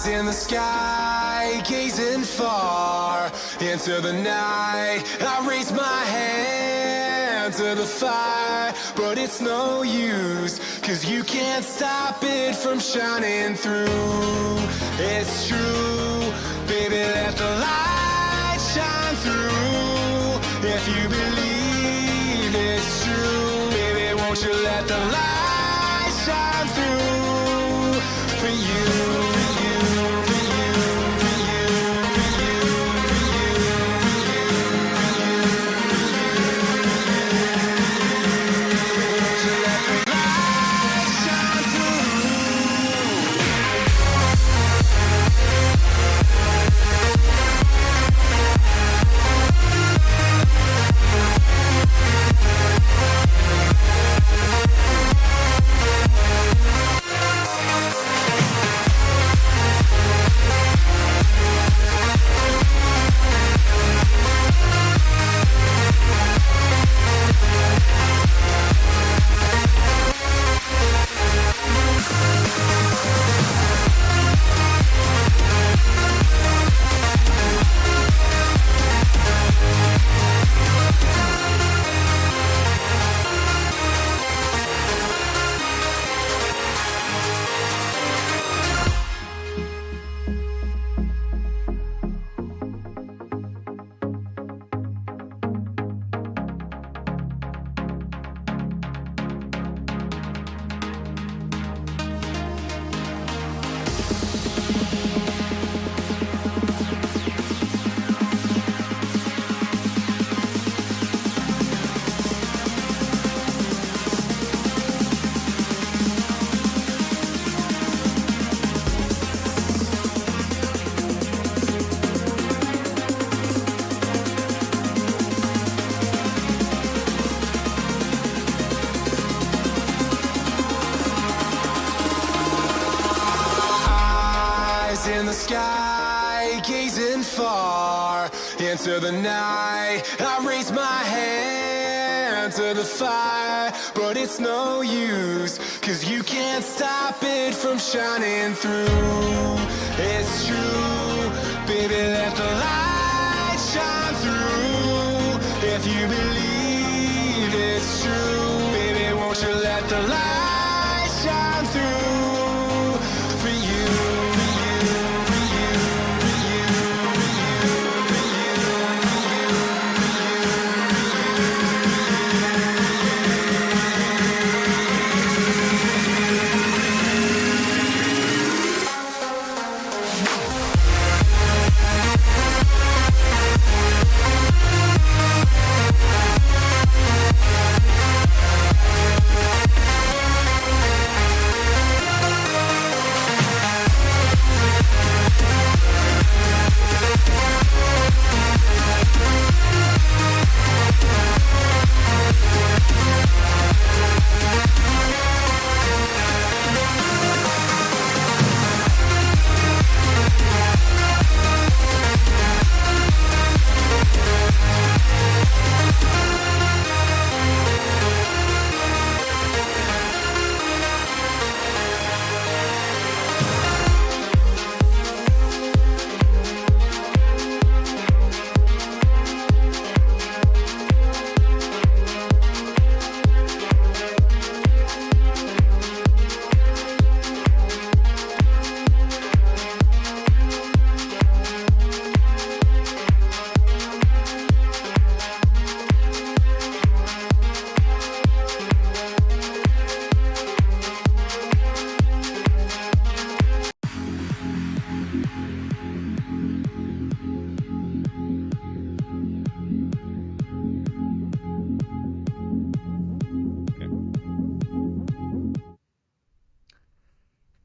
in the sky, gazing far into the night. I raise my hand to the fire, but it's no use, 'cause you can't stop it from shining through. It's true, baby, let the light shine through. If you believe it's true, baby, won't you let the light shine through for you. In the sky, gazing far into the night. I raise my hand to the fire, but it's no use, 'cause you can't stop it from shining through. It's true, baby, let the light shine through. If you believe it's true, baby, won't you let the light shine through for you.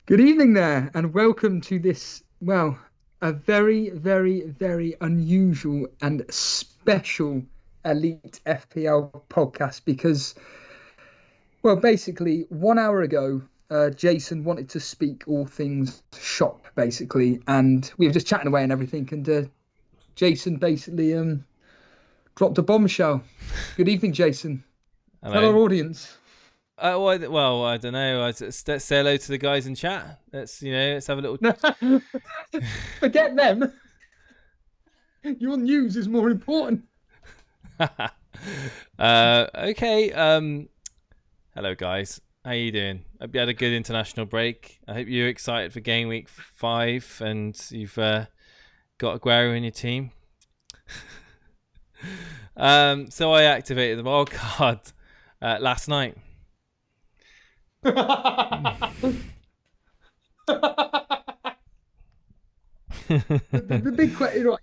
Good evening there, and welcome to this, well, a very, very, very unusual and special Elite FPL podcast because, well, basically 1 hour ago, Jason wanted to speak all things shop, basically, and we were just chatting away and everything, and Jason basically dropped a bombshell. Good evening, Jason. Hello. Tell our audience. Well, I don't know. Let's say hello to the guys in chat. Let's have a little. Forget them. Your news is more important. Okay. Hello, guys. How you doing? Hope you had a good international break. I hope you're excited for Gameweek 5 and you've got Aguero in your team. So I activated the wild card last night. the big question, right?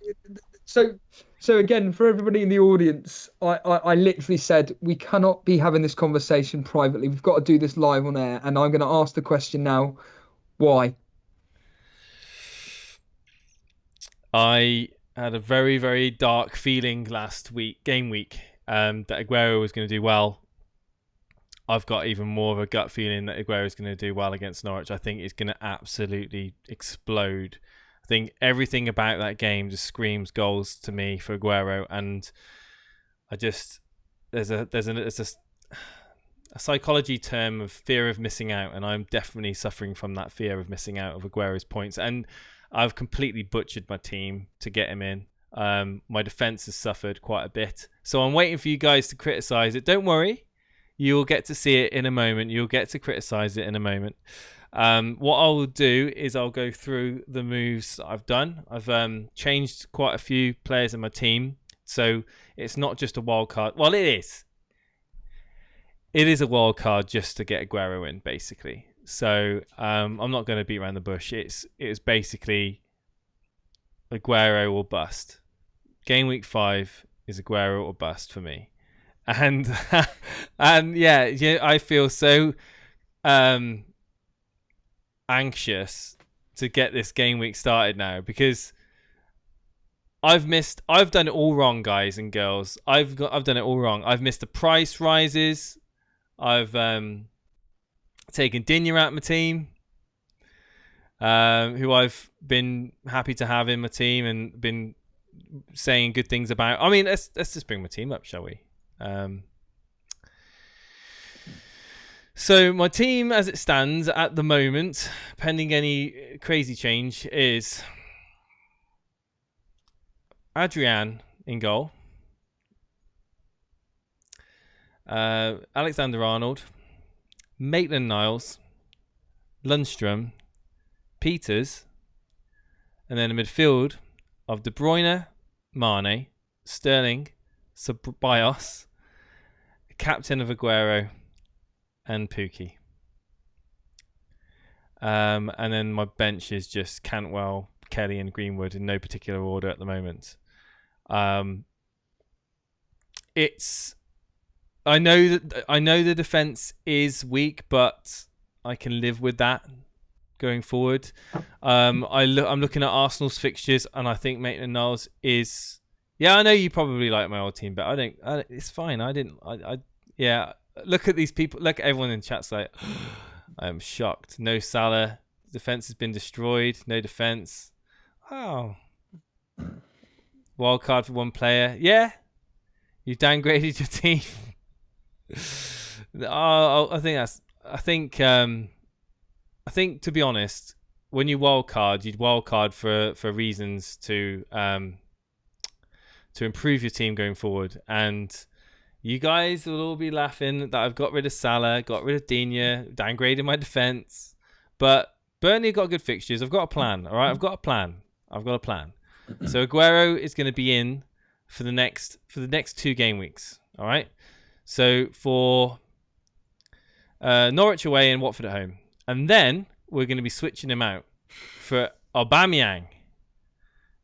So again, for everybody in the audience, I literally said we cannot be having this conversation privately. We've got to do this live on air, and I'm going to ask the question now. Why? I had a very, very dark feeling last game week, that Aguero was going to do well. I've got even more of a gut feeling that Aguero is going to do well against Norwich. I think he's going to absolutely explode. I think everything about that game just screams goals to me for Aguero, and there's a psychology term of fear of missing out, and I'm definitely suffering from that fear of missing out of Aguero's points. And I've completely butchered my team to get him in. My defense has suffered quite a bit, so I'm waiting for you guys to criticize it. Don't worry, you'll get to see it in a moment. You'll get to criticize it in a moment. What I'll do is I'll go through the moves that I've done. I've changed quite a few players in my team, so it's not just a wild card. Well, it is. It is a wild card just to get Aguero in, basically. So I'm not going to beat around the bush. It's basically Aguero or bust. Game week 5 is Aguero or bust for me, and yeah, I feel so anxious to get this game week started now, because I've done it all wrong, guys and girls. I've done it all wrong. I've missed the price rises. I've taken Digne out of my team, who I've been happy to have in my team and been saying good things about. I mean, let's just bring my team up, shall we? So my team as it stands at the moment, pending any crazy change, is Adrian in goal, Alexander-Arnold, Maitland-Niles, Lundstrom, Peters, and then a midfield of De Bruyne, Mane, Sterling, Ceballos, captain of Aguero, and Pukki. And then my bench is just Cantwell, Kelly, and Greenwood in no particular order at the moment. I know the defense is weak, but I can live with that going forward. I'm looking at Arsenal's fixtures, and I think Maitland-Niles is. Yeah, I know you probably like my old team, but I don't. It's fine. Yeah. Look at these people. Look at everyone in chat's like, I am shocked. No Salah. Defense has been destroyed. No defense. Oh. Wild card for one player. Yeah. You downgraded your team. I think to be honest, when you wild card, you'd wild card for reasons to improve your team going forward. And you guys will all be laughing that I've got rid of Salah, got rid of Digne, downgraded my defense. But Burnley got good fixtures. I've got a plan. All right, I've got a plan. So Aguero is going to be in for the next 2 game weeks. All right. So for Norwich away and Watford at home, and then we're going to be switching him out for Aubameyang.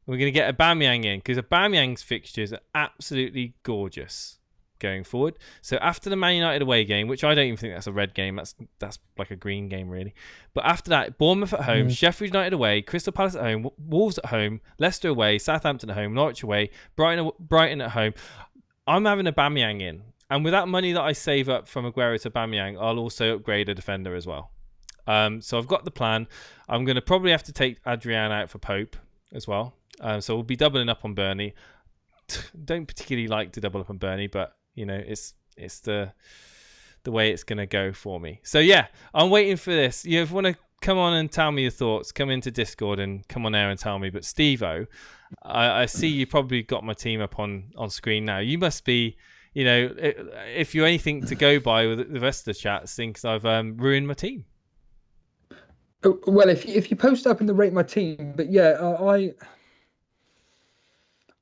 We're going to get Aubameyang in because Aubameyang's fixtures are absolutely gorgeous going forward. So after the Man United away game, which I don't even think that's a red game, that's like a green game really. But after that, Bournemouth at home, Sheffield United away, Crystal Palace at home, Wolves at home, Leicester away, Southampton at home, Norwich away, Brighton at home. I'm having Aubameyang in. And with that money that I save up from Aguero to Aubameyang, I'll also upgrade a defender as well. So I've got the plan. I'm going to probably have to take Adrian out for Pope as well. So we'll be doubling up on Burnley. Don't particularly like to double up on Burnley, but you know it's the the way it's going to go for me. So yeah, I'm waiting for this. If you want to come on and tell me your thoughts, come into Discord and come on there and tell me. But Steve-O, I see you probably got my team up on screen now. You must be, if you're anything to go by with the rest of the chat, thinks I've ruined my team. Well, if you post up in the rate my team, but yeah,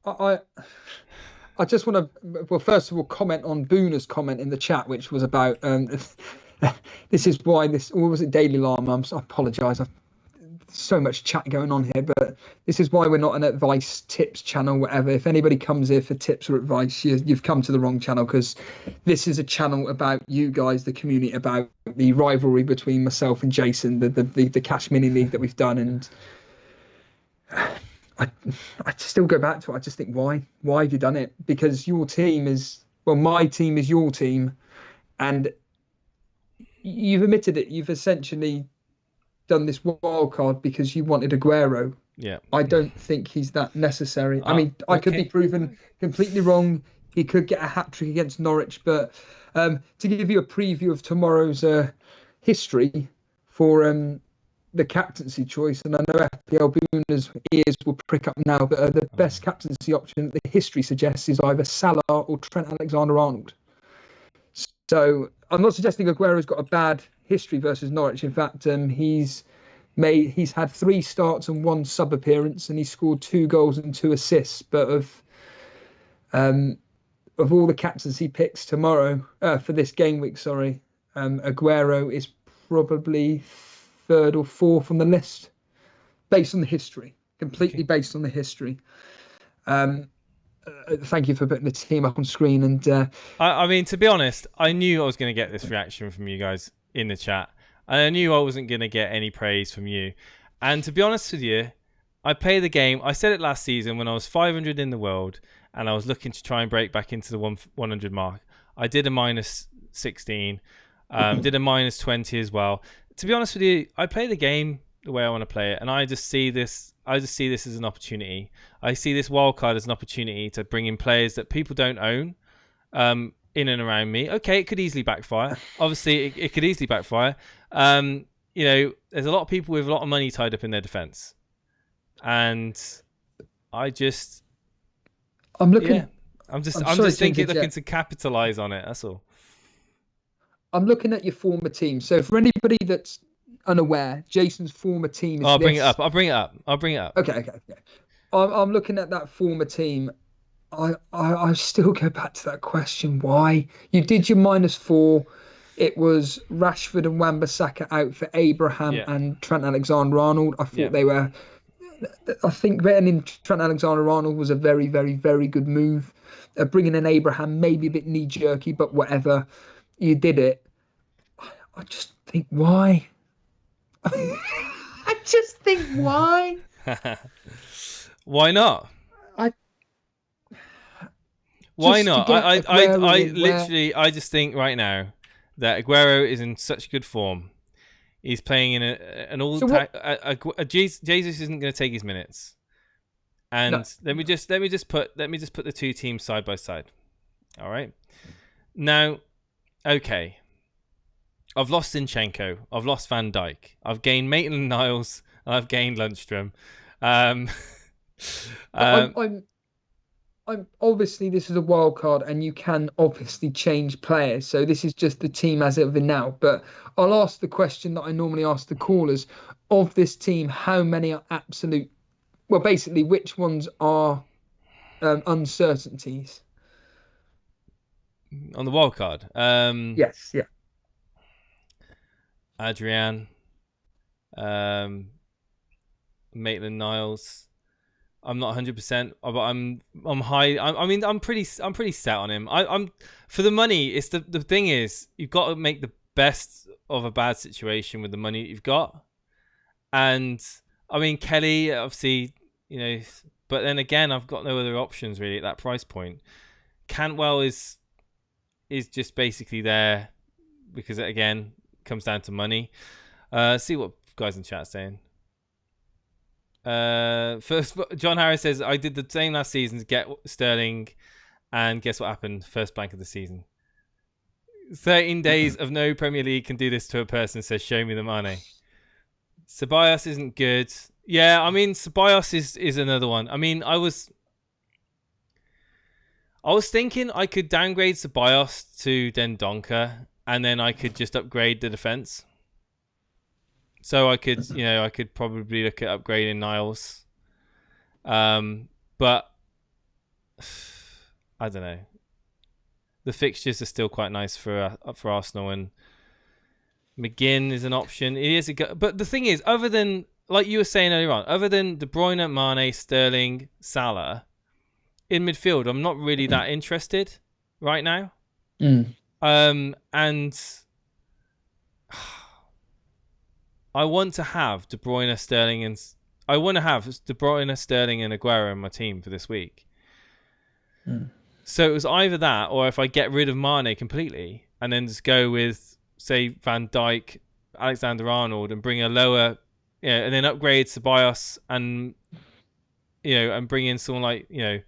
I just want to, well, first of all, comment on Boona's comment in the chat, which was about this is why this, or was it Daily Llama? I apologise. So much chat going on here, but this is why we're not an advice tips channel, whatever. If anybody comes here for tips or advice, you've come to the wrong channel, because this is a channel about you guys, the community, about the rivalry between myself and Jason, the cash mini league that we've done. And I still go back to it. I just think, why have you done it? Because your team is, well, my team is your team, and you've admitted it. You've essentially done this wild card because you wanted Aguero. Yeah. I don't think he's that necessary. I mean, I could be proven completely wrong. He could get a hat-trick against Norwich, but to give you a preview of tomorrow's history for the captaincy choice, and I know FPL Booner's ears will prick up now, but the best captaincy option the history suggests is either Salah or Trent Alexander-Arnold. So I'm not suggesting Aguero's got a bad history versus Norwich. In fact, he's had 3 starts and 1 sub appearance, and he scored 2 goals and 2 assists. But of all the captaincy picks tomorrow for this game week, Aguero is probably 3rd or 4th on the list, based on the history, completely based on the history. Thank you for putting the team up on screen. And I mean, to be honest, I knew I was going to get this reaction from you guys in the chat, and I knew I wasn't going to get any praise from you. And to be honest with you, I play the game. I said it last season when I was 500 in the world and I was looking to try and break back into the 100 mark. I did a minus 16, did a minus 20 as well. To be honest with you, I play the game the way I want to play it, and I just see this as an opportunity. I see this wildcard as an opportunity to bring in players that people don't own in and around me. Okay, it could easily backfire. Obviously, it could easily backfire. There's a lot of people with a lot of money tied up in their defense, and I'm just looking to capitalize on it. That's all. I'm looking at your former team. So for anybody that's unaware, Jason's former team is I'll bring it up. Okay. I'm looking at that former team. I still go back to that question. Why? You did your -4. It was Rashford and Wan-Bissaka out for Abraham and Trent Alexander-Arnold. I thought they were... I think betting in Trent Alexander-Arnold was a very, very, very good move. Bringing in Abraham, maybe a bit knee-jerky, but whatever. You did it. I just think, why? I just think, why? Why not? Why not? I just think right now that Aguero is in such good form. He's playing in an all. Jesus isn't going to take his minutes, and let me just put the 2 teams side by side. All right. Now, okay. I've lost Zinchenko. I've lost Van Dijk. I've gained Maitland-Niles. And I've gained Lundstrom. I'm obviously, this is a wild card, and you can obviously change players. So this is just the team as of now. But I'll ask the question that I normally ask the callers: of this team, how many are absolute? Well, basically, which ones are uncertainties? On the wild card, yes, yeah. Adrian, Maitland-Niles. I'm not 100%, but I'm high. I'm pretty set on him. I'm for the money. It's the thing is, you've got to make the best of a bad situation with the money that you've got. And I mean, Kelly, obviously, but then again, I've got no other options really at that price point. Cantwell is just basically there because it again comes down to money. See what guys in chat are saying. First, John Harris says, I did the same last season to get Sterling, and guess what happened? First blank of the season. 13 days of no Premier League can do this to a person, says show me the money. Ceballos isn't good. Yeah, I mean, Ceballos is another one. I mean, I was thinking I could downgrade Ceballos to Dendonka, and then I could just upgrade the defense. So I could probably look at upgrading Niles. But I don't know. The fixtures are still quite nice for Arsenal, and McGinn is an option. It is but the thing is, other than, like you were saying earlier on, other than De Bruyne, Mane, Sterling, Salah, in midfield, I'm not really that interested right now. And I want to have De Bruyne, Sterling, and Aguero in my team for this week. So it was either that, or if I get rid of Mane completely and then just go with, say, Van Dijk, Alexander-Arnold, and bring a lower, and then upgrade Ceballos and bring in someone like, I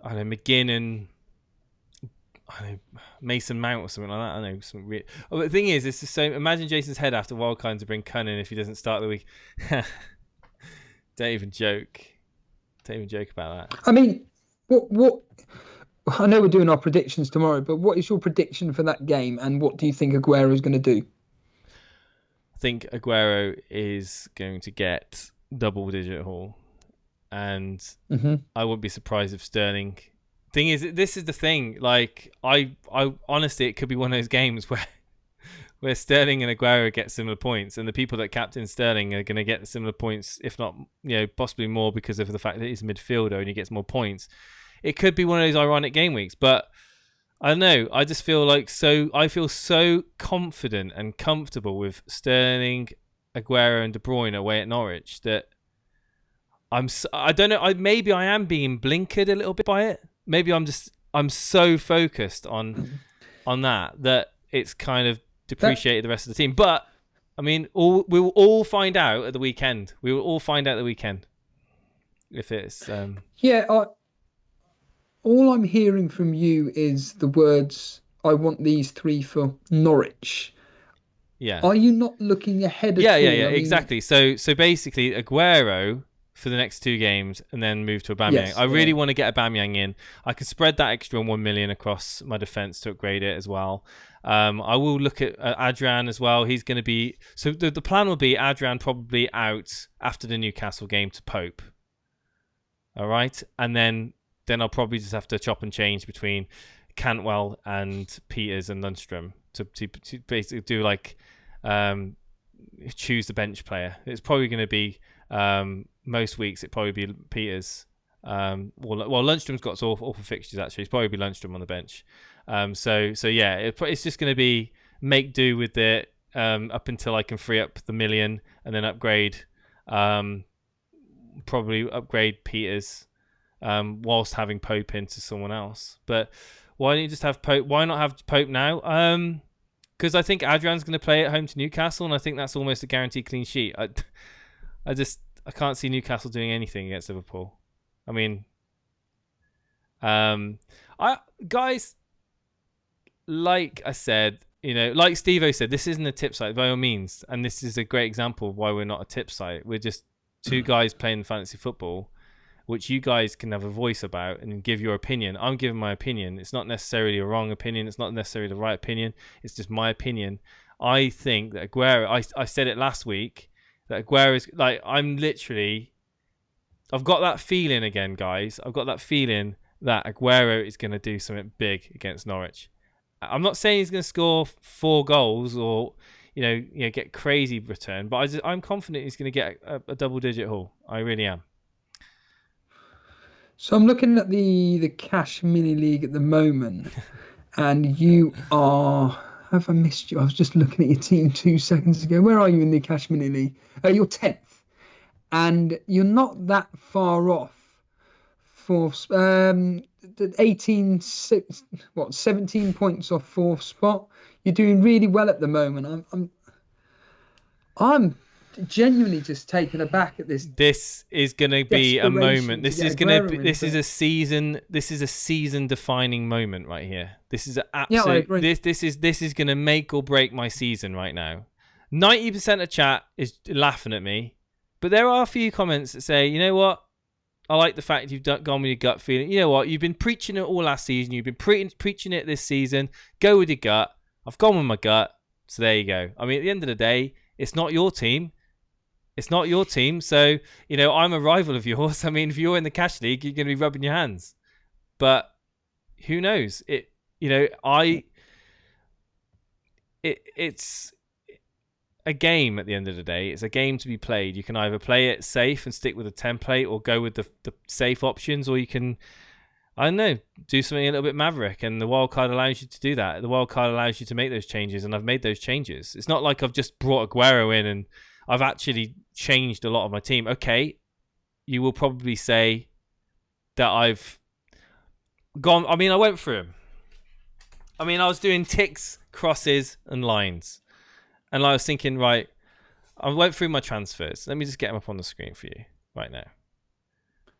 don't know, McGinn and Mason Mount or something like that. I don't know. Something weird. But the thing is, it's the same. Imagine Jason's head after Wildcard to bring Cunning if he doesn't start the week. Don't even joke. Don't even joke about that. I mean, what? I know we're doing our predictions tomorrow, but what is your prediction for that game, and what do you think Aguero is going to do? I think Aguero is going to get double-digit haul, and I wouldn't be surprised if Sterling. Thing is, this is the thing. Like, I honestly, it could be one of those games where Sterling and Aguero get similar points, and the people that captain Sterling are going to get similar points, if not, possibly more, because of the fact that he's a midfielder and he gets more points. It could be one of those ironic game weeks, but I don't know. I just feel I feel so confident and comfortable with Sterling, Aguero, and De Bruyne away at Norwich that I don't know. Maybe I am being blinkered a little bit by it. Maybe I'm so focused on that it's kind of depreciated the rest of the team. But I mean, we will all find out at the weekend. We will all find out at the weekend if it's all I'm hearing from you is the words, I want these 3 for Norwich. Yeah. Are you not looking ahead at all? Yeah, exactly. So basically, Aguero for the next 2 games and then move to Aubameyang. Yes, I really want to get Aubameyang in. I can spread that extra 1 million across my defence to upgrade it as well. I will look at Adrian as well. He's going to be... So the plan will be Adrian probably out after the Newcastle game to Pope. All right? And then I'll probably just have to chop and change between Cantwell and Peters and Lundstrom to basically do choose the bench player. It's probably going to be most weeks it'd probably be Peters. Lundstrom's got awful fixtures actually. It's probably be Lundstrom on the bench. So yeah, it's just going to be make do with it up until I can free up the million and then upgrade. Probably upgrade Peters. Whilst having Pope into someone else. But why don't you just have Pope? Why not have Pope now? Because I think Adrian's going to play at home to Newcastle, and I think that's almost a guaranteed clean sheet. I can't see Newcastle doing anything against Liverpool. I mean, guys, like I said, like Steve-O said, this isn't a tip site by all means, and this is a great example of why we're not a tip site. We're just 2 guys playing fantasy football, which you guys can have a voice about and give your opinion. I'm giving my opinion. It's not necessarily a wrong opinion. It's not necessarily the right opinion. It's just my opinion. I think that Aguero, I said it last week, that Aguero is I've got that feeling again, guys. I've got that feeling that Aguero is going to do something big against Norwich. I'm not saying he's going to score 4 goals or, get crazy return, but I'm confident he's going to get a double-digit haul. I really am. So I'm looking at the Cash Mini League at the moment, and you are... Have I missed you? I was just looking at your team 2 seconds ago. Where are you in the Cash Mini League? You're 10th, and you're not that far off for 17 points off 4th spot. You're doing really well at the moment. I'm genuinely just taken aback at this. This is going to be a moment. This is going to be. This is a season. This is a season-defining moment right here. This is an absolute. Yeah, I agree. This is going to make or break my season right now. 90% of chat is laughing at me, but there are a few comments that say, you know what? I like the fact you've gone with your gut feeling. You know what? You've been preaching it all last season. You've been preaching it this season. Go with your gut. I've gone with my gut. So there you go. I mean, at the end of the day, it's not your team. It's not your team. So, you know, I'm a rival of yours. I mean, if you're in the cash league, you're going to be rubbing your hands. But who knows? It's a game at the end of the day. It's a game to be played. You can either play it safe and stick with a template or go with the safe options, or you can, I don't know, do something a little bit maverick, and the wildcard allows you to do that. The wildcard allows you to make those changes, and I've made those changes. It's not like I've just brought Aguero in and I've actually changed a lot of my team. Okay, you will probably say that I've gone, I mean, I went through them. I mean, I was doing ticks, crosses, and lines. And I was thinking, right, I went through my transfers. Let me just get them up on the screen for you right now.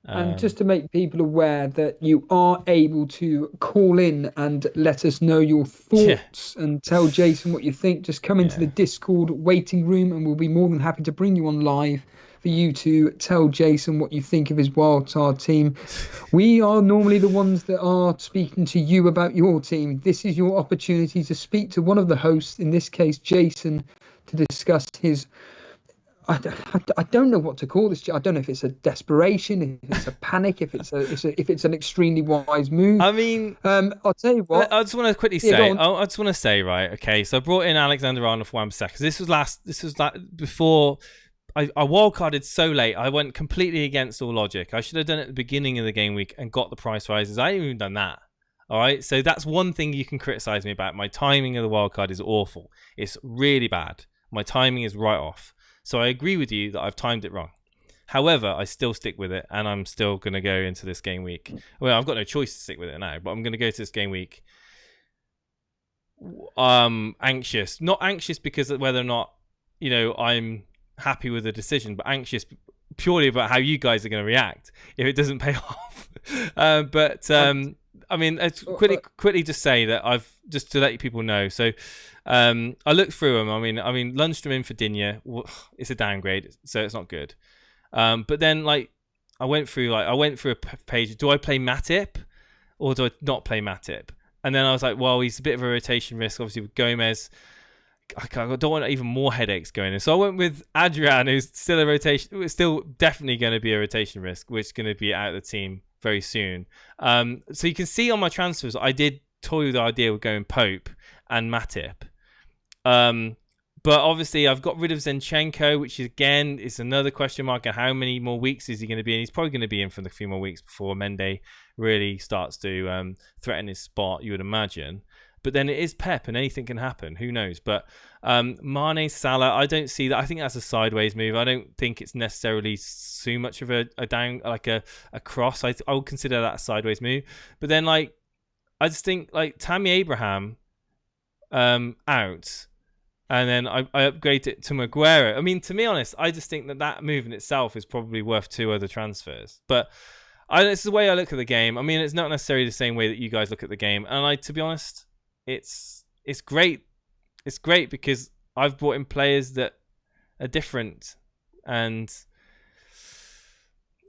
And just to make people aware that you are able to call in and let us know your thoughts and tell Jason what you think, just come into the Discord waiting room and we'll be more than happy to bring you on live for you to tell Jason what you think of his wildcard team. We are normally the ones that are speaking to you about your team. This is your opportunity to speak to one of the hosts, in this case Jason, to discuss his... I don't know what to call this. I don't know if it's a desperation, if it's a panic, if it's an extremely wise move. I mean, I'll tell you what. I just want to quickly say. I just want to say, right? Okay, so I brought in Alexander-Arnold for 1 second. This was like before. I wildcarded so late. I went completely against all logic. I should have done it at the beginning of the game week and got the price rises. I haven't even done that. All right, so that's one thing you can criticize me about. My timing of the wildcard is awful. It's really bad. My timing is right off. So I agree with you that I've timed it wrong. However, I still stick with it, and I'm still going to go into this game week. Well, I've got no choice to stick with it now, but I'm going to go to this game week anxious. Not anxious because of whether or not, you know, I'm happy with the decision, but anxious purely about how you guys are going to react if it doesn't pay off. I mean, quickly just say that I've just to let people know. So I looked through them. I mean, Lundstrom in for Digne, it's a downgrade, so it's not good. But then, like, I went through a page. Do I play Matip or do I not play Matip? And then I was like, well, he's a bit of a rotation risk, obviously with Gomez. I don't want even more headaches going in. So I went with Adrian, who's still a rotation. It's still definitely going to be a rotation risk, which is going to be out of the team very soon. So you can see on my transfers, I did toy with the idea of going Pope and Matip. But obviously I've got rid of Zinchenko, which is, again, is another question mark. And how many more weeks is he going to be in? He's probably going to be in for a few more weeks before Mendy really starts to threaten his spot, you would imagine. But then it is Pep, and anything can happen. Who knows? But Mane, Salah, I don't see that. I think that's a sideways move. I don't think it's necessarily so much of a down, like a cross. I would consider that a sideways move. But then, like, I just think, like, Tammy Abraham out, and then I upgrade it to Aguero. I mean, to be honest, I just think that move in itself is probably worth 2 other transfers. But it's the way I look at the game. I mean, it's not necessarily the same way that you guys look at the game. And to be honest, it's great. It's great because I've brought in players that are different, and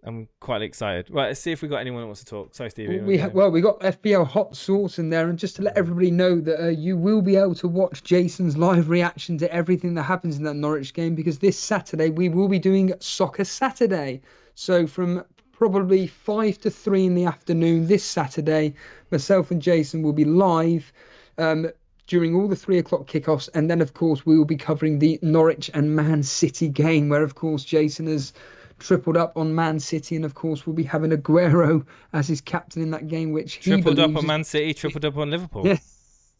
I'm quite excited. Right, let's see if we got anyone that wants to talk. Sorry, Stevie. We got FPL Hot Sauce in there, and just to let everybody know that you will be able to watch Jason's live reaction to everything that happens in that Norwich game, because this Saturday we will be doing Soccer Saturday. So from probably 5 to 3 in the afternoon this Saturday, myself and Jason will be live during all the 3 o'clock kickoffs, and then of course we will be covering the Norwich and Man City game, where of course Jason has tripled up on Man City, and of course we'll be having Aguero as his captain in that game, which he tripled up on Man City, tripled up on Liverpool. Yes.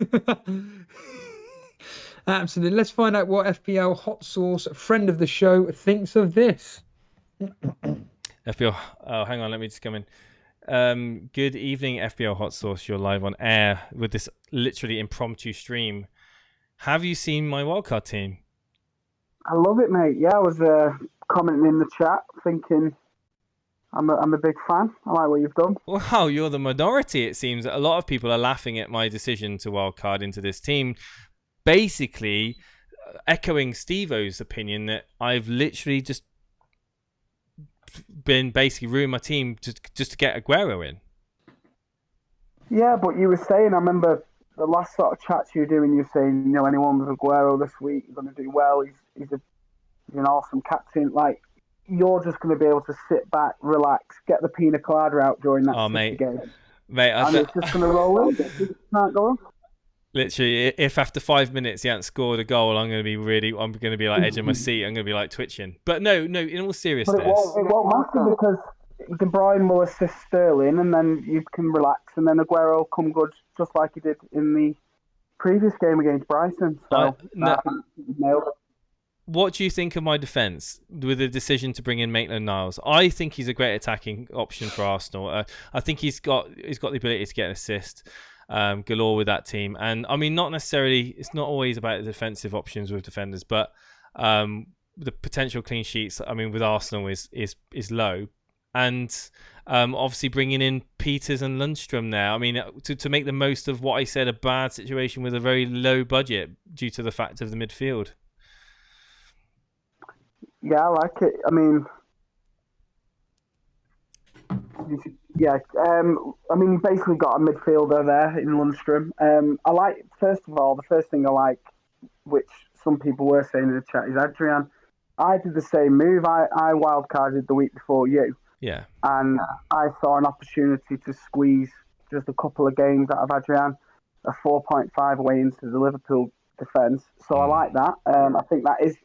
Absolutely. Let's find out what FPL Hot Sauce, a friend of the show, thinks of this. FPL. Oh, hang on. Let me just come in. Good evening, FPL Hot Sauce. You're live on air with this literally impromptu stream. Have you seen my wildcard team? I love it, mate. Yeah, I was commenting in the chat, thinking I'm a big fan. I like what you've done. Wow, you're the minority. It seems a lot of people are laughing at my decision to wildcard into this team, basically echoing Steve-O's opinion that I've literally just been basically ruining my team just to get Aguero in. Yeah, but you were saying, I remember the last sort of chats you were doing, you were saying, you know, anyone with Aguero this week is going to do well. He's an awesome captain. Like, you're just going to be able to sit back, relax, get the pina colada out during that City game. Mate, and it's just going to roll in. It can't go on. Literally, if after 5 minutes he hasn't scored a goal, I'm going to be like edging my seat. I'm going to be like twitching. But no, in all seriousness. But it won't matter because De Bruyne will assist Sterling and then you can relax and then Aguero will come good just like he did in the previous game against Brighton. So, what do you think of my defence with the decision to bring in Maitland-Niles? I think he's a great attacking option for Arsenal. I think he's got the ability to get an assist galore with that team. And I mean, not necessarily, it's not always about the defensive options with defenders, but the potential clean sheets, I mean, with Arsenal is low. And obviously bringing in Peters and Lundstram there, I mean, to make the most of what I said, a bad situation with a very low budget due to the fact of the midfield. Yeah, I like it. I mean, you've basically got a midfielder there in Lundstram. I like, first of all, the first thing I like, which some people were saying in the chat, is Adrian. I did the same move. I wildcarded the week before you. Yeah. And I saw an opportunity to squeeze just a couple of games out of Adrian, a 4.5 away into the Liverpool defence. So I like that. I think that is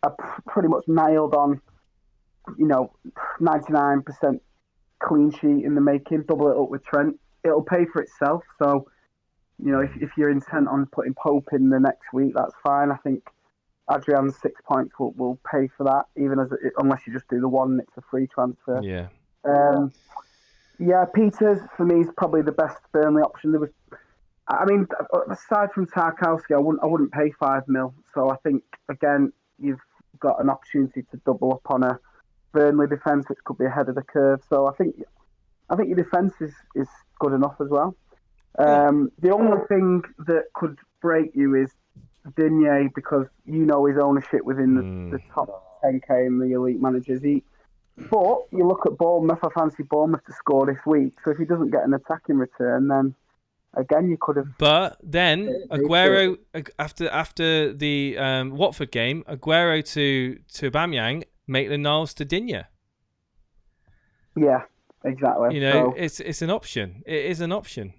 a pretty much nailed on, 99% clean sheet in the making. Double it up with Trent. It'll pay for itself. So, if you're intent on putting Pope in the next week, that's fine. I think Adrian's 6 points will pay for that, unless you just do the one and it's a free transfer. Yeah. Peters for me is probably the best Burnley option. Aside from Tarkowski, I wouldn't pay $5 million. So I think again you've got an opportunity to double up on a Burnley defence, which could be ahead of the curve. So I think your defence is good enough as well. The only thing that could break you is Digne, because his ownership within the top 10k in the elite managers. But you look at Bournemouth, I fancy Bournemouth to score this week. So if he doesn't get an attacking return, then again you could have. But then Aguero after the Watford game, Aguero to Aubameyang, Maitland-Niles to Digne. Yeah, exactly. It's an option. It is an option.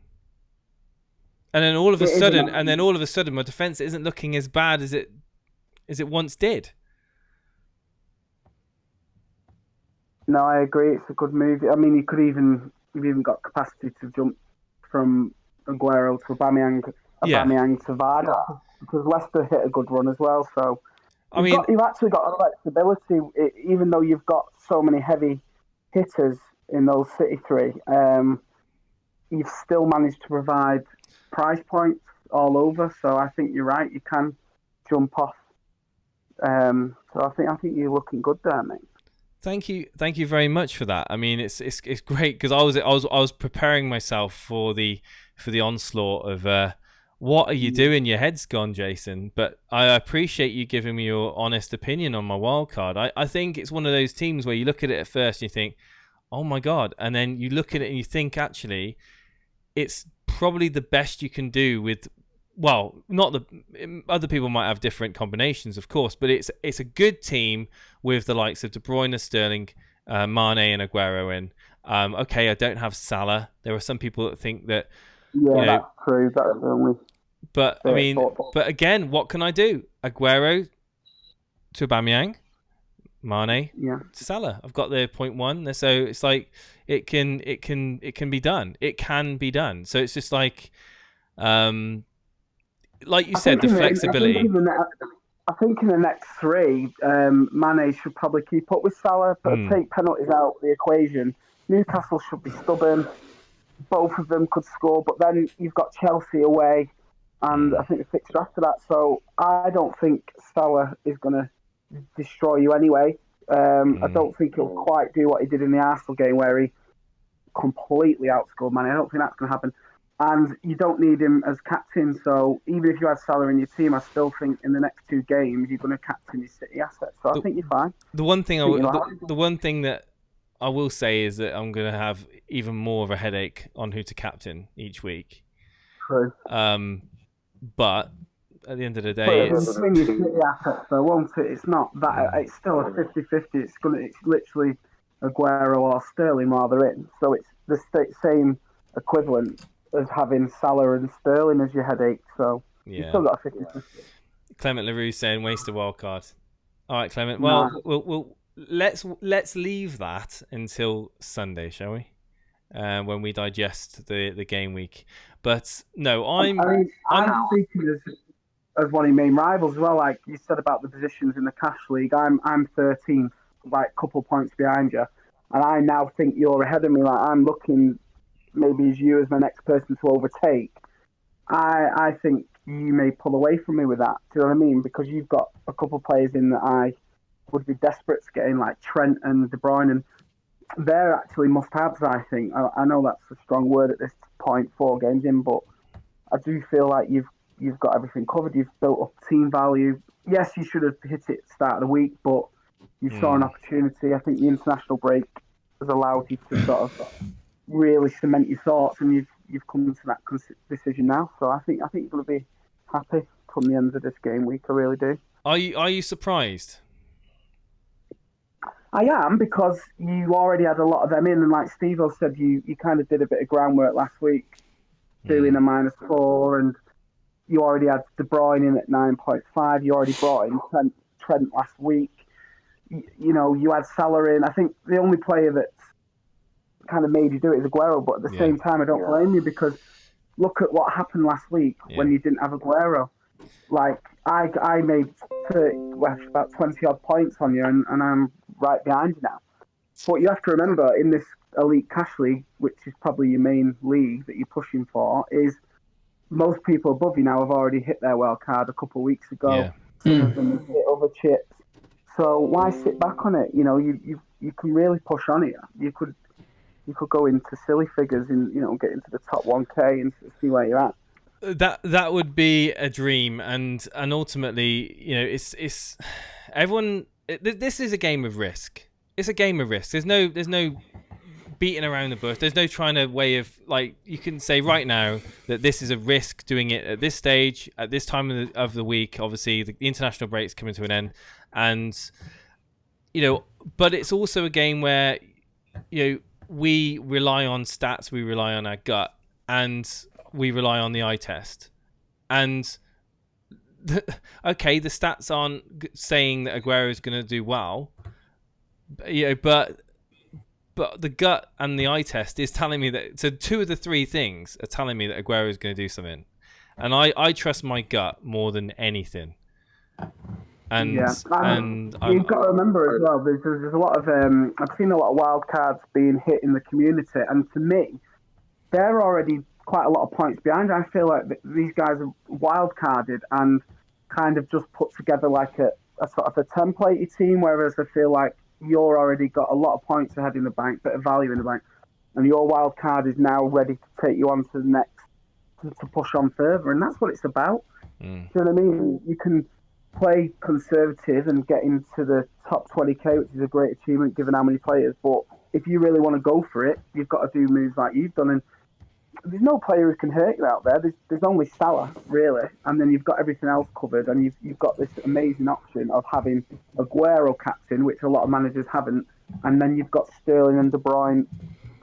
And then all of a sudden, my defense isn't looking as bad as it once did. No, I agree. It's a good move. I mean, you've even got capacity to jump from Aguero to Aubameyang to Varda, because Leicester hit a good run as well. So you've actually got a flexibility, even though you've got so many heavy hitters in those City three. You've still managed to provide price points all over, so I think you're right. You can jump off. So I think you're looking good there, mate. Thank you very much for that. I mean, it's great, because I was preparing myself for the onslaught of what are you doing? Your head's gone, Jason. But I appreciate you giving me your honest opinion on my wild card. I think it's one of those teams where you look at it at first and you think, oh my god, and then you look at it and you think, actually, it's probably the best you can do with, well, not the other people might have different combinations, of course, but it's a good team with the likes of De Bruyne, Sterling, Mane, and Aguero in. Okay, I don't have Salah. There are some people that think that. Yeah, that's true. That's the only. But I mean, but again, what can I do? Aguero to Aubameyang, Mane, to Salah. I've got the 0.1, so it's like it can be done. It can be done. So it's just like you said, the flexibility. I think in the next three, Mane should probably keep up with Salah, but take penalties out of the equation. Newcastle should be stubborn. Both of them could score, but then you've got Chelsea away, and I think the fixture after that. So I don't think Salah is going to destroy you anyway. I don't think he'll quite do what he did in the Arsenal game where he completely outscored Man. I don't think that's going to happen. And you don't need him as captain. So even if you had Salah in your team, I still think in the next 2 games you're going to captain your City assets. So I think you're fine. The one thing the one thing that I will say is that I'm going to have even more of a headache on who to captain each week. True. But at the end of the day, it's your City assets, though, won't it? It's not that. It's still a 50-50. It's literally Aguero or Sterling while they're in. So it's the same equivalent as having Salah and Sterling as your headache. So you've still got a 50-50. Clement LaRue saying waste a wild card. All right, Clement. Well, we'll let's leave that until Sunday, shall we? When we digest the game week. But no, I'm speaking as one of your main rivals as well. Like you said about the positions in the cash league, I'm 13th, like a couple points behind you, and I now think you're ahead of me. Like I'm looking maybe as you as my next person to overtake. I think you may pull away from me with that. Do you know what I mean? Because you've got a couple of players in that I would be desperate to get in, like Trent and De Bruyne, and they're actually must-haves, I think. I know that's a strong word at this point, 4 games in, but I do feel like you've got everything covered. You've built up team value. Yes, you should have hit it at the start of the week, but you saw an opportunity. I think the international break has allowed you to sort of really cement your thoughts, and you've come to that decision now. So I think you're going to be happy come the end of this game week. I really do. Are you surprised? I am, because you already had a lot of them in, and like Steve said, you kind of did a bit of groundwork last week, doing a -4, and you already had De Bruyne in at 9.5. You already brought in Trent last week. You know, you had Salah in. I think the only player that's kind of made you do it is Aguero, but at the same time, I don't blame you, because look at what happened last week when you didn't have Aguero. Like, I made about 20 odd points on you, and I'm right behind you now. But you have to remember, in this Elite Cash League, which is probably your main league that you're pushing for, is most people above you now have already hit their wild card a couple of weeks ago. Some of them have hit other chips. So why sit back on it? You know, you can really push on it. You could go into silly figures and, you know, get into the top 1K and see where you're at. That would be a dream, and ultimately, you know, it's everyone. This is a game of risk. It's a game of risk. There's no beating around the bush. There's no trying to way of, like, you can say right now that this is a risk doing it at this stage, at this time of the week. Obviously, the international break's coming to an end, and you know, but it's also a game where, you know, we rely on stats, we rely on our gut, and we rely on the eye test. And okay, the stats aren't saying that Aguero is going to do well, you know, but the gut and the eye test is telling me that. So 2 of the 3 things are telling me that Aguero is going to do something, and I trust my gut more than anything. And you've got to remember as well, there's a lot of I've seen a lot of wild cards being hit in the community, and to me, they're already quite a lot of points behind. I feel like these guys are wild carded and kind of just put together like a sort of a template team, whereas I feel like you're already got a lot of points ahead in the bank, bit of value in the bank, and your wild card is now ready to take you on to the next, to push on further, and that's what it's about. Do you know what I mean? You can play conservative and get into the top 20k, which is a great achievement given how many players, but if you really want to go for it, you've got to do moves like you've done, and there's no player who can hurt you out there. There's only Salah, really, and then you've got everything else covered, and you've got this amazing option of having Aguero captain, which a lot of managers haven't, and then you've got Sterling and De Bruyne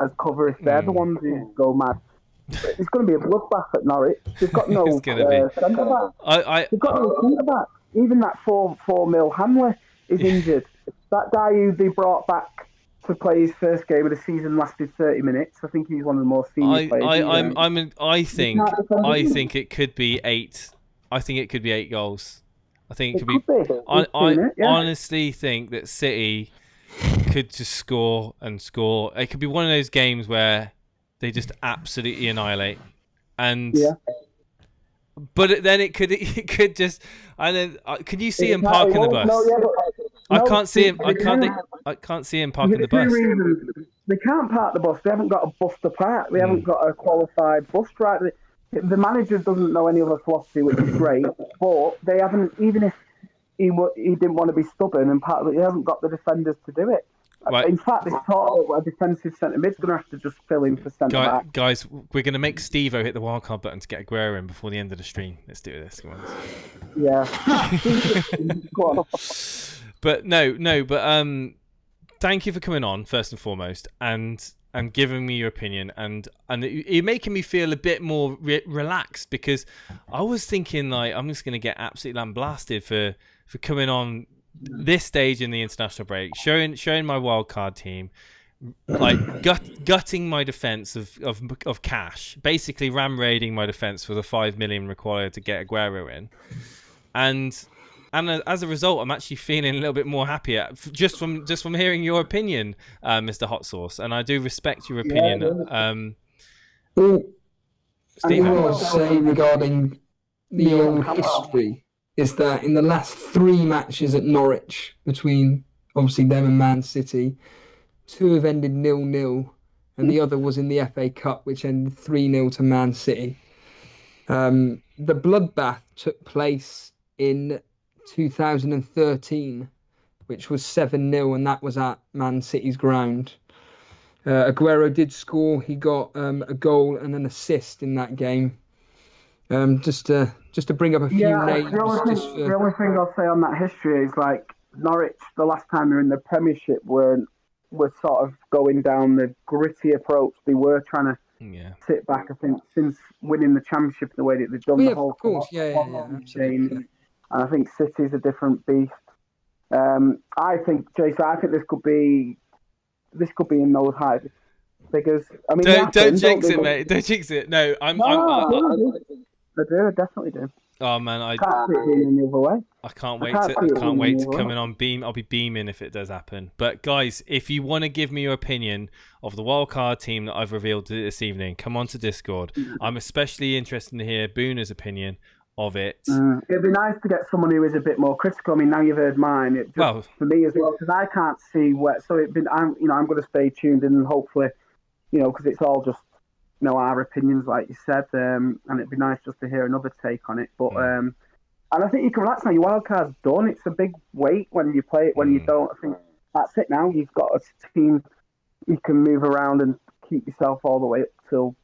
as cover if they're the ones who go mad. It's going to be a bloodbath at Norwich. They've got no centre-back. They've got no centre-back. Even that 4 mil Hamler is injured. That guy who they brought back to play his first game of the season lasted 30 minutes. I think he's one of the more senior players. I think it could be 8. I think it could be 8 goals. I think it could be. I honestly think that City could just score and score. It could be one of those games where they just absolutely annihilate. And then it could just. And then can you see him parking the bus? No, yeah, I can't see him. I can't see him parking the bus. They can't park the bus. They haven't got a bus to park. They haven't got a qualified bus driver. The manager doesn't know any other philosophy, which is great. But they haven't. Even if he didn't want to be stubborn and part of it, he hasn't got the defenders to do it. Right. In fact, this thought a defensive centre mid's going to have to just fill in for centre back. Guys, we're going to make Steve-O hit the wildcard button to get Aguero in before the end of the stream. Let's do this. Come on. Yeah. Go on. But thank you for coming on first and foremost, and giving me your opinion, and you're making me feel a bit more relaxed, because I was thinking like I'm just going to get absolutely lambasted for coming on this stage in the international break, showing my wildcard team, like gutting my defense of cash, basically ram raiding my defense for the 5 million required to get Aguero in, and as a result, I'm actually feeling a little bit more happier just from hearing your opinion, Mr. Hot Sauce, and I do respect your opinion. Steve, what I was saying regarding the old history is that in the last 3 matches at Norwich, between obviously them and Man City, 2 have ended 0-0, and the other was in the FA Cup, which ended 3-0 to Man City. The bloodbath took place in 2013, which was 7-0, and that was at Man City's ground. Aguero did score. He got a goal and an assist in that game. Just to bring up a few names. The only thing I'll say on that history is like Norwich, the last time they were in the Premiership, were sort of going down the gritty approach. They were trying to sit back. I think since winning the Championship, the way that they've done the whole absolutely. And I think City's a different beast. I think, Jason, this could be in those high figures. I mean, don't jinx it, mate. Don't jinx it. No, I definitely do. Oh man, I can't wait to come in on beam. I'll be beaming if it does happen. But guys, if you want to give me your opinion of the wildcard team that I've revealed this evening, come on to Discord. I'm especially interested to hear Booner's opinion of it. It'd be nice to get someone who is a bit more critical. I mean, now you've heard mine. For me as well, because I can't see where. So I'm going to stay tuned in, and hopefully, because it's all just our opinions, like you said, and it'd be nice just to hear another take on it. But and I think you can relax now. Your wildcard's done. It's a big weight when you play it. When you don't, I think that's it. Now you've got a team you can move around and keep yourself all the way up till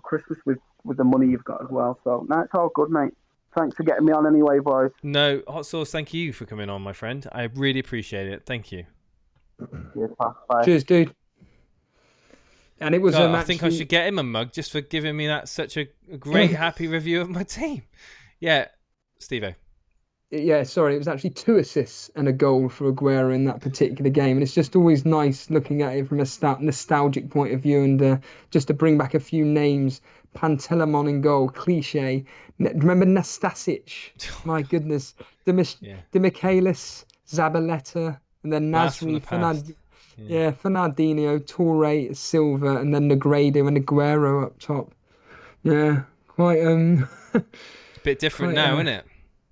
Christmas with the money you've got as well. So no, it's all good, mate. Thanks for getting me on anyway, boys. No, Hot Sauce, thank you for coming on, my friend. I really appreciate it. Thank you. Bye. Cheers, dude. And it was I think I should get him a mug just for giving me such a great, happy review of my team. Yeah, Steve-O. Yeah, sorry, it was actually 2 assists and a goal for Aguero in that particular game. And it's just always nice looking at it from a nostalgic point of view, and just to bring back a few names. Pantelimon in goal, cliche. Remember Nastasic? My goodness. Demichelis, Zabaleta, and then Nasri, Fernandinho, Torre, Silva, and then Negredo and Aguero up top. Yeah, quite bit different now, isn't it?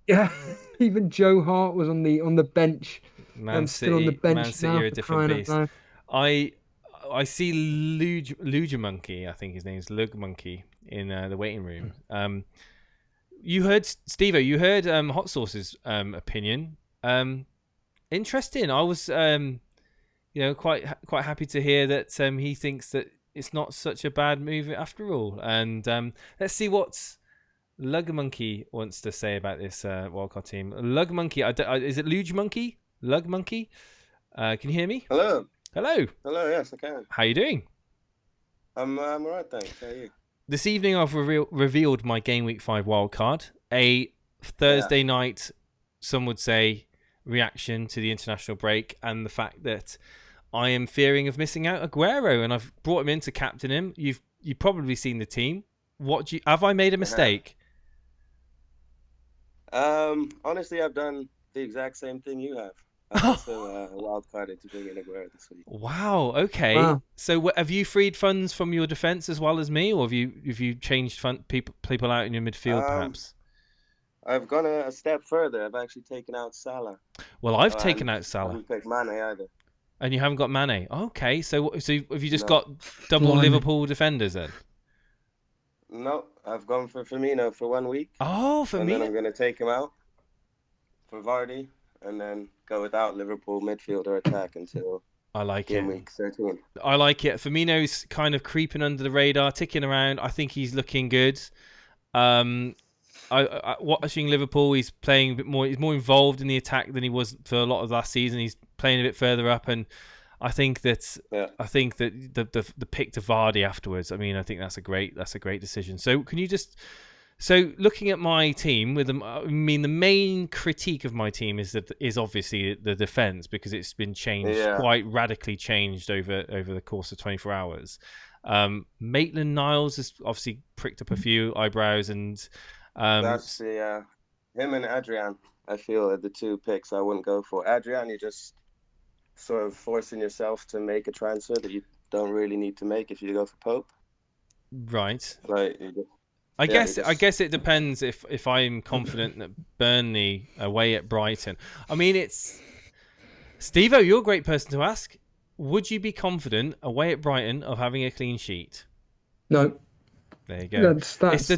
Yeah, even Joe Hart was on the bench. Man City, still on the bench Man City now, are a different beast. I see Luge Monkey, I think his name is Lug Monkey, in the waiting room. You heard Steve-O, you heard Hot Sauce's opinion. Interesting. I was quite happy to hear that he thinks that it's not such a bad move after all. And let's see what Lug Monkey wants to say about this wildcard team. Lug Monkey, is it Luge Monkey? Lug Monkey? Can you hear me? Hello. Hello. Hello, yes, I can. How you doing? I'm alright, thanks. How are you? This evening I've revealed my Gameweek 5 wildcard. A Thursday night, some would say, reaction to the international break and the fact that I am fearing of missing out Aguero, and I've brought him in to captain him. You've probably seen the team. Have I made a mistake? Honestly, I've done the exact same thing you have. I've also wildcarded to bring in Aguero this week. Wow. Okay. Wow. So have you freed funds from your defence as well as me, or have you changed people out in your midfield perhaps? I've gone a step further. I've actually taken out Salah. Well, I've taken out Salah. I haven't picked Mane either. And you haven't got Mane. Okay, so have you just No. got double Blimey. Liverpool defenders then? No, I've gone for Firmino for 1 week. Oh, for and me. then I'm going to take him out for Vardy and then go without Liverpool midfield or attack until I like game it. week 13. I like it. Firmino's kind of creeping under the radar, ticking around. I think he's looking good. Watching Liverpool, he's playing a bit more. He's more involved in the attack than he was for a lot of last season. He's playing a bit further up, and I think that the pick to Vardy afterwards. I mean, I think that's a great decision. So can you just looking at my team with them? I mean, the main critique of my team is obviously the defense, because it's been changed quite radically changed over the course of 24 hours. Maitland-Niles has obviously pricked up a few eyebrows, and that's him and Adrian. I feel are the two picks I wouldn't go for. Adrian, you're just sort of forcing yourself to make a transfer that you don't really need to make if you go for Pope. Right. Like, I guess it depends if I'm confident that Burnley away at Brighton. I mean, it's Steve-O, you're a great person to ask. Would you be confident away at Brighton of having a clean sheet? No. There you go. It's the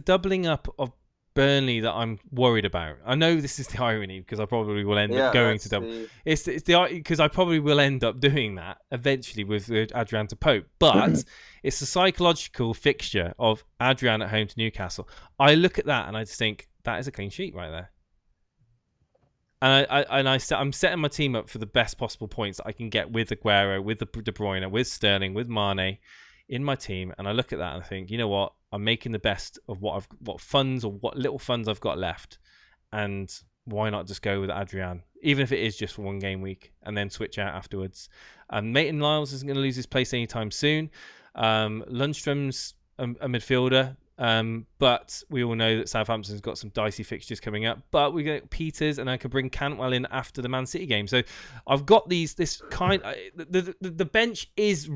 doubling up of Burnley that I'm worried about. I know this is the irony, because I probably will end up going to double. It's because I probably will end up doing that eventually with Adrian to Pope. But it's the psychological fixture of Adrian at home to Newcastle. I look at that and I just think that is a clean sheet right there. And I'm setting my team up for the best possible points that I can get with Aguero, with De Bruyne, with Sterling, with Mane in my team. And I look at that and I think, you know what? I'm making the best of what little funds I've got left. And why not just go with Adrian, even if it is just for 1 game week, and then switch out afterwards. Maitland-Niles isn't going to lose his place anytime soon. Lundstrom's a midfielder. But we all know that Southampton's got some dicey fixtures coming up. But we get Peters, and I could bring Cantwell in after the Man City game. So I've got the bench is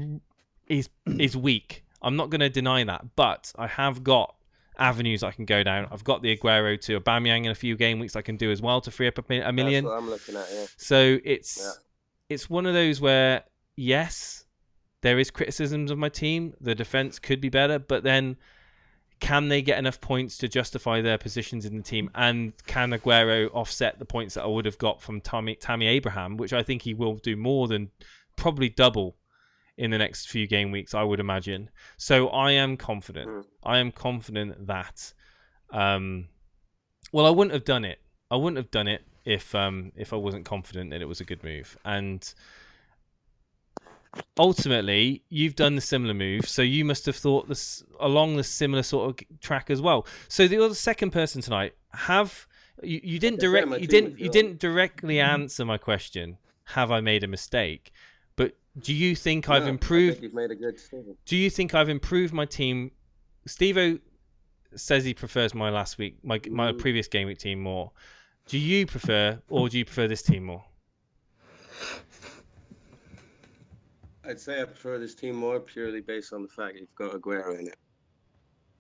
weak. I'm not going to deny that, but I have got avenues I can go down. I've got the Aguero to Aubameyang in a few game weeks I can do as well to free up a million. That's what I'm looking at. Yeah. So it's one of those where yes, there is criticisms of my team. The defense could be better, but then, can they get enough points to justify their positions in the team? And can Aguero offset the points that I would have got from Tammy Abraham, which I think he will do more than probably double in the next few game weeks, I would imagine. So I am confident. I am confident that I wouldn't have done it. I wouldn't have done it if I wasn't confident that it was a good move. And ultimately, you've done the similar move, so you must have thought this along the similar sort of track as well. So the other second person tonight, you didn't directly answer my question. Have I made a mistake? But do you think I've improved? I think you've made a good decision. Do you think I've improved my team? Steve-O says he prefers my last week, my previous game week team more. Do you prefer, or do you prefer this team more? I'd say I prefer this team more purely based on the fact you've got Aguero in it.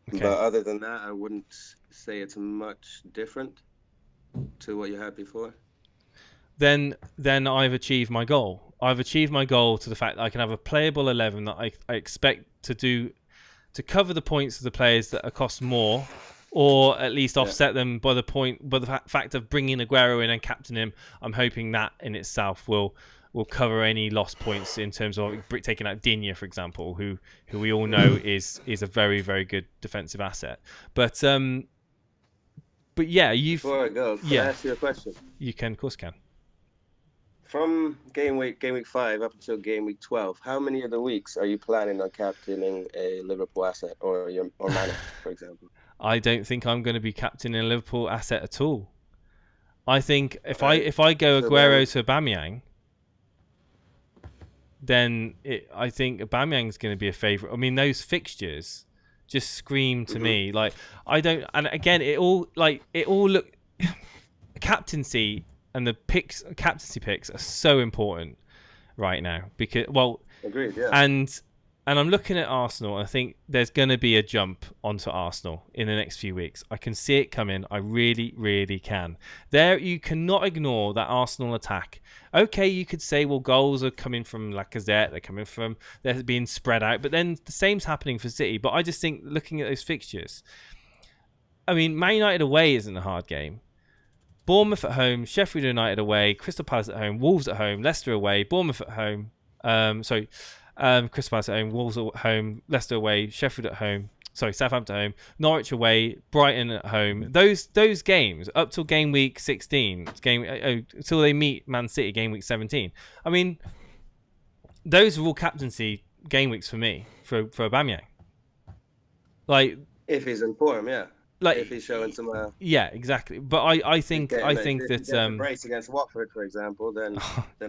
Okay. But other than that, I wouldn't say it's much different to what you had before. Then I've achieved my goal. I've achieved my goal to the fact that I can have a playable 11 that I expect to cover the points of the players that cost more, or at least offset them by the fact of bringing Aguero in and captaining him. I'm hoping that in itself will cover any lost points in terms of taking out Digne, for example, who we all know is a very, very good defensive asset. But yeah, Before I go, can I ask you a question? You can, of course, can. From game week 5 up until game week 12, how many of the weeks are you planning on captaining a Liverpool asset or Mane, for example? I don't think I'm going to be captaining a Liverpool asset at all. I think if I go Aguero to Aubameyang, then I think Aubameyang's going to be a favourite. I mean, those fixtures just scream to me like I don't. And again, it all look captaincy and the captaincy picks are so important right now because agreed, yeah. And And I'm looking at Arsenal, and I think there's going to be a jump onto Arsenal in the next few weeks. I can see it coming. I really, really can. There, you cannot ignore that Arsenal attack. Okay, you could say, well, goals are coming from Lacazette. They're being spread out. But then the same's happening for City. But I just think, looking at those fixtures, I mean, Man United away isn't a hard game. Bournemouth at home, Sheffield United away, Crystal Palace at home, Wolves at home, Leicester away, Bournemouth at home. Crystal Palace at home, Wolves at home, Leicester away, Sheffield at home. Southampton at home, Norwich away, Brighton at home. Those games up till game week 16, until they meet Man City game week 17. I mean, those are all captaincy game weeks for me for Aubameyang. Like, if he's in form, yeah. Like, if he's showing some, yeah, exactly. But I think that if he gets a brace against Watford, for example, then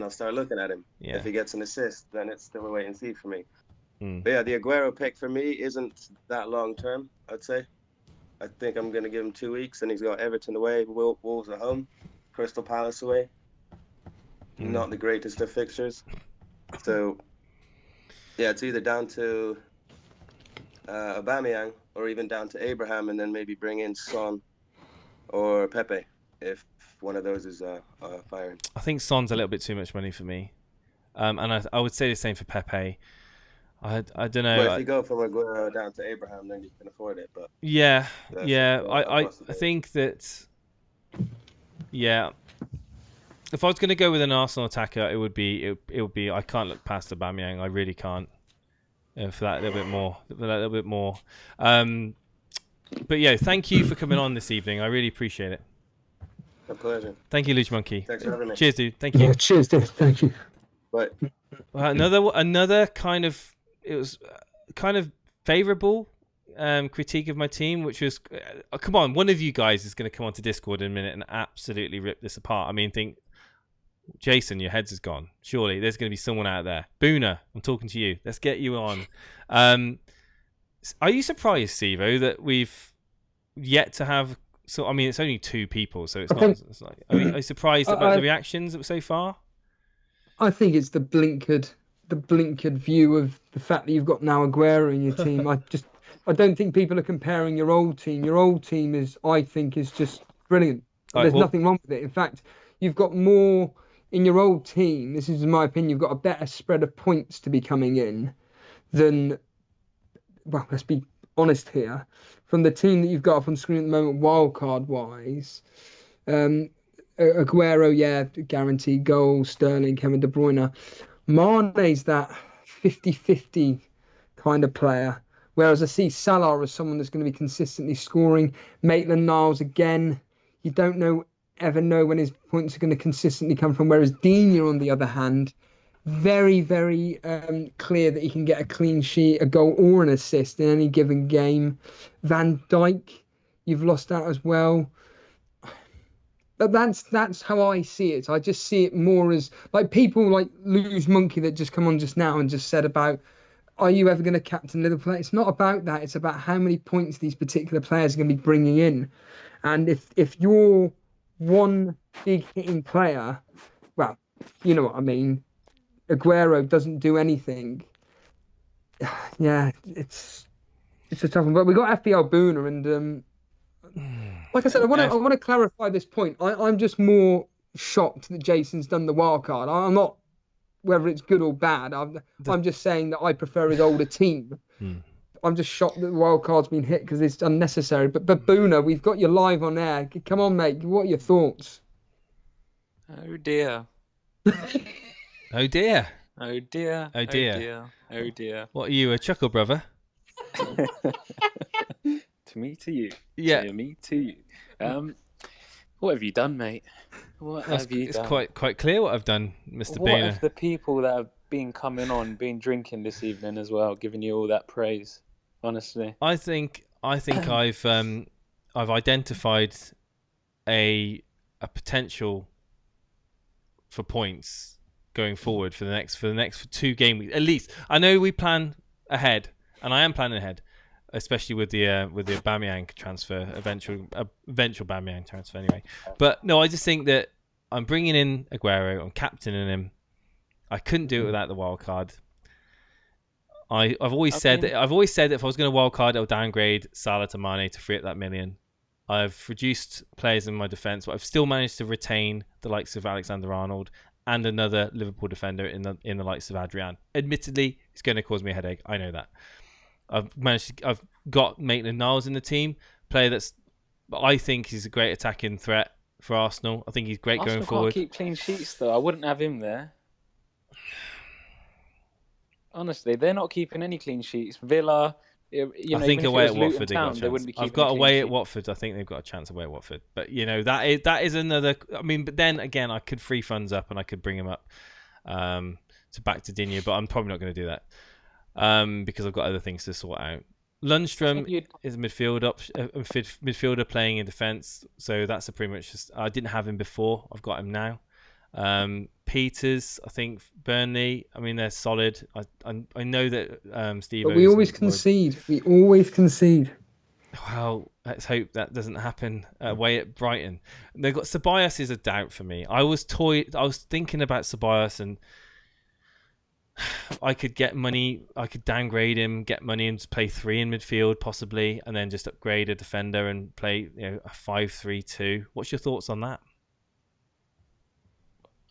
I'll start looking at him. Yeah. If he gets an assist, then it's still a wait and see for me. Mm. But yeah, the Aguero pick for me isn't that long term, I'd say. I think I'm going to give him 2 weeks, and he's got Everton away, Wolves at home, Crystal Palace away. Not the greatest of fixtures. So yeah, it's either down to Aubameyang or even down to Abraham, and then maybe bring in Son or Pepe if one of those is firing. I think Son's a little bit too much money for me, and I would say the same for Pepe. I don't know. Well, if you go from Aguero down to Abraham, then you can afford it. But yeah. I think that. Yeah. If I was going to go with an Arsenal attacker, it would be. I can't look past Aubameyang. I really can't. For that little bit more. But yeah, thank you for coming on this evening. I really appreciate it. A pleasure. Thank you, Luge Monkey. Thanks for having me. Cheers, dude. Thank you. Yeah, cheers, dude. Thank you. But another kind of, it was kind of favourable critique of my team, which was, come on, one of you guys is going to come onto Discord in a minute and absolutely rip this apart. I mean, Jason, your heads is gone. Surely there's going to be someone out there. Boona, I'm talking to you. Let's get you on. Are you surprised, Sivo, that we've yet to have? So I mean, it's only 2 people, so it's not. It's like, are you surprised about the reactions so far? I think it's the blinkered view of the fact that you've got now Aguero in your team. I don't think people are comparing your old team. Your old team is just brilliant. There's nothing wrong with it. In fact, you've got more in your old team. This is my opinion. You've got a better spread of points to be coming in than. Well, let's be honest here. From the team that you've got up on screen at the moment, wildcard wise, Aguero, yeah, guaranteed goal. Sterling, Kevin De Bruyne. Mane's that 50-50 kind of player. Whereas I see Salah as someone that's going to be consistently scoring. Maitland-Niles, again, you don't ever know when his points are going to consistently come from. Whereas Digne, on the other hand, very, very clear that he can get a clean sheet, a goal or an assist in any given game. Van Dijk, you've lost out as well. But that's how I see it. I just see it more as like people like Luge Monkey that just come on just now and just said about, are you ever going to captain Liverpool? It's not about that. It's about how many points these particular players are going to be bringing in. And if you're one big hitting player, well, you know what I mean. Aguero doesn't do anything. Yeah, it's a tough one. But we got FPL Boona, and like I said, I want to clarify this point. I'm just more shocked that Jason's done the wild card. I'm not whether it's good or bad. I'm just saying that I prefer his older team. I'm just shocked that the wild card's been hit because it's unnecessary. But Boona, we've got you live on air. Come on, mate. What are your thoughts? Oh dear. Oh dear. Oh dear. Oh dear. Oh dear. What are you, a chuckle brother? To me, to you. Yeah. To me, to you. What have you done, mate? What have you done? It's quite clear what I've done, Mr. What Boona. have the people that have been coming on, been drinking this evening as well, giving you all that praise? Honestly, I think I've identified a potential for points going forward for the next 2 game weeks at least. I know we plan ahead, and I am planning ahead, especially with the Aubameyang transfer, eventual Aubameyang transfer anyway. But no, I just think that I'm bringing in Aguero, I'm captaining him. I couldn't do it without the wild card. I've always said that if I was going to wildcard, I'll downgrade Salah to Mane to free up that million. I've reduced players in my defence, but I've still managed to retain the likes of Alexander-Arnold and another Liverpool defender in the likes of Adrian. Admittedly, it's going to cause me a headache. I know that. I've got Maitland-Niles in the team, player that's I think he's a great attacking threat for Arsenal. I think he's great going forward. Can't keep clean sheets though. I wouldn't have him there. Honestly, they're not keeping any clean sheets. Villa. I think away at Watford they wouldn't be keeping. I've got away at Watford. I think they've got a chance away at Watford. But that is another. I mean, but then again, I could free funds up and I could bring him up to back to Digne, but I'm probably not going to do that because I've got other things to sort out. Lundstrom is a midfielder playing in defence, so that's pretty much just. I didn't have him before. I've got him now. Peters, I think Burnley. I mean, they're solid. I know that Steve. But we always concede. We always concede. Well, let's hope that doesn't happen away at Brighton. They've got Ceballos is a doubt for me. I was thinking about Ceballos, and I could get money. I could downgrade him, get money, and just play 3 in midfield possibly, and then just upgrade a defender and play a 5-3-2. What's your thoughts on that?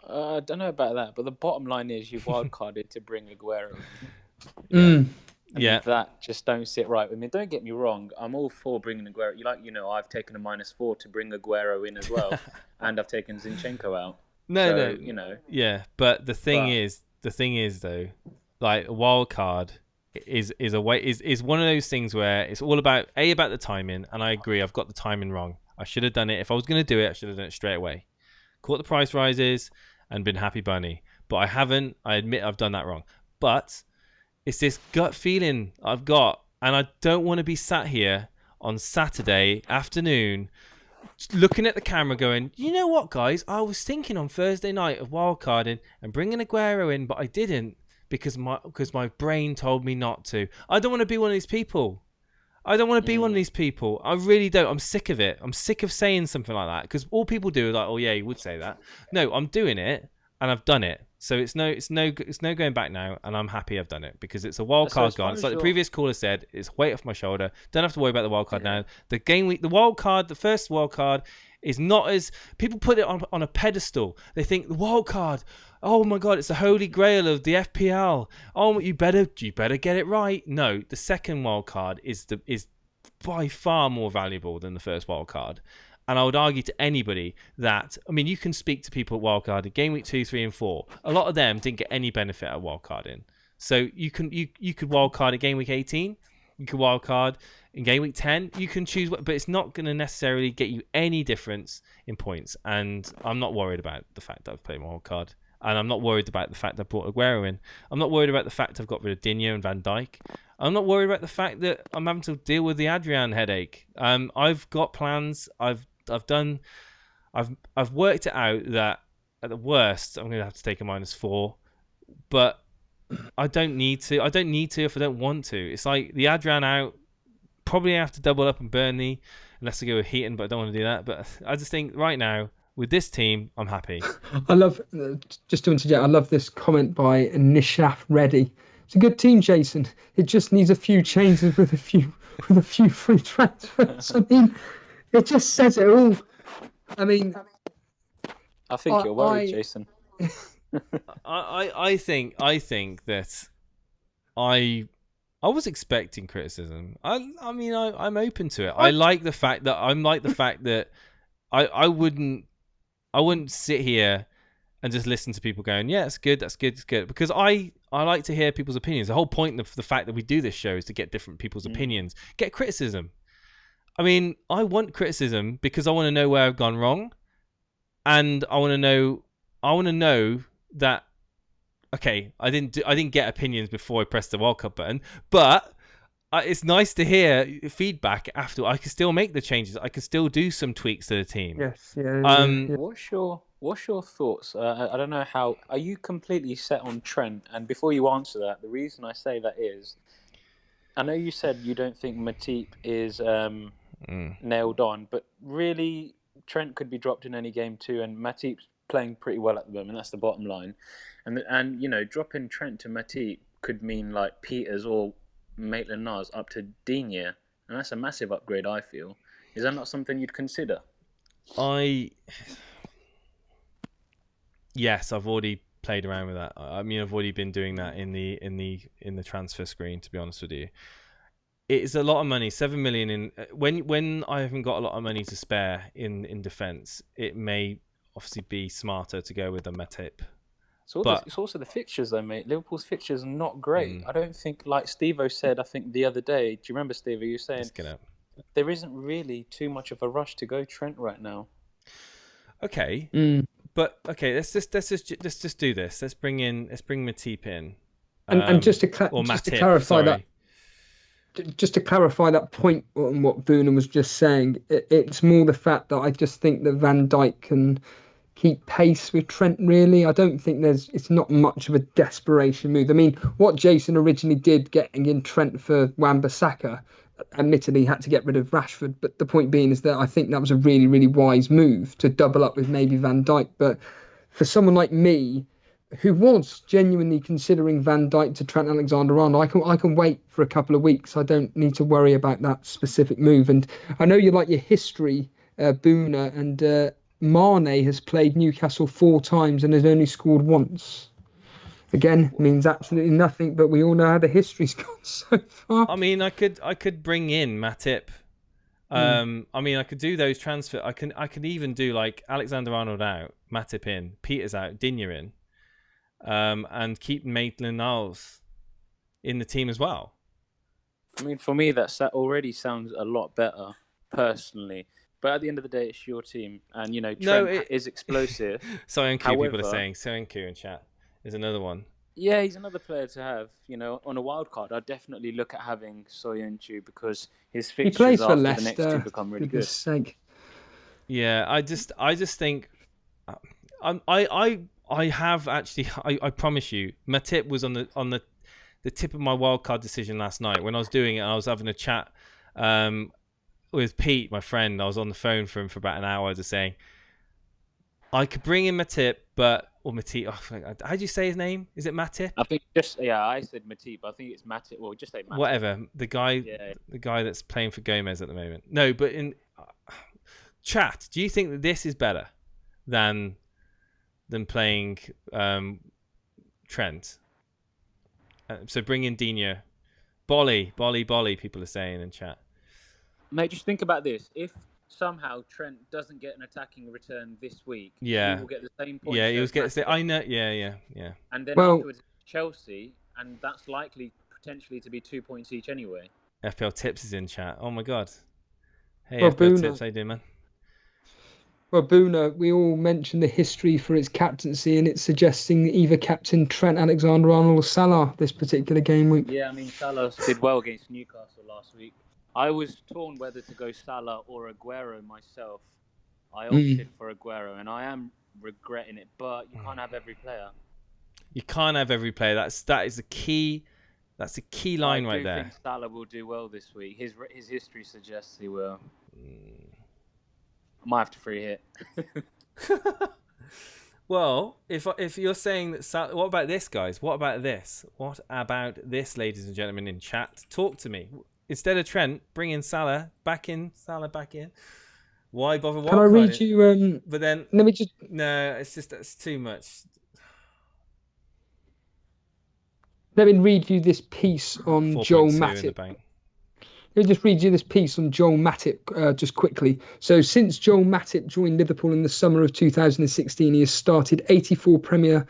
I don't know about that, but the bottom line is you've wildcarded to bring Aguero. Yeah. That just don't sit right with me. Don't get me wrong. I'm all for bringing Aguero. I've taken a -4 to bring Aguero in as well, and I've taken Zinchenko out. No. Yeah, but the thing is though, like a wild card is one of those things where it's all about the timing, and I agree. I've got the timing wrong. I should have done it. If I was going to do it, I should have done it straight away. Caught the price rises and been happy bunny, but I haven't. I admit I've done that wrong, but it's this gut feeling I've got, and I don't want to be sat here on Saturday afternoon looking at the camera going, you know what, guys, I was thinking on Thursday night of wildcarding and bringing Aguero in, but I didn't because my brain told me not to. I don't want to be one of these people. I really don't. I'm sick of it. I'm sick of saying something like that because all people do is like, oh yeah, you would say that. No, I'm doing it and I've done it. So it's no going back now, and I'm happy I've done it because it's a wild card gone. It's like the previous caller said, it's weight off my shoulder. Don't have to worry about the wild card now. The game week, the first wild card is not as people put it on a pedestal. They think the wild card, oh my god, it's the holy grail of the FPL. Oh, you better get it right. No, the second wild card is by far more valuable than the first wild card. And I would argue to anybody that, I mean, you can speak to people at wildcard in game week 2, 3, and 4. A lot of them didn't get any benefit at wildcarding. So you could wildcard at game week 18. You could wildcard in game week 10. You can choose, but it's not going to necessarily get you any difference in points. And I'm not worried about the fact that I've played my wildcard. And I'm not worried about the fact that I brought Aguero in. I'm not worried about the fact I've got rid of Digne and Van Dijk. I'm not worried about the fact that I'm having to deal with the Adrian headache. I've got plans. I've worked it out that at the worst I'm going to have to take a -4, but I don't need to. I don't need to if I don't want to. It's like the Adrian out. Probably have to double up on Burnley unless I go with Heaton, but I don't want to do that. But I just think right now with this team, I'm happy. I love just to interject. I love this comment by Nishaf Reddy. It's a good team, Jason. It just needs a few changes with a few free transfers. I mean, it just says it all. I mean, I think you're worried, Jason. I think that I was expecting criticism. I mean, I'm open to it. I like the fact that I wouldn't sit here and just listen to people going, yeah, it's good, it's good. Because I like to hear people's opinions. The whole point of the fact that we do this show is to get different people's opinions, get criticism. I mean, I want criticism because I want to know where I've gone wrong, and I want to know that okay, I didn't get opinions before I pressed the World Cup button, but it's nice to hear feedback after. I can still make the changes. I can still do some tweaks to the team. Yes, yeah. What's your thoughts? I don't know how. Are you completely set on Trent? And before you answer that, the reason I say that is, I know you said you don't think Matip is nailed on, but really Trent could be dropped in any game too, and Matip's playing pretty well at the moment. That's the bottom line, and dropping Trent to Matip could mean like Peters or Maitland-Niles up to Digne, and that's a massive upgrade, I feel. Is that not something you'd consider? Yes, I've already played around with that. I mean, I've already been doing that in the transfer screen, to be honest with you. It's a lot of money, 7 million in when I haven't got a lot of money to spare in defence, it may obviously be smarter to go with a Matip. It's also the fixtures, though, mate. Liverpool's fixtures are not great. I don't think, like Steve-O said, I think the other day, do you remember, Steve-O, you saying there isn't really too much of a rush to go Trent right now. Okay. But okay, let's just do this. Let's bring Matip in. And just to clarify that. Just to clarify that point on what Boona was just saying, it's more the fact that I just think that Van Dijk can keep pace with Trent, really. I don't think it's not much of a desperation move. I mean, what Jason originally did getting in Trent for Wan-Bissaka, admittedly had to get rid of Rashford, but the point being is that I think that was a really, really wise move to double up with maybe Van Dijk. But for someone like me, who was genuinely considering Van Dijk to Trent Alexander-Arnold, I can wait for a couple of weeks. I don't need to worry about that specific move. And I know you like your history, Boona, and Mane has played Newcastle 4 times and has only scored once. Again, means absolutely nothing, but we all know how the history's gone so far. I mean, I could bring in Matip. I mean, I could do those transfer. I could even do like Alexander-Arnold out, Matip in, Peters out, Digne in. And keep Maitland-Niles in the team as well. I mean, for me, that already sounds a lot better, personally. But at the end of the day, it's your team, and Trent is explosive. Soyuncu, people are saying Soyuncu in chat is another one. Yeah, he's another player to have. On a wild card, I'd definitely look at having Soyuncu because his fixtures after the next two become really good. Sake. Yeah, I just think I have actually. I promise you, Matip was on the tip of my wildcard decision last night when I was doing it. And I was having a chat with Pete, my friend. I was on the phone for him for about an hour, just saying I could bring in Matip, or Matip. Oh, how do you say his name? Is it Matip? I think I said Matip. I think it's Matip. Well, just say Matip. Whatever. The guy that's playing for Gomez at the moment. No, but in chat, do you think that this is better than playing Trent? So bring in Digne. Bolly, people are saying in chat. Mate, just think about this. If somehow Trent doesn't get an attacking return this week, he will get the same points. Yeah, he was getting. I know. Yeah. And then afterwards, Chelsea, and that's likely potentially to be 2 points each anyway. FPL Tips is in chat. Oh my god. Hey, well, FPL Tips, how you doing, man? Well, Boona, we all mentioned the history for its captaincy, and it's suggesting either captain Trent Alexander-Arnold or Salah this particular game week. Yeah, I mean, Salah did well against Newcastle last week. I was torn whether to go Salah or Aguero myself. I opted for Aguero, and I am regretting it, but you can't have every player. You can't have every player. That is a key. That's a key line right there. I think Salah will do well this week. His history suggests he will. I might have to free hit. Well, if you're saying that, what about this, guys? What about this? What about this, ladies and gentlemen in chat? Talk to me. Instead of Trent, bring in Salah back in. Why bother? Can I read you? But then let me just. No, it's just that's too much. Let me read you this piece on Joel Matip. Let me just read you this piece on Joel Matip just quickly. So since Joel Matip joined Liverpool in the summer of 2016, he has started 84 Premier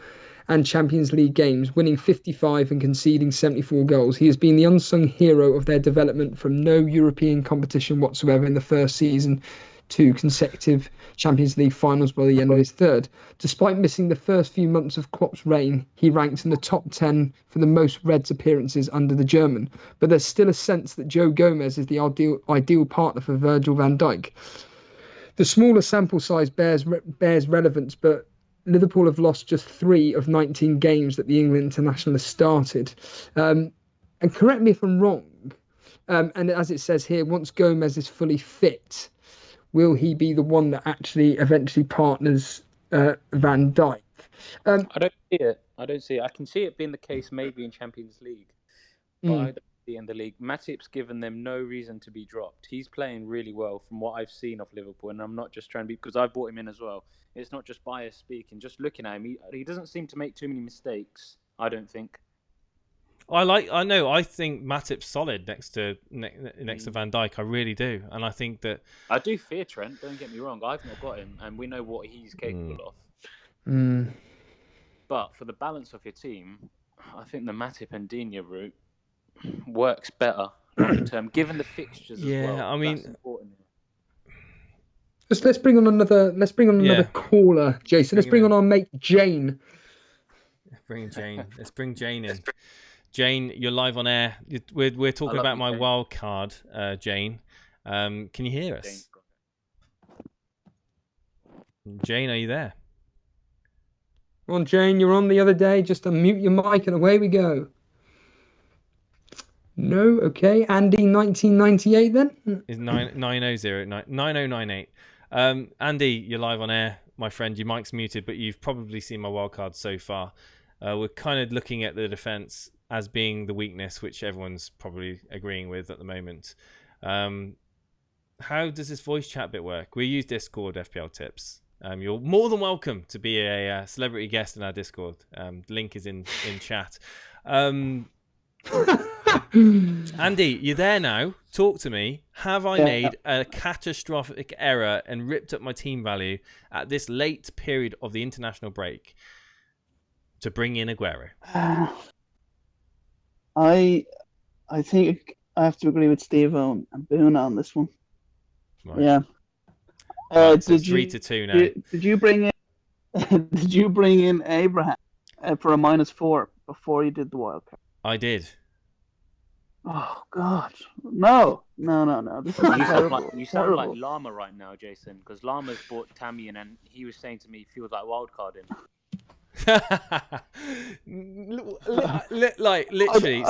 and Champions League games, winning 55 and conceding 74 goals. He has been the unsung hero of their development from no European competition whatsoever in the first season to consecutive Champions League finals by the end of his third. Despite missing the first few months of Klopp's reign, he ranks in the top 10 for the most Reds appearances under the German. But there's still a sense that Joe Gomez is the ideal partner for Virgil van Dijk. The smaller sample size bears relevance, but Liverpool have lost just 3 of 19 games that the England international has started. And correct me if I'm wrong, and as it says here, once Gomez is fully fit, will he be the one that actually eventually partners Van Dijk? I don't see it. I don't see it. I can see it being the case maybe in Champions League, but I don't see it in the league. Matip's given them no reason to be dropped. He's playing really well from what I've seen of Liverpool, and I'm not just trying to be, because I brought him in as well. It's not just bias speaking. Just looking at him, he doesn't seem to make too many mistakes, I don't think. I think Matip's solid next to Van Dijk. I really do, and I think that I do fear Trent. Don't get me wrong. I've not got him, and we know what he's capable of. But for the balance of your team, I think the Matip and Digne route works better long term, given the fixtures as well. I mean, that's important. Let's bring on another caller, Jason. Let's bring on our mate Jane. Let's bring Jane in. Jane, you're live on air. We're talking about my wild card, Jane. Can you hear us? Jane, are you there? Come on, Jane, you're on the other day. Just unmute your mic and away we go. No, okay. Andy, 1998 then? Is 9098. Andy, you're live on air, my friend. Your mic's muted, but you've probably seen my wild card so far. We're kind of looking at the defence as being the weakness, which everyone's probably agreeing with at the moment. How does this voice chat bit work? We use Discord FPL tips. You're more than welcome to be a celebrity guest in our Discord. Link is in chat. Andy, you there now? Talk to me. Have I made a catastrophic error and ripped up my team value at this late period of the international break to bring in Aguero? I think I have to agree with Steve and Boone on this one. Right. Yeah. Right, so it's 3-2 now. Did you bring in? Did you bring in Abraham for a -4 before you did the wildcard? I did. Oh God, no! This is terrible. You sound like Llama right now, Jason, because Llama's bought Tammy in, and he was saying to me, he feels like wildcarding. Like literally,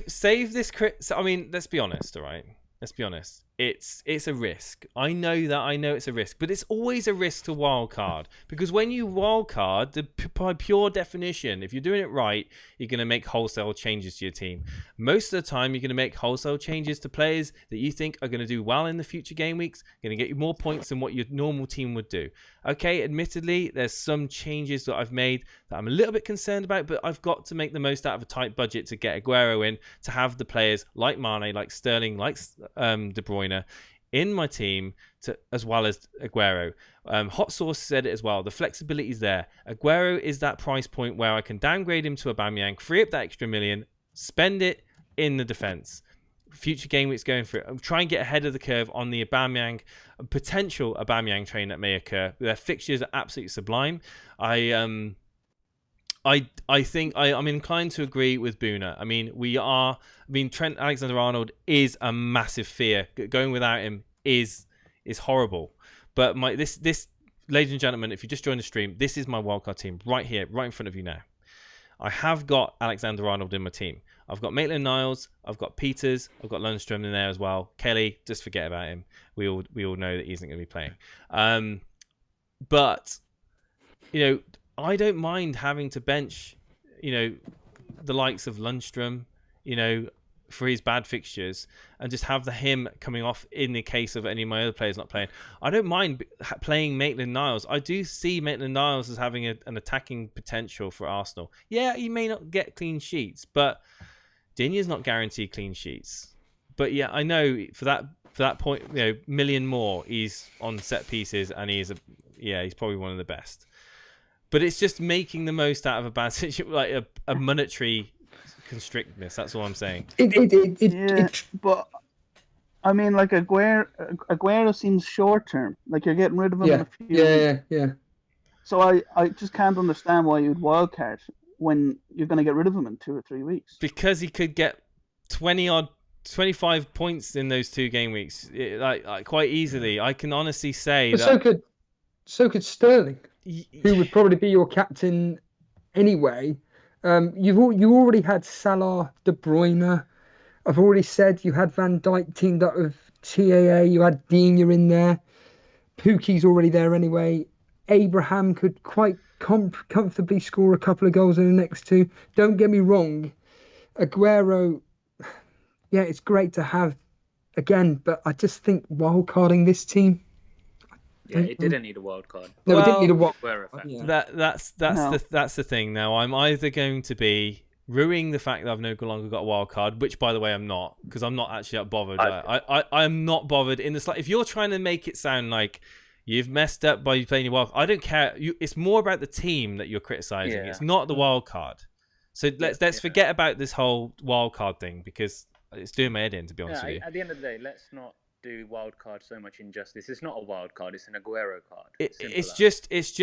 save this. I mean, let's be honest, all right? Let's be honest. It's a risk. I know it's a risk, but it's always a risk to wildcard, because when you wildcard, by pure definition, if you're doing it right, you're going to make wholesale changes to your team. Most of the time, you're going to make wholesale changes to players that you think are going to do well in the future game weeks, going to get you more points than what your normal team would do. Okay, admittedly, there's some changes that I've made that I'm a little bit concerned about, but I've got to make the most out of a tight budget to get Aguero in, to have the players like Mane, like Sterling, like De Bruyne in my team, as well as Aguero. Hot Sauce said it as well. The flexibility is there. Aguero is that price point where I can downgrade him to Aubameyang, free up that extra million, spend it in the defence. Future game weeks going for it. I'm trying to get ahead of the curve on the potential Aubameyang train that may occur. Their fixtures are absolutely sublime. I think I'm inclined to agree with Boona. I mean, Trent Alexander-Arnold is a massive fear. Going without him is horrible. But this, ladies and gentlemen, if you just joined the stream, this is my wildcard team right here, right in front of you now. I have got Alexander-Arnold in my team. I've got Maitland-Niles, I've got Peters, I've got Lundstrom in there as well. Kelly, just forget about him. We all know that he isn't going to be playing. But I don't mind having to bench, the likes of Lundstrom, for his bad fixtures, and just have him coming off in the case of any of my other players not playing. I don't mind playing Maitland-Niles. I do see Maitland-Niles as having an attacking potential for Arsenal. Yeah, he may not get clean sheets, but Digne's not guaranteed clean sheets. But yeah, I know for that point, million more, he's on set pieces, and he's probably one of the best. But it's just making the most out of a bad situation, like a monetary constrictness. That's all I'm saying. But I mean, like Aguero seems short term. Like you're getting rid of him in a few weeks. Yeah. So I just can't understand why you'd wildcard when you're going to get rid of him in 2 or 3 weeks. Because he could get 25 points in those 2 game weeks, like quite easily. I can honestly say that. So could Sterling, who would probably be your captain anyway. You already had Salah, De Bruyne. I've already said you had Van Dijk teamed up with TAA. You had Digne in there. Pookie's already there anyway. Abraham could quite comfortably score a couple of goals in the next two. Don't get me wrong, Aguero, yeah, it's great to have again, but I just think wildcarding this team. Yeah, it didn't need a wild card. No, it didn't need a wild. Yeah. That's the thing. Now I'm either going to be ruining the fact that I've no longer got a wild card, which by the way I'm not, because I'm not actually that bothered. I'm not bothered in the if you're trying to make it sound like you've messed up by playing your wild, I don't care. It's more about the team that you're criticizing. Yeah. It's not the wild card. So let's forget about this whole wild card thing, because it's doing my head in, to be honest with you. At the end of the day, let's not do wild card so much injustice. It's not a wild card; it's an Aguero card. It's just it's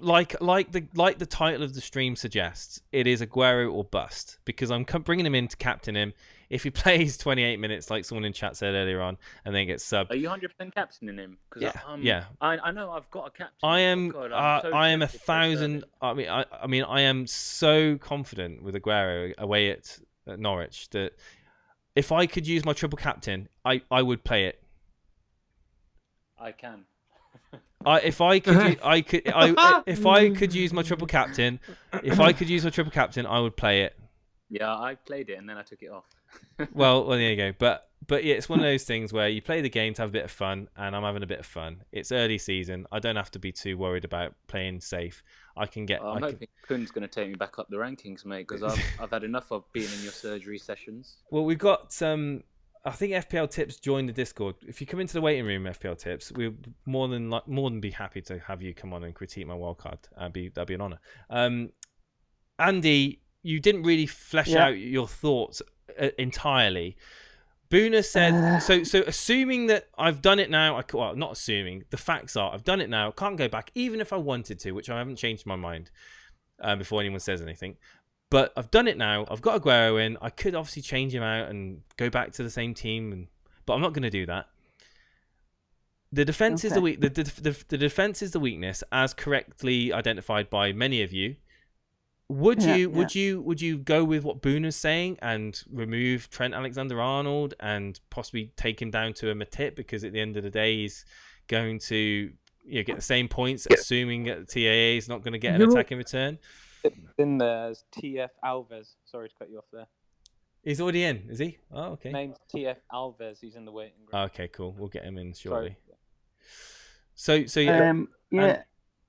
like the title of the stream suggests. It is Aguero or bust, because I'm bringing him in to captain him. If he plays 28 minutes, like someone in chat said earlier on, and then gets subbed, are you 100% captaining him? Yeah. I know I've got a captain. I am. God, I am 1,000. I mean, I am so confident with Aguero away at Norwich that if I could use my triple captain, I would play it. I can. If I could use my triple captain, I would play it. Yeah, I played it and then I took it off. well, there you go. But yeah, it's one of those things where you play the game to have a bit of fun, and I'm having a bit of fun. It's early season. I don't have to be too worried about playing safe. I can get. I'm hoping Kun's going to take me back up the rankings, mate, because I've had enough of being in your surgery sessions. Well, we've got I think FPL Tips joined the Discord. If you come into the waiting room, FPL Tips, we'll more than be happy to have you come on and critique my wildcard. That'd be an honour. Andy, you didn't really flesh out your thoughts entirely. Boona said, so assuming that I've done it now, not assuming, the facts are I've done it now, can't go back, even if I wanted to, which I haven't changed my mind before anyone says anything. But I've done it now. I've got Aguero in. I could obviously change him out and go back to the same team, but I'm not going to do that. The defense is the defense is the weakness, as correctly identified by many of you. Would you go with what Boona's saying and remove Trent Alexander-Arnold and possibly take him down to a Matip, because at the end of the day he's going to get the same points, assuming that TAA is not going to get an attack in return? In there's TF Alves. Sorry to cut you off there. He's already in, is he? Oh, okay. Name's TF Alves. He's in the waiting room. Okay, cool. We'll get him in shortly. Sorry. So yeah.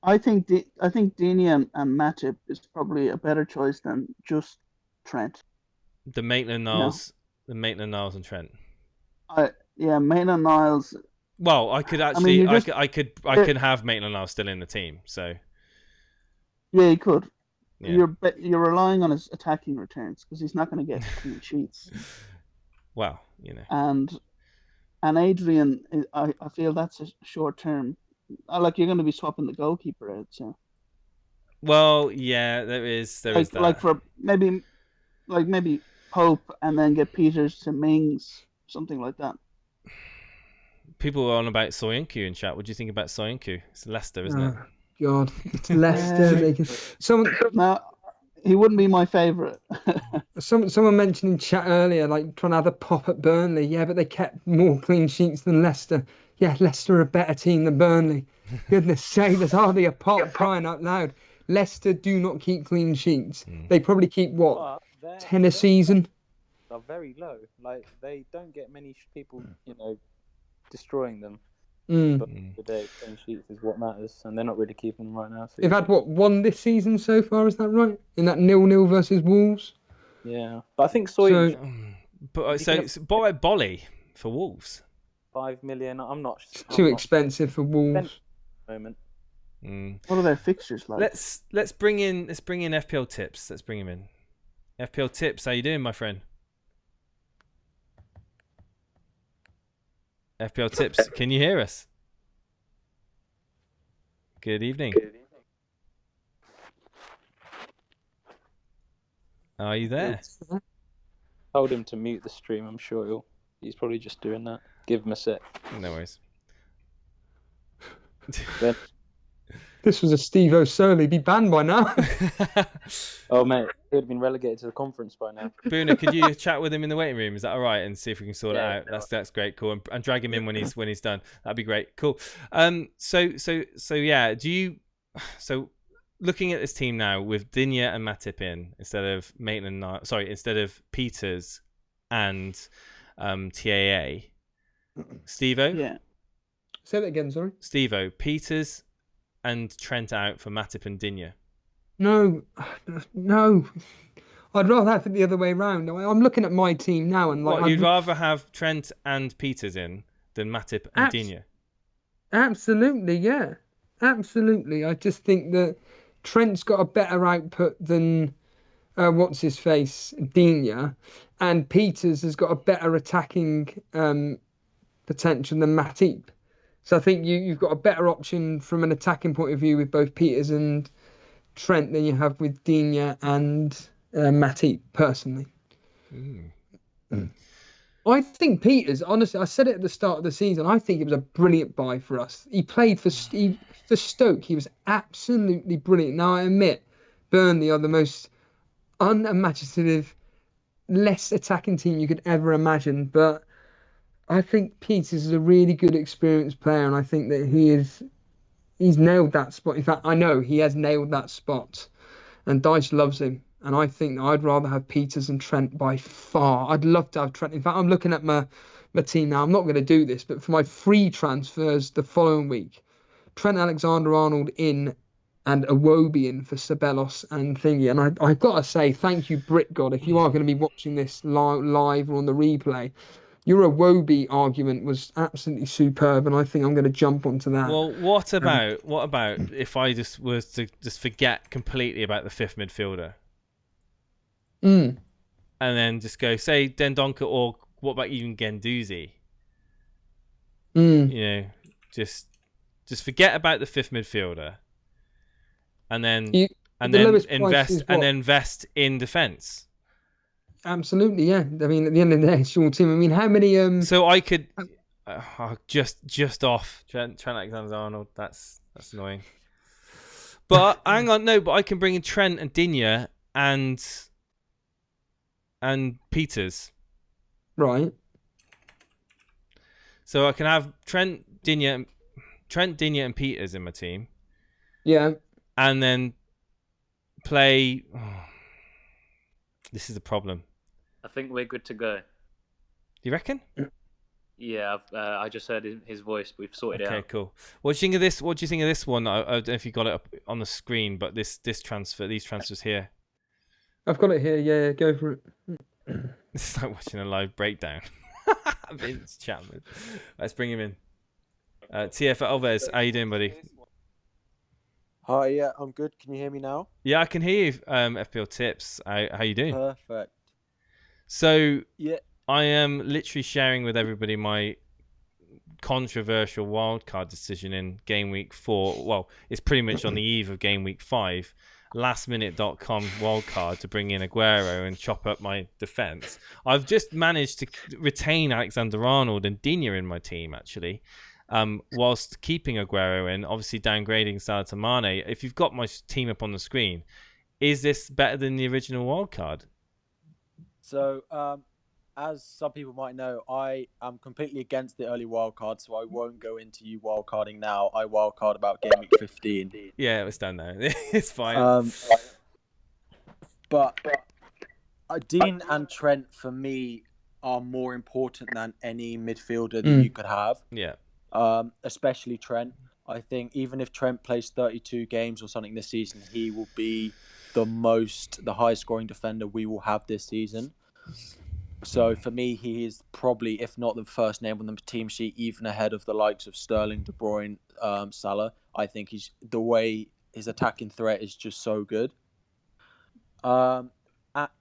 I think Dini and Matip is probably a better choice than just Trent. The Maitland-Niles, and Trent. Maitland-Niles. Well, I could actually, I could have Maitland-Niles still in the team. So. Yeah, you could. Yeah. You're relying on his attacking returns because he's not going to get clean sheets. Well, And Adrian, I feel that's a short term. You're going to be swapping the goalkeeper out, so. Well, yeah, there is that. Like for maybe Pope and then get Peters to Mings, something like that. People are on about Soyuncu in chat. What do you think about Soyuncu? It's Leicester, isn't it? God, it's Leicester. No, he wouldn't be my favourite. Someone mentioned in chat earlier, like trying to have a pop at Burnley. Yeah, but they kept more clean sheets than Leicester. Yeah, Leicester are a better team than Burnley. Goodness sake, there's hardly a pop crying out loud. Leicester do not keep clean sheets. They probably keep 10 a season. They're very low. Like they don't get many people, destroying them. But today, clean sheets is what matters, and they're not really keeping them right now. So they've had one this season so far. Is that right? In that 0-0 versus Wolves. Yeah, but I think Soy. Buy Bolly for Wolves. 5 million. I'm not. Too expensive for Wolves. Moment. What are their fixtures like? Let's bring in FPL Tips. Let's bring him in. FPL Tips, how you doing, my friend? FPL Tips, can you hear us? Good evening. Are you there? Told him to mute the stream. I'm sure he's probably just doing that. Give him a sec. No worries. this was a Steve O'Surley, be banned by now. Oh, mate, he would have been relegated to the conference by now. Boona, could you chat with him in the waiting room? Is that all right? And see if we can sort it out. No. That's great, cool. And drag him in when he's done. That'd be great, cool. So yeah. So looking at this team now with Digne and Matip in instead of instead of Peters and TAA. Steve-O? Yeah. Say that again, sorry. Steve-O, Peters and Trent out for Matip and Digne. No. I'd rather have it the other way around. I'm looking at my team now and like. You'd rather have Trent and Peters in than Matip and Digne? Absolutely, yeah. Absolutely. I just think that Trent's got a better output than what's his face, Digne, and Peters has got a better attacking potential than Matip. So I think you've got a better option from an attacking point of view with both Peters and Trent than you have with Digne and Matip, personally. I think Peters, honestly, I said it at the start of the season, I think it was a brilliant buy for us. He played for Stoke. He was absolutely brilliant. Now, I admit, Burnley are the most unimaginative, less attacking team you could ever imagine, but I think Peters is a really good, experienced player, and I think that he's nailed that spot. In fact, I know he has nailed that spot, and Dyche loves him. And I think that I'd rather have Peters and Trent by far. I'd love to have Trent. In fact, I'm looking at my team now. I'm not going to do this, but for my free transfers the following week, Trent Alexander-Arnold in and Iwobi in for Ceballos and Thingy. And I've got to say, thank you, BritGod, if you are going to be watching this live or on the replay. Your Iwobi argument was absolutely superb, and I think I'm going to jump onto that. Well, what about if I just was to just forget completely about the fifth midfielder? And then just go, say, Dendoncker, or what about even Guendouzi? You know, just forget about the fifth midfielder, and then invest in defence. Absolutely, yeah. I mean, at the end of the day, it's your team. I mean, how many? So I could just off Trent Alexander-Arnold. That's annoying. But hang on, no. But I can bring in Trent and Digne and Peters. Right. So I can have Trent, Digne, and Peters in my team. Yeah. And then play. This is a problem. I think we're good to go. You reckon? Yeah, I just heard his voice. We've sorted it out. Okay, cool. What do you think of this? What do you think of this one? I don't know if you got it up on the screen, but these transfers here. I've got it here. Yeah, go for it. It's like watching a live breakdown. Vince Chapman. Let's bring him in. TF Alves, how you doing, buddy? Hi, yeah, I'm good. Can you hear me now? Yeah, I can hear you. FPL Tips, how you doing? Perfect. So, yeah, I am literally sharing with everybody my controversial wildcard decision in Game Week 4. Well, it's pretty much on the eve of Game Week 5. Lastminute.com wildcard to bring in Aguero and chop up my defence. I've just managed to retain Alexander-Arnold and Digne in my team, actually. Whilst keeping Aguero in, obviously downgrading Salah to Mane. If you've got my team up on the screen, is this better than the original wildcard? So, as some people might know, I am completely against the early wildcard, so I won't go into you wildcarding now. I wildcard about Game Week 15. Yeah, it's done now. It's fine. But Dean and Trent, for me, are more important than any midfielder that you could have. Yeah. Especially Trent. I think even if Trent plays 32 games or something this season, he will be the highest scoring defender we will have this season. So for me, he is probably, if not the first name on the team sheet, even ahead of the likes of Sterling, De Bruyne, Salah. I think the way his attacking threat is just so good. I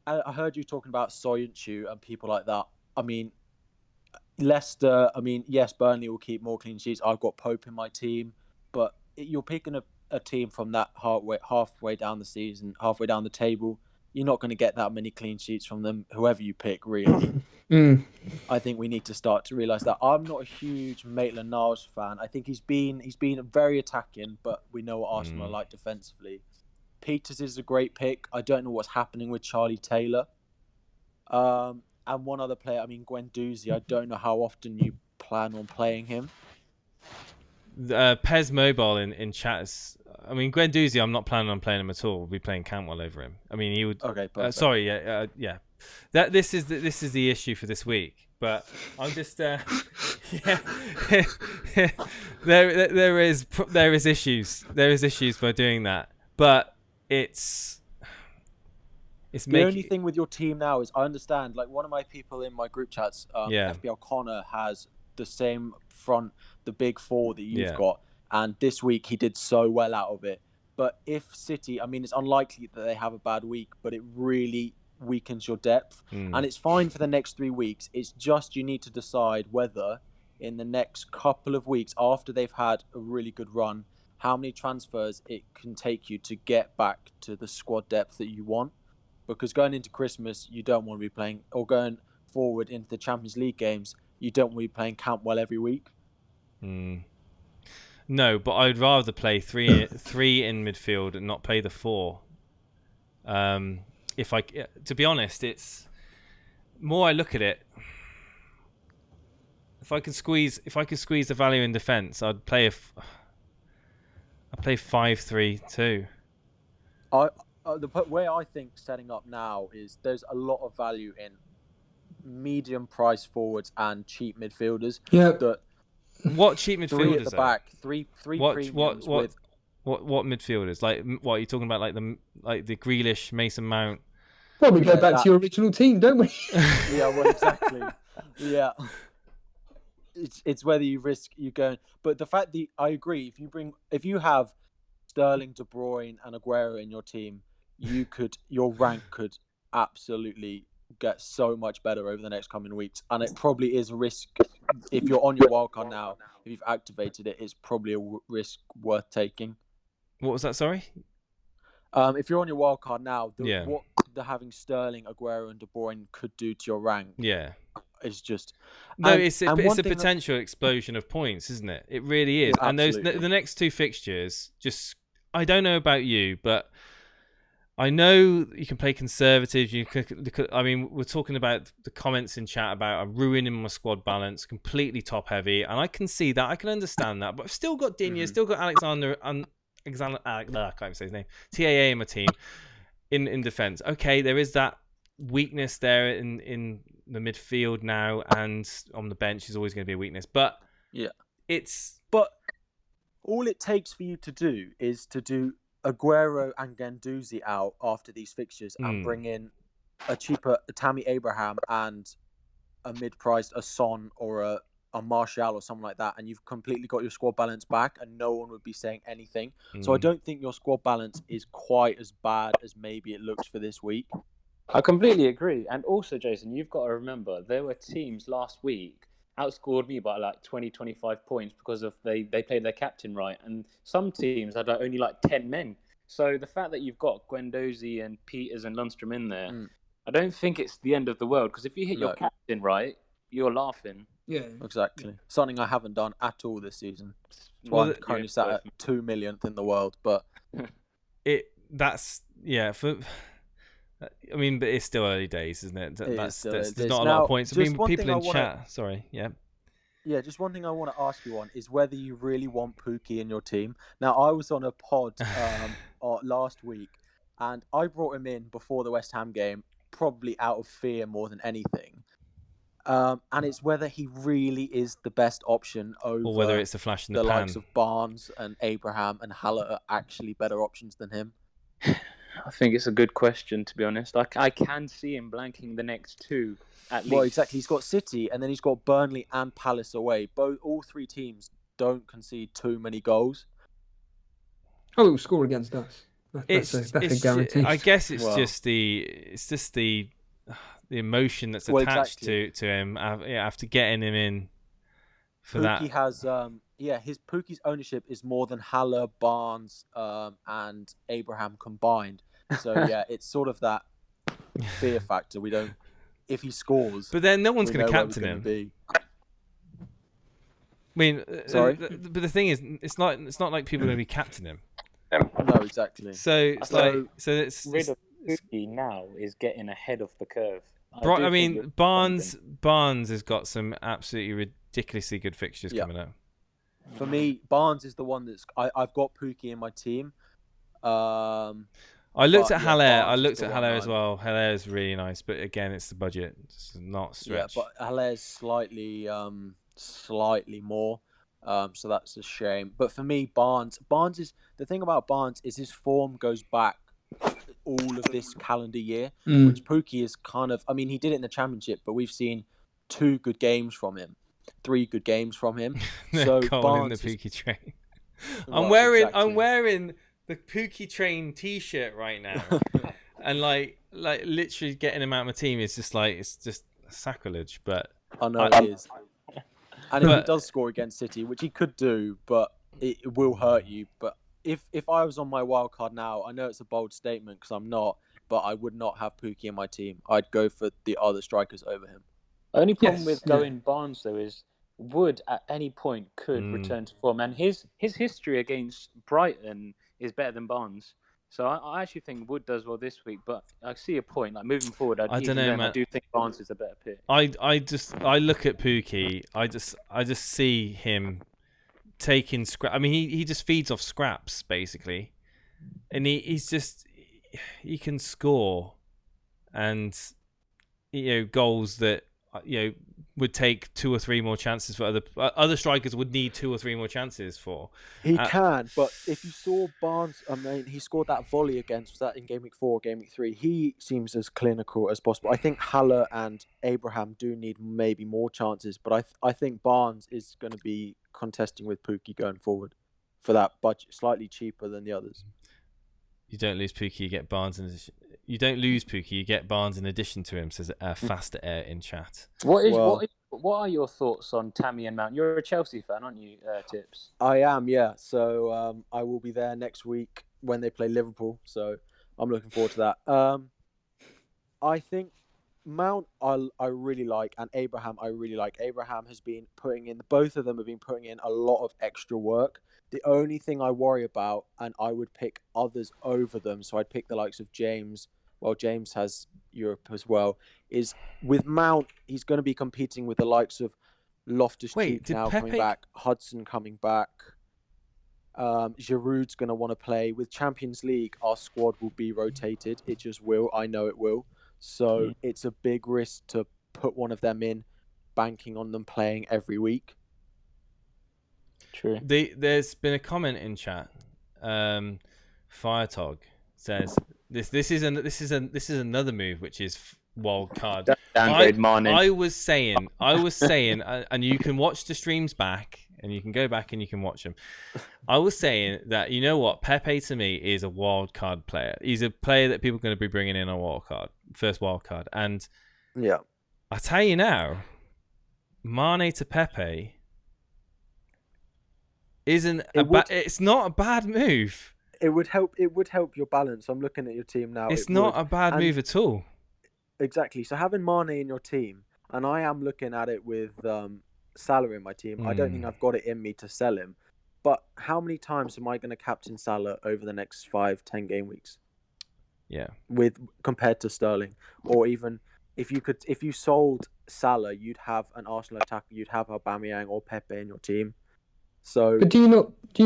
heard you talking about Soyuncu and people like that. I mean, Leicester, yes, Burnley will keep more clean sheets. I've got Pope in my team, but you're picking a team from that halfway down the season, halfway down the table. you're not going to get that many clean sheets from them, whoever you pick, really. I think we need to start to realise that. I'm not a huge Maitland-Niles fan. I think he's been very attacking, but we know what Arsenal are like defensively. Peters is a great pick. I don't know what's happening with Charlie Taylor. And one other player, I mean, Guendouzi, I don't know how often you plan on playing him. Pez Mobile in chat is, I mean, Guendouzi, I'm not planning on playing him at all. We'll be playing Cantwell over him. I mean, he would. Okay, perfect. Sorry, yeah. This is the issue for this week. But I'm just, there is issues. There is issues by doing that. But it's the only thing with your team now is I understand. Like one of my people in my group chats, FPL Connor has the same front, the big four that you've got, and this week he did so well out of it. But if City, I mean, it's unlikely that they have a bad week, but it really weakens your depth, and it's fine for the next 3 weeks. It's just you need to decide whether in the next couple of weeks after they've had a really good run, how many transfers it can take you to get back to the squad depth that you want. Because going into Christmas, you don't want to be playing, or going forward into the Champions League games, you don't want to be playing Cantwell every week. No, but I'd rather play three in midfield and not play the 4. To be honest, it's more I look at it. If I could squeeze the value in defence, I'd play 5-3-2. The way I think setting up now is there's a lot of value in medium price forwards and cheap midfielders. Yeah. What cheap midfielders? 3 at the back, three premiums with. What midfielders? Like what are you talking about? Like the Grealish, Mason Mount. Well, we go back to your original team, don't we? Yeah, well, exactly. Yeah. It's whether you risk you going, but the fact that I agree, if you have Sterling, De Bruyne, and Aguero in your team, your rank could absolutely get so much better over the next coming weeks, and it probably is a risk. If you're on your wildcard now, if you've activated it, it's probably a risk worth taking. What was that? Sorry. If you're on your wildcard now, what having Sterling, Aguero, and De Bruyne could do to your rank, is just it's a potential explosion of points, isn't it? It really is. And the next 2 fixtures, just I don't know about you, but I know you can play conservative. I mean, we're talking about the comments in chat about I'm ruining my squad balance, completely top heavy, and I can see that. I can understand that, but I've still got Digne, still got Alexander, I can't even say his name. TAA in my team in defence. Okay, there is that weakness there in the midfield now, and on the bench is always going to be a weakness. But but all it takes for you to do is to do Aguero and Guendouzi out after these fixtures and bring in a cheaper Tammy Abraham and a mid-priced Son or a Martial or something like that, and you've completely got your squad balance back, and no one would be saying anything. So I don't think your squad balance is quite as bad as maybe it looks for this week. I completely agree. And also, Jason, you've got to remember there were teams last week outscored me by like 20-25 points because of they played their captain right, and some teams had only like 10 men. So the fact that you've got Guendouzi and Peters and Lundstram in there, I don't think it's the end of the world, because if you hit your captain right, you're laughing. Yeah, exactly. Something I haven't done at all this season. I'm currently sat at 2 millionth in the world, but I mean, but it's still early days, isn't it? There's not a lot of points. I mean, people in chat. Sorry, Yeah, just one thing I want to ask you on is whether you really want Pookie in your team. Now, I was on a pod last week, and I brought him in before the West Ham game, probably out of fear more than anything. And it's whether he really is the best option over, or whether it's a flash in the pan. Likes of Barnes and Abraham and Haller are actually better options than him. I think it's a good question, to be honest. I can see him blanking the next 2 at least. Well, exactly. He's got City, and then he's got Burnley and Palace away. All 3 teams don't concede too many goals. Oh, he'll score against us. That's a guarantee. I guess it's just the emotion that's attached to him after getting him in for that. Pookie has his Pookie's ownership is more than Haller, Barnes, and Abraham combined. So it's sort of that fear factor. We don't. If he scores, but then no one's going to to captain him. Be. I mean, sorry, but the thing is, it's not like people are going to be captaining him. No, exactly. So it's it's rid of Pookie now is getting ahead of the curve. I mean, Barnes has got some absolutely ridiculously good fixtures coming up. For me, Barnes is the one that's I've got Pookie in my team. I looked at Haller. I looked at Haller as well. Haller is really nice, but again, it's the budget. It's not stretch. Yeah, but Haller's slightly more. So that's a shame. But for me, Barnes is the thing about Barnes is his form goes back all of this calendar year, which Pookie is kind of. I mean, he did it in the Championship, but we've seen 2 good games from him, 3 good games from him. So Barnes in the Pookie train. I'm wearing the Pookie train T-shirt right now, and like literally getting him out of my team is just like it's just sacrilege. But I know it is. And if he does score against City, which he could do, but it will hurt you. But if I was on my wild card now, I know it's a bold statement because I'm not, but I would not have Pookie in my team. I'd go for the other strikers over him. Only problem with going Barnes though is Wood at any point could return to form, and his history against Brighton is better than Barnes. So I actually think Wood does well this week, but I see a point. Like moving forward, I don't know, man. I do think Barnes is a better pick. I look at Pookie. I just see him taking scrap. I mean, he just feeds off scraps basically, and he can score, and goals that would take 2 or 3 more chances for other strikers would need 2 or 3 more chances for. He can, but if you saw Barnes, I mean, he scored that volley was that in Gameweek 4, Gameweek 3? He seems as clinical as possible. I think Haller and Abraham do need maybe more chances, but I think Barnes is going to be contesting with Pookie going forward for that budget, slightly cheaper than the others. You don't lose Pookie, you get Barnes you don't lose Pookie, you get Barnes in addition to him, says Faster Air in chat. What are your thoughts on Tammy and Mount? You're a Chelsea fan, aren't you, Tips? I am, yeah. So I will be there next week when they play Liverpool. So I'm looking forward to that. I think Mount I really like, and Abraham I really like. Abraham has been both of them have been putting in a lot of extra work. The only thing I worry about, and I would pick others over them, so I'd pick the likes of James. Well, James has Europe as well. Is with Mount, he's going to be competing with the likes of Loftus-Cheek now coming back, Hudson coming back. Giroud's going to want to play. With Champions League, our squad will be rotated. It just will. I know it will. So it's a big risk to put one of them in, banking on them playing every week. True. There's been a comment in chat. Firetog says this is another move which is wild card. Downgrade Mane. I was saying, and you can watch the streams back, and you can go back and you can watch them. I was saying that Pepe to me is a wild card player. He's a player that people are going to be bringing in on first wild card, and I tell you now, Mane to Pepe. It's not a bad move. It would help your balance. I'm looking at your team now. It's not a bad move at all. Exactly. So having Mane in your team, and I am looking at it with Salah in my team. I don't think I've got it in me to sell him. But how many times am I going to captain Salah over the next 5-10 game weeks? Yeah. Compared to Sterling, or even if you sold Salah, you'd have an Arsenal attacker, you'd have Aubameyang or Pepe in your team. So, but do you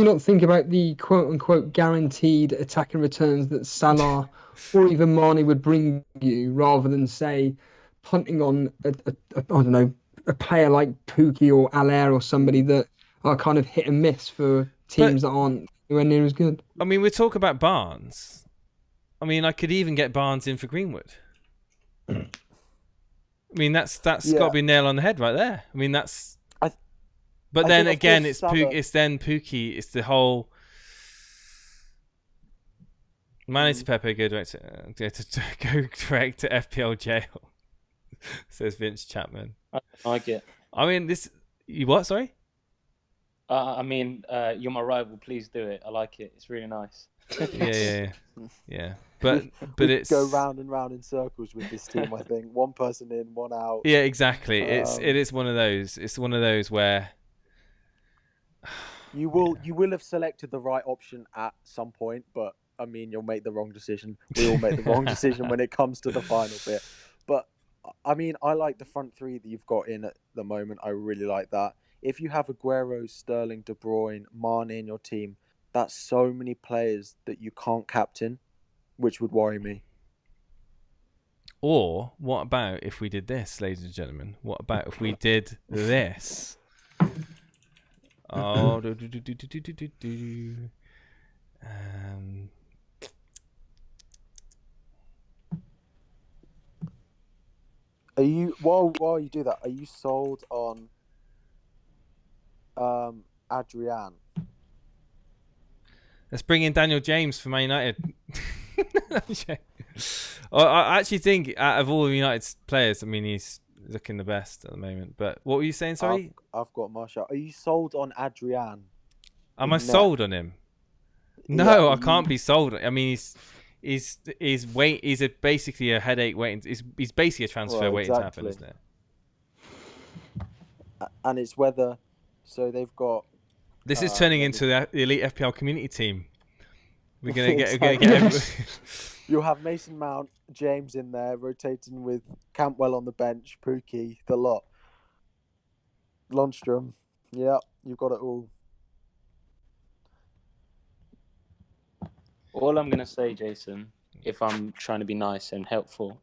not think about the quote unquote guaranteed attacking returns that Salah or even Mane would bring you, rather than say punting on a player like Pookie or Haller or somebody that are kind of hit and miss for teams that aren't anywhere near as good? I mean, we talk about Barnes. I mean, I could even get Barnes in for Greenwood. I mean, that's got to be nail on the head right there. I mean, that's. But then again, it's Pookie. It's the whole Mane to Pepe go direct to FPL jail. Says Vince Chapman. I like it. I mean, you what? Sorry. You're my rival. Please do it. I like it. It's really nice. Yeah. But we it's go round and round in circles with this team. I think one person in, one out. Yeah, exactly. It is one of those. It's one of those where you will have selected the right option at some point, but I mean, you'll make the wrong decision. We all make the wrong decision when it comes to the final bit. But I mean, I like the front three that you've got in at the moment. I really like that. If you have Aguero, Sterling, De Bruyne, Mane in your team, that's so many players that you can't captain, which would worry me. Or what about if we did this, ladies and gentlemen? What about if we did this? Oh, Are you while you do that? Are you sold on Adrian? Let's bring in Daniel James for Man United. I actually think out of all of United's players, I mean, he's looking the best at the moment. But what were you saying? Sorry, I've got Marshall. Are you sold on Adrian? Am I sold on him? No, I can't be sold. I mean, he's basically a headache waiting. He's basically a transfer waiting to happen, isn't it? And it's whether. So they've got. This is turning into the Elite FPL community team. We're gonna get. You'll have Mason Mount, James in there, rotating with Campbell on the bench, Pookie, the lot. Lundstrom, yeah, you've got it all. All I'm gonna say, Jason, if I'm trying to be nice and helpful,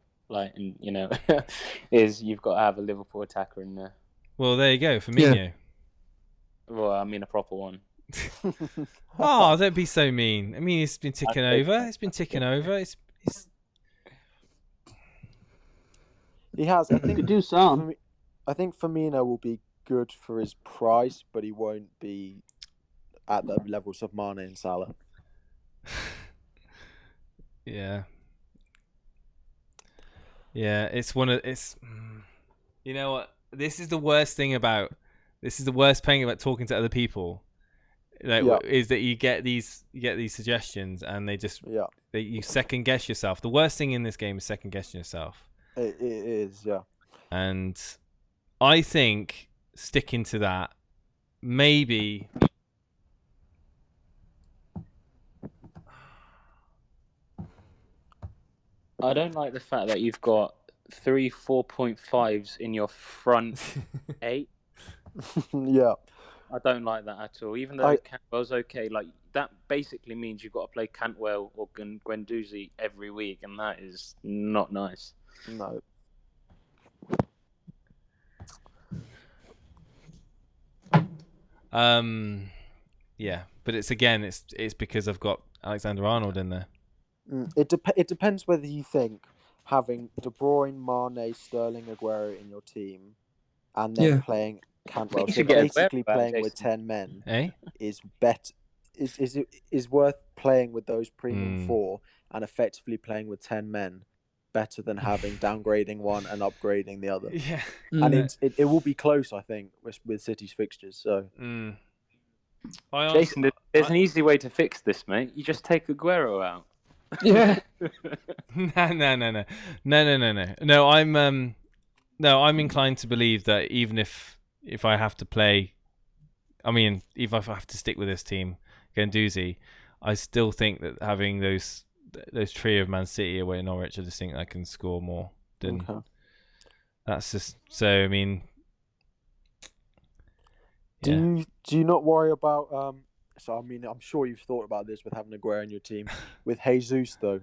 is you've got to have a Liverpool attacker in there. Well, there you go, Firmino. Yeah. Well, I mean a proper one. Oh, don't be so mean. I mean, it's been ticking over. It's been ticking over. He has. I think could do some. I think Firmino will be good for his price, but he won't be at the levels of Mane and Salah. Yeah. It's one of You know what? This is the worst thing about talking to other people. Is that you get these suggestions and you second guess yourself. The worst thing in this game is second guessing yourself. It is, yeah. And I think sticking to that, maybe. I don't like the fact that you've got 3 4.5s in your front 8. Yeah. I don't like that at all. Even though Cantwell's okay, like that basically means you've got to play Cantwell or Guendouzi every week, and that is not nice. No. Yeah, but it's because I've got Alexander-Arnold in there. It depends whether you think having De Bruyne, Mane, Sterling, Aguero in your team, and then playing Cantwell, so basically playing with 10 men, is worth playing with those premium 4 and effectively playing with 10 men better than having downgrading one and upgrading the other. Yeah, and it will be close, I think, with City's fixtures. So, Jason, there's an easy way to fix this, mate. You just take Aguero out. Yeah. No. I'm inclined to believe that even if I have to play, I mean, if I have to stick with this team, Guendouzi, I still think that having those trio of Man City away at Norwich, I just think I can score more than. Okay. That's just so. I mean, do you not worry about? So I mean, I'm sure you've thought about this with having Aguero in your team. With Jesus though,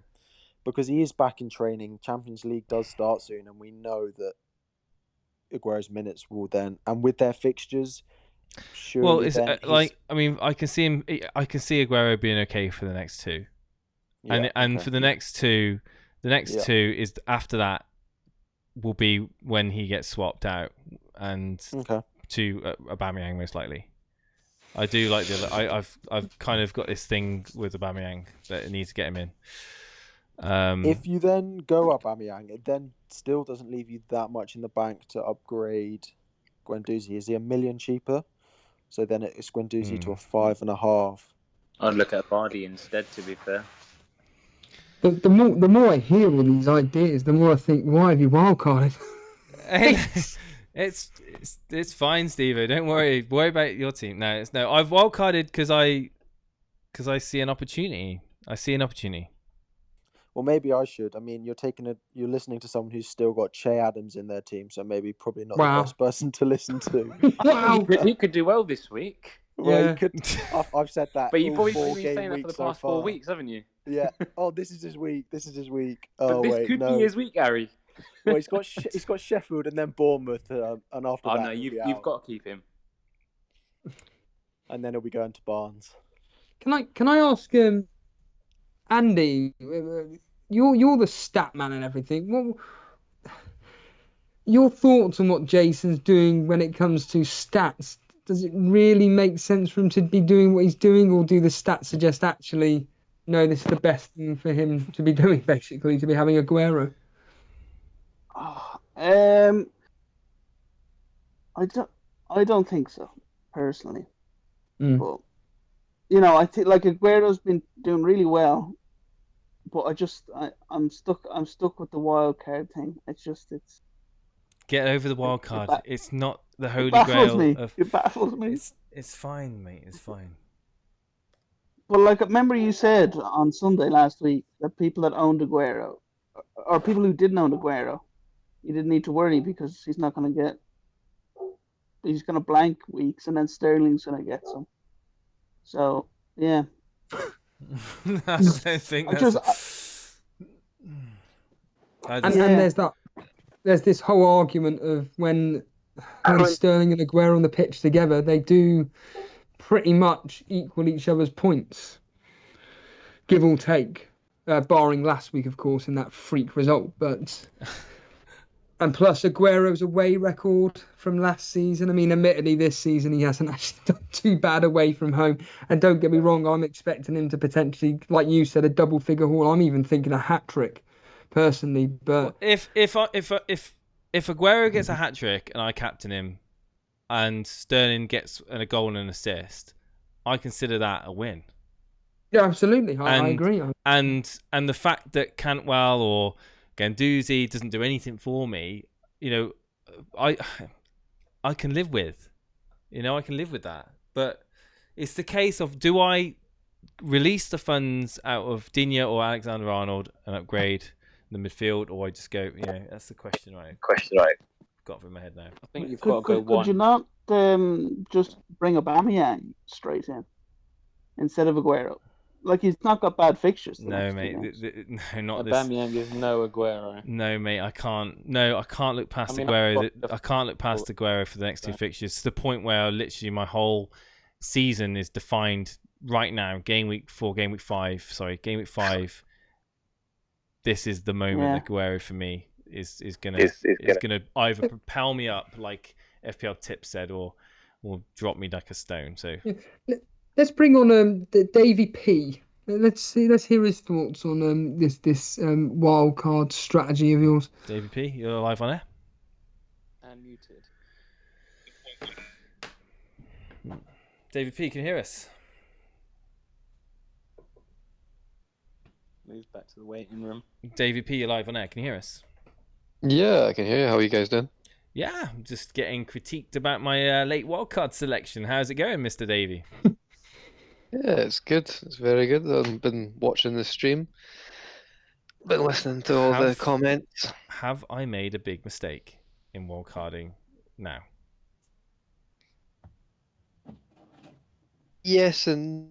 because he is back in training. Champions League does start soon, and we know that Aguero's minutes will then, and with their fixtures, surely I can see him. I can see Aguero being okay for the next 2, for the next 2, two is after that will be when he gets swapped out and to Aubameyang most likely. I do like I've kind of got this thing with Aubameyang that it needs to get him in. If you then go Aubameyang, it then still doesn't leave you that much in the bank to upgrade Guendouzi. Is he $1 million cheaper? So then it's Guendouzi to a 5.5. I'd look at Vardy instead, to be fair. The more I hear all these ideas, the more I think, why have you wildcarded? It's fine, Steve. Don't worry about your team. No, I've wildcarded because I see an opportunity. Well, maybe I should. I mean, you're listening to someone who's still got Che Adams in their team, so maybe probably not the best person to listen to. Wow. He could do well this week. Well, Yeah. he could. I've said that. But you've all probably been 4 saying that for the past 4 weeks, haven't you? Yeah. Oh, this is his week. But Oh, this wait, could no. be his week, Harry. Well, he's got Sheffield and then Bournemouth, and after Oh that, no, you've got to keep him. And then he'll be going to Barnes. Can I ask Andy? You're the stat man and everything. What your thoughts on what Jason's doing when it comes to stats? Does it really make sense for him to be doing what he's doing, or do the stats suggest actually, no, this is the best thing for him to be doing, basically, to be having Aguero? I don't think so, personally. Mm. But I think like Aguero's been doing really well, but I'm stuck with the wild card thing. It's Get over the wild card. It's not the holy baffles grail. me. It baffles me. It's fine, mate. It's fine. But like, remember you said on Sunday last week that people that owned Aguero, or people who didn't own Aguero, you didn't need to worry because he's not going to get. He's going to blank weeks, and then Sterling's going to get some. So yeah. I don't think that's. And there's this whole argument of when Sterling and Aguero on the pitch together, they do pretty much equal each other's points, give or take, barring last week, of course, in that freak result. But and plus Aguero's away record from last season. I mean, admittedly, this season he hasn't actually done too bad away from home. And don't get me wrong, I'm expecting him to potentially, like you said, a double-figure haul. I'm even thinking a hat trick. Personally, but if Aguero gets a hat trick and I captain him, and Sterling gets a goal and an assist, I consider that a win. Yeah, absolutely, I agree. And the fact that Cantwell or Guendouzi doesn't do anything for me, I can live with, I can live with that. But it's the case of, do I release the funds out of Digne or Alexander-Arnold and upgrade the midfield, or I just go, that's the question, right? Got through my head now. I think you've got to go one. Could you not just bring Aubameyang straight in instead of Aguero? Like, he's not got bad fixtures. No, mate. No, not this. Aubameyang is no Aguero. No, mate. I can't look past Aguero. I can't look past Aguero for the next two fixtures. To the point where literally my whole season is defined right now. Gameweek 5. This is the moment that Aguero for me is gonna either propel me up like FPL Tips said, or drop me like a stone. So let's bring on Davey P. Let's hear his thoughts on this wild card strategy of yours. Davey P, you're live on air. And muted. Davey P, can you hear us? Move back to the waiting room. Davey P, you're live on air. Can you hear us? Yeah, I can hear you. How are you guys doing? Yeah, I'm just getting critiqued about my late wildcard selection. How's it going, Mr. Davey? Yeah, it's good. It's very good. I've been watching the stream. Been listening to all the comments. Have I made a big mistake in wildcarding now? Yes and...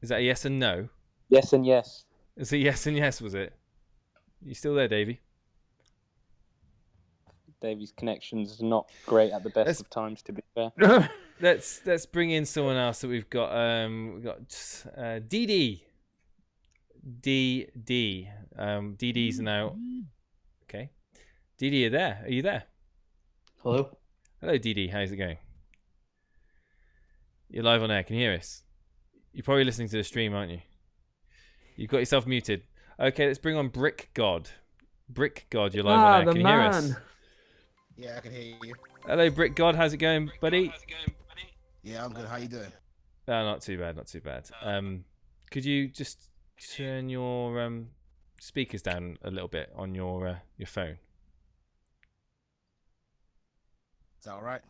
Is that a yes and no? Yes and yes. It's a yes and yes, was it? You still there, Davey? Davey's connection's not great at the best of times, to be fair. Let's bring in someone else that we've got. DD. DD. DD's now. Okay. DD, are you there? Hello. Hello, DD. How's it going? You're live on air. Can you hear us? You're probably listening to the stream, aren't you? You've got yourself muted. Okay, let's bring on Brick God. Brick God, you're live on air. Can you hear us? Yeah, I can hear you. Hello, Brick God. How's it going, buddy? Yeah, I'm good. How you doing? No, not too bad, not too bad. Could you just turn your speakers down a little bit on your phone? Is that all right?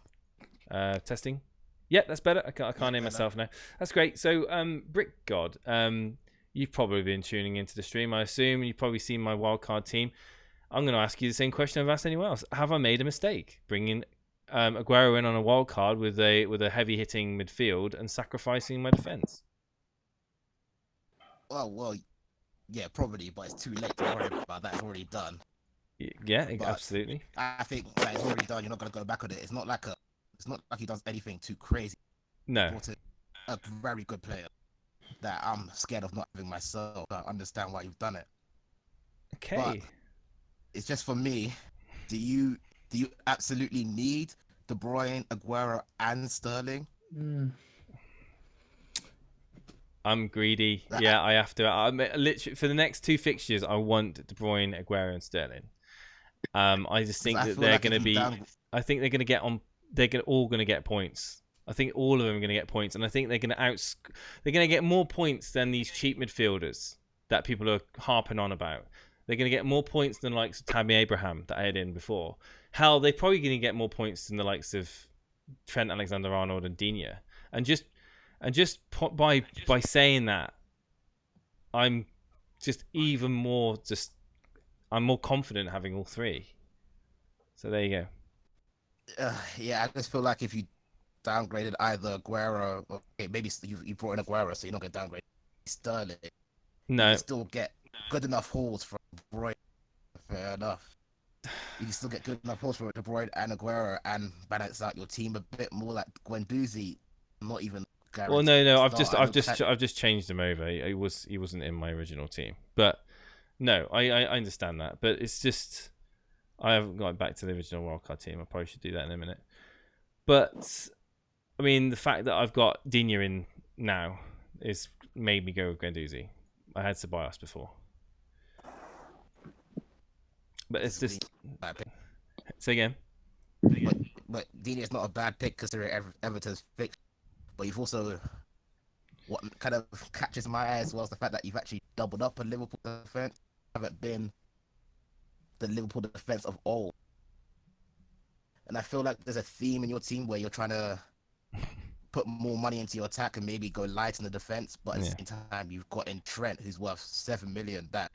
Testing. Yeah, that's better. I can't hear myself now. That's great. So, Brick God, you've probably been tuning into the stream, I assume. You've probably seen my wildcard team. I'm going to ask you the same question I've asked anyone else. Have I made a mistake bringing Aguero in on a wildcard with a heavy hitting midfield and sacrificing my defense? Well, yeah, probably, but it's too late to worry about that. It's already done. Yeah, But absolutely. I think that it's already done. You're not gonna go back on it. It's not like he does anything too crazy. No. Brought in a very good player that I'm scared of not having myself. I understand why you've done it. Okay. But it's just for me. Do you absolutely need De Bruyne, Aguero, and Sterling? I'm greedy. Yeah, I have to. I'm literally for the next 2 fixtures. I want De Bruyne, Aguero, and Sterling. I just think that they're going to be. I think they're going to get on. They're all going to get points. I think all of them are going to get points, and I think they're going to They're going to get more points than these cheap midfielders that people are harping on about. They're going to get more points than the likes of Tammy Abraham that I had in before. Hell, they're probably going to get more points than the likes of Trent Alexander-Arnold and Digne. And just by saying that, I'm just even more I'm more confident having all 3. So there you go. Yeah, I just feel like if you downgraded either Aguero, or maybe you brought in Aguero, so you're not going to downgrade Sterling. No. You can still get good enough hauls from De Bruyne. Fair enough. You can still get good enough hauls from De Bruyne and Aguero and balance out your team a bit more like Guendouzi. Not even. Well, no. I've just changed him over. He wasn't in my original team, but no, I understand that. But it's just I haven't got back to the original wildcard team. I probably should do that in a minute. But I mean, the fact that I've got Digne in now is made me go with Guendouzi. I had Ceballos before, but it's just. Say again. But Digne is not a bad pick considering Everton's fixture. But you've also, what kind of catches my eye as well is the fact that you've actually doubled up a Liverpool defense. Haven't been the Liverpool defense of old. And I feel like there's a theme in your team where you're trying to put more money into your attack and maybe go light in the defense. But at the same time, you've got in Trent, who's worth 7 million. That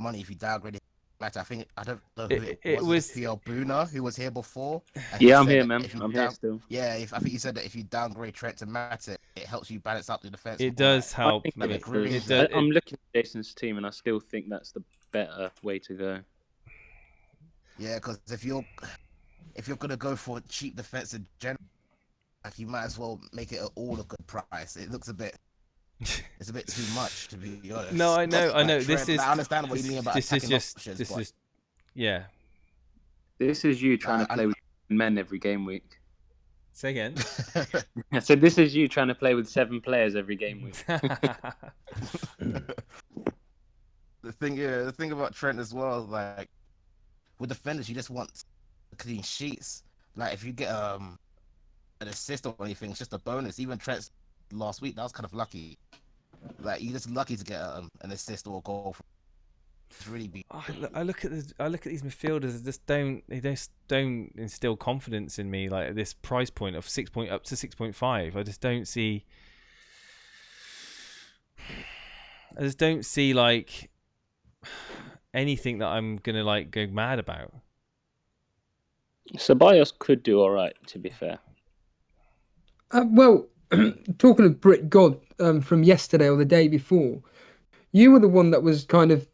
money, if you downgrade it, matter. I don't know who it was. Theo Buna, who was here before. Yeah, I'm here, man. I'm here still. Yeah, I think you said that if you downgrade Trent to Matip, it helps you balance out the defense. It does help. I'm looking at Jason's team, and I still think that's the better way to go. Yeah, because if you're gonna go for cheap defense in general, like you might as well make it all a good price. It looks a bit. It's a bit too much, to be honest. No, I know. This is. I understand what you mean about attacking options. This is. Yeah. This is you trying to play with men every game week. Say again. I said this is you trying to play with 7 players every game week. The thing about Trent as well, like with defenders, you just want clean sheets. Like if you get an assist or anything, it's just a bonus. Even Trent's last week, that was kind of lucky. Like you're just lucky to get an assist or a goal. It's really big. I look at these midfielders. They just don't instill confidence in me. Like at this price point of up to 6.5, I just don't see like anything that I'm gonna like go mad about. Ceballos could do all right, to be fair. Well, talking of Brit God from yesterday or the day before, you were the one that was kind of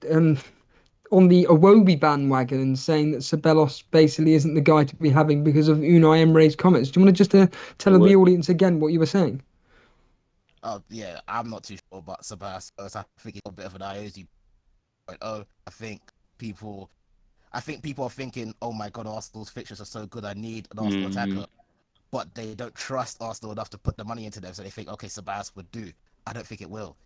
on the Iwobi bandwagon and saying that Ceballos basically isn't the guy to be having because of Unai Emery's comments. Do you want to just tell the audience again what you were saying? Oh yeah, I'm not too sure about Ceballos. I think he's a bit of an IOZ. I think people are thinking, oh my god, Arsenal's fixtures are so good, I need an Arsenal attacker. But they don't trust Arsenal enough to put the money into them, so they think, okay, Ceballos would do. I don't think it will.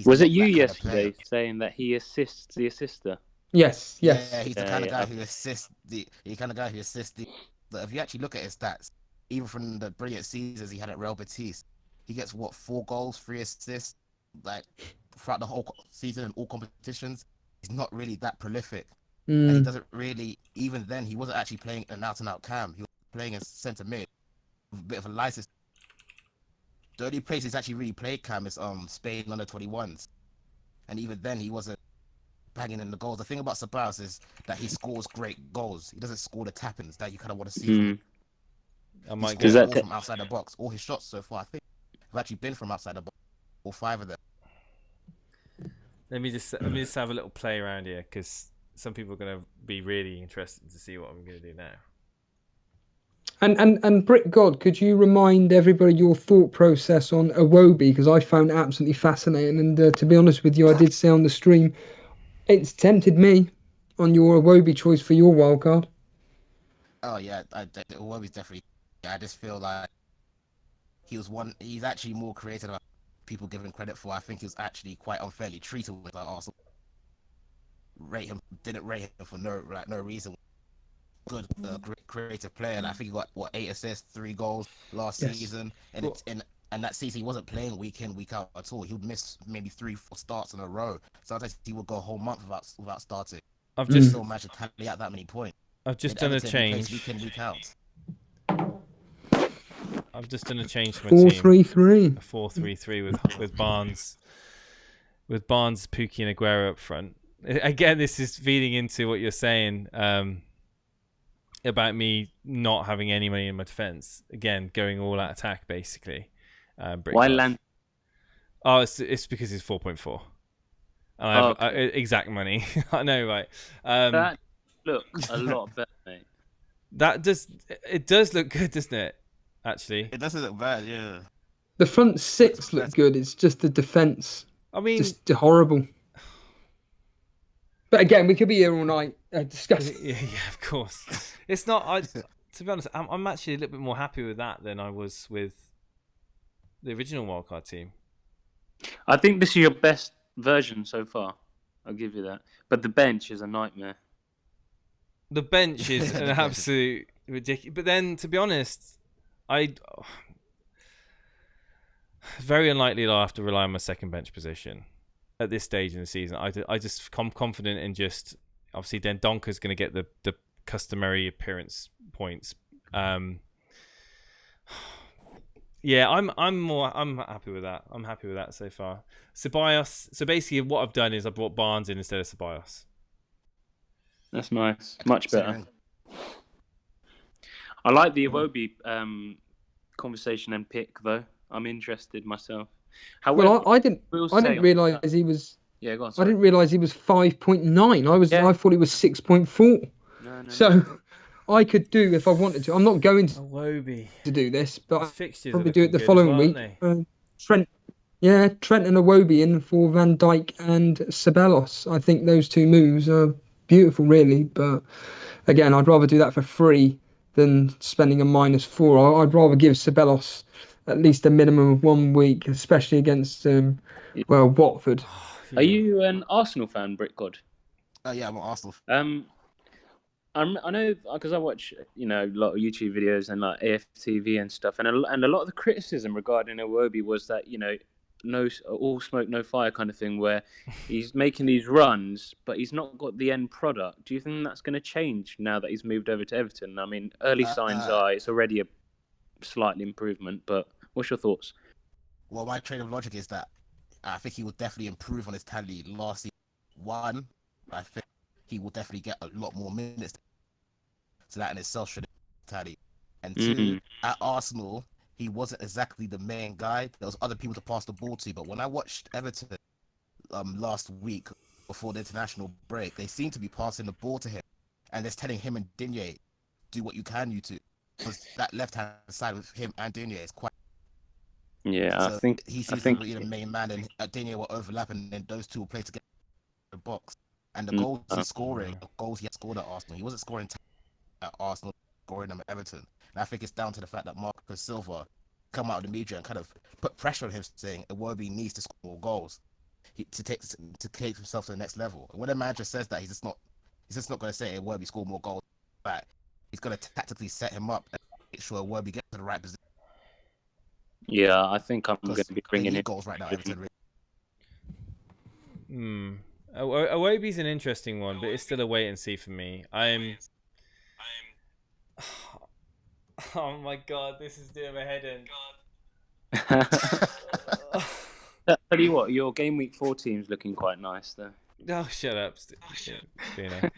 Was it you yesterday saying that he assists the assister? Yes. Yeah, he's the kind of guy who assists if you actually look at his stats, even from the brilliant seasons he had at Real Betis, He gets what, 4 goals, 3 assists, like throughout the whole season in all competitions. He's not really that prolific, and he doesn't really. Even then, he wasn't actually playing an out-and-out cam. He was playing as centre mid, with a bit of a license. The only place he's actually really played cam is Spain under 21s, and even then he wasn't banging in the goals. The thing about Ceballos is that he scores great goals. He doesn't score the tap-ins that you kind of want to see from him. I might He get scores more from outside the box. All his shots so far, I think, have actually been from outside the box. All 5 of them. Let me just have a little play around here, because some people are going to be really interested to see what I'm going to do now. And Brick God, could you remind everybody your thought process on Iwobi? Because I found it absolutely fascinating. And to be honest with you, I did say on the stream, it's tempted me on your Iwobi choice for your wildcard. Oh yeah, Iwobi's definitely. I just feel like he's actually more creative than people give him credit for. I think he was actually quite unfairly treated with Arsenal. Didn't rate him for no reason. Good, great creative player. And I think he got 8 assists, 3 goals last season, and that season he wasn't playing week in, week out at all. He would miss maybe 3-4 starts in a row. Sometimes he would go a whole month without starting. I've just still managed to tally out that many points. I've just done a change. Week in, week out. I've just done a change to my team. 4-3-3. 4-3-3 with Barnes, Pukki, and Aguero up front. Again, this is feeding into what you're saying about me not having any money in my defense. Again, going all out attack basically. Why land? Oh, it's because it's 4.4. And I have exact money. I know, right? That looks a lot better, mate. It does look good, doesn't it? Actually, it doesn't look bad. Yeah. The front 6 look good. It's just the defense. I mean, just horrible. But again, we could be here all night discussing. Yeah, of course. It's not. To be honest, I'm actually a little bit more happy with that than I was with the original wildcard team. I think this is your best version so far. I'll give you that. But the bench is a nightmare. The bench is an absolute ridiculous. But then, to be honest, very unlikely that I'll have to rely on my second bench position at this stage in the season. I just I'm confident in just obviously then Donker's going to get the customary appearance points. Yeah, I'm happy with that. I'm happy with that so far. Ceballos. So basically, what I've done is I brought Barnes in instead of Ceballos. That's nice. Much better. I like the Iwobi conversation and pick though. I'm interested myself. However, well, I didn't realise he was. Yeah, go on. Sorry. I didn't realise he was 5.9. I thought he was 6.4. No. So I could do if I wanted to. I'm not going to do this, but I'll probably do it the following week. Trent and Iwobi in for Van Dijk and Ceballos. I think those 2 moves are beautiful, really. But again, I'd rather do that for free than spending a -4. I'd rather give Ceballos at least a minimum of 1 week, especially against Watford. Are you an Arsenal fan, Brick God? Yeah, I'm an Arsenal fan. I know because I watch a lot of YouTube videos and like AFTV and stuff, and a lot of the criticism regarding Iwobi was that no all smoke no fire kind of thing, where he's making these runs but he's not got the end product. Do you think that's going to change now that he's moved over to Everton? I mean, early signs are it's already a slight improvement, but what's your thoughts? Well, my train of logic is that I think he will definitely improve on his tally last season. 1, I think he will definitely get a lot more minutes. So that in itself should tally. And 2, at Arsenal, he wasn't exactly the main guy. There was other people to pass the ball to. But when I watched Everton last week before the international break, they seemed to be passing the ball to him and just telling him and Digne, do what you can, you two. Because that left-hand side with him and Digne is quite... Yeah, so I think he seems to be the main man, and Digne will overlap, and then those 2 will play together in the box. And the goals he's scoring, the goals he had scored at Arsenal, he wasn't scoring at Arsenal, scoring them at Everton. And I think it's down to the fact that Marcus Silva come out of the media and kind of put pressure on him, saying Iwobi needs to score more goals to take himself to the next level. And when a manager says that, he's just not going to say Iwobi score more goals. But he's going to tactically set him up and make sure Iwobi gets to the right position. Yeah, I think I'm going Because to be bringing in. goals right now. Everton. Iwobi's an interesting one, but it's still a wait and see for me. Oh my god, this is doing my head in. Tell you what, your game week 4 team's looking quite nice there. Oh, shut up, Bino.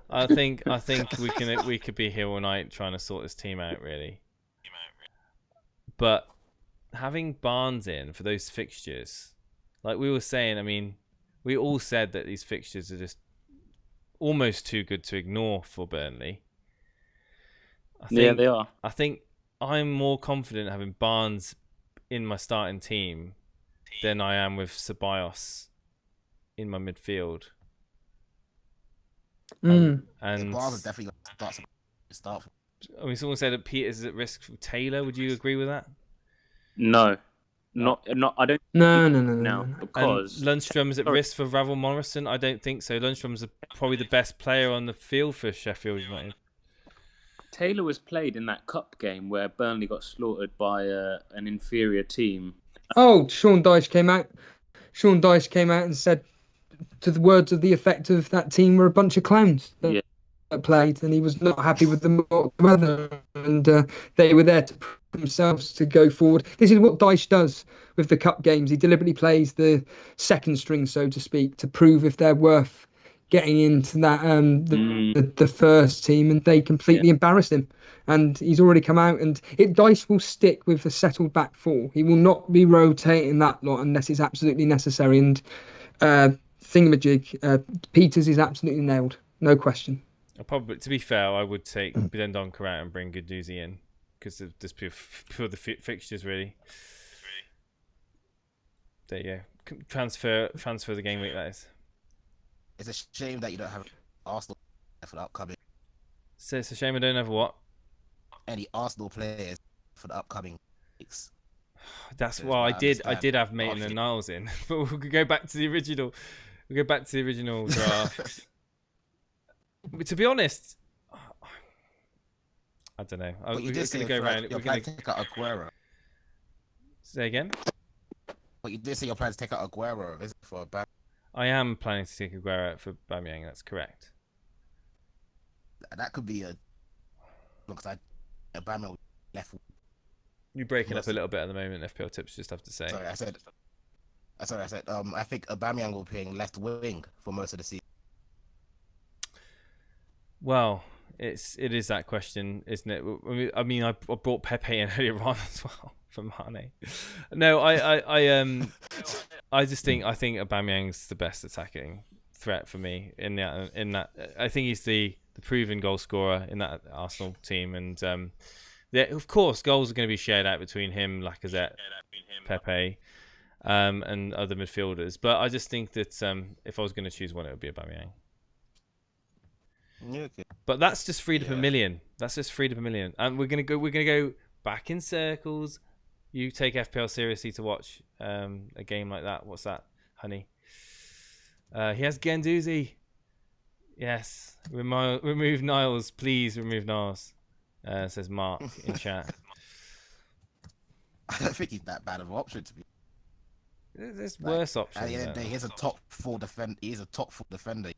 I think we could be here all night trying to sort this team out, really. But having Barnes in for those fixtures, like we were saying, I mean, we all said that these fixtures are just almost too good to ignore for Burnley. Yeah, they are. I think I'm more confident having Barnes in my starting team than I am with Ceballos in my midfield. And Barnes is definitely going to start. I mean, someone said that Peters is at risk for Taylor. Would you agree with that? No. Not. I don't. No. Because Lundstrom's at risk for Ravel Morrison. I don't think so. Lundstrom's probably the best player on the field for Sheffield United. Taylor was played in that cup game where Burnley got slaughtered by an inferior team. Oh, Sean Dyche came out. Sean Dyche came out and said, to the words of the effect of that team were a bunch of clowns that played, and he was not happy with them whatsoever. And they were there to prove themselves to go forward. This is what Dyche does with the cup games. He deliberately plays the second string, so to speak, to prove if they're worth getting into that the first team, and they completely embarrassed him. And he's already come out, and Dyche will stick with the settled back four. He will not be rotating that lot unless it's absolutely necessary. And thingamajig, Peters is absolutely nailed, no question. Probably, to be fair, I would take Dendoncker out and bring Guendouzi in because of just pure the fixtures, really. There you go. Transfer the game week, that is. It's a shame that you don't have Arsenal for the upcoming. So it's a shame I don't have what? Any Arsenal players for the upcoming weeks. That's why I did have Maitland and Niles in, but we'll go back to the original. We'll go back to the original draft. But to be honest, I don't know. We're just going to go around. We're going to take out Aguero. Say again. But you did say your plan to take out Aguero, is it, for a bad? I am planning to take Aguero out for Aubameyang. That's correct. That could be because Aubameyang left. You're breaking up a little bit at the moment. FPL tips, just have to say. Sorry, I said. I think Aubameyang will be playing left wing for most of the season. Well, it is that question, isn't it? I mean, I brought Pepe in earlier on as well for Mane. No, I just think Aubameyang's the best attacking threat for me in that. I think he's the proven goal scorer in that Arsenal team, and of course goals are going to be shared out between him, Lacazette, Pepe, and other midfielders. But I just think that if I was going to choose one, it would be Aubameyang. Yeah, okay. But that's just freed up a million. That's just freed up a million, and we're gonna go back in circles. You take FPL seriously to watch a game like that. What's that, honey? He has Guendouzi. Yes, remove Niles, please. Remove Niles. Says Mark in chat. I don't think he's that bad of an option to be. There's worse options. At the end of the day, he's a top 4 defender. He's a top 4 defender.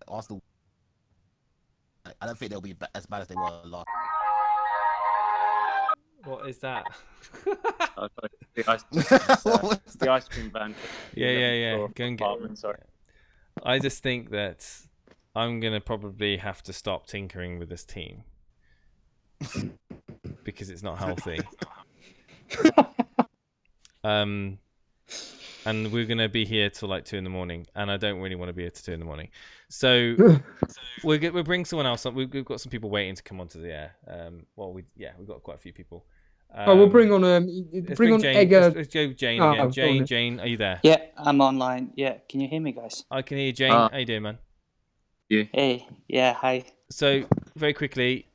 Arsenal. I don't think they'll be as bad as they were last. What is that? The ice cream van. Yeah. Go and get. Sorry. I just think that I'm gonna probably have to stop tinkering with this team because it's not healthy. And we're going to be here till like 2 a.m, and I don't really want to be here till 2 a.m. So we'll bring someone else on. We've got some people waiting to come onto the air. We've got quite a few people. We'll bring on bring on Jane. Edgar. Let's go Jane again. Jane, are you there? Yeah, I'm online. Yeah, can you hear me, guys? I can hear you, Jane. How you doing, man? Yeah. Hey, yeah, hi. So very quickly,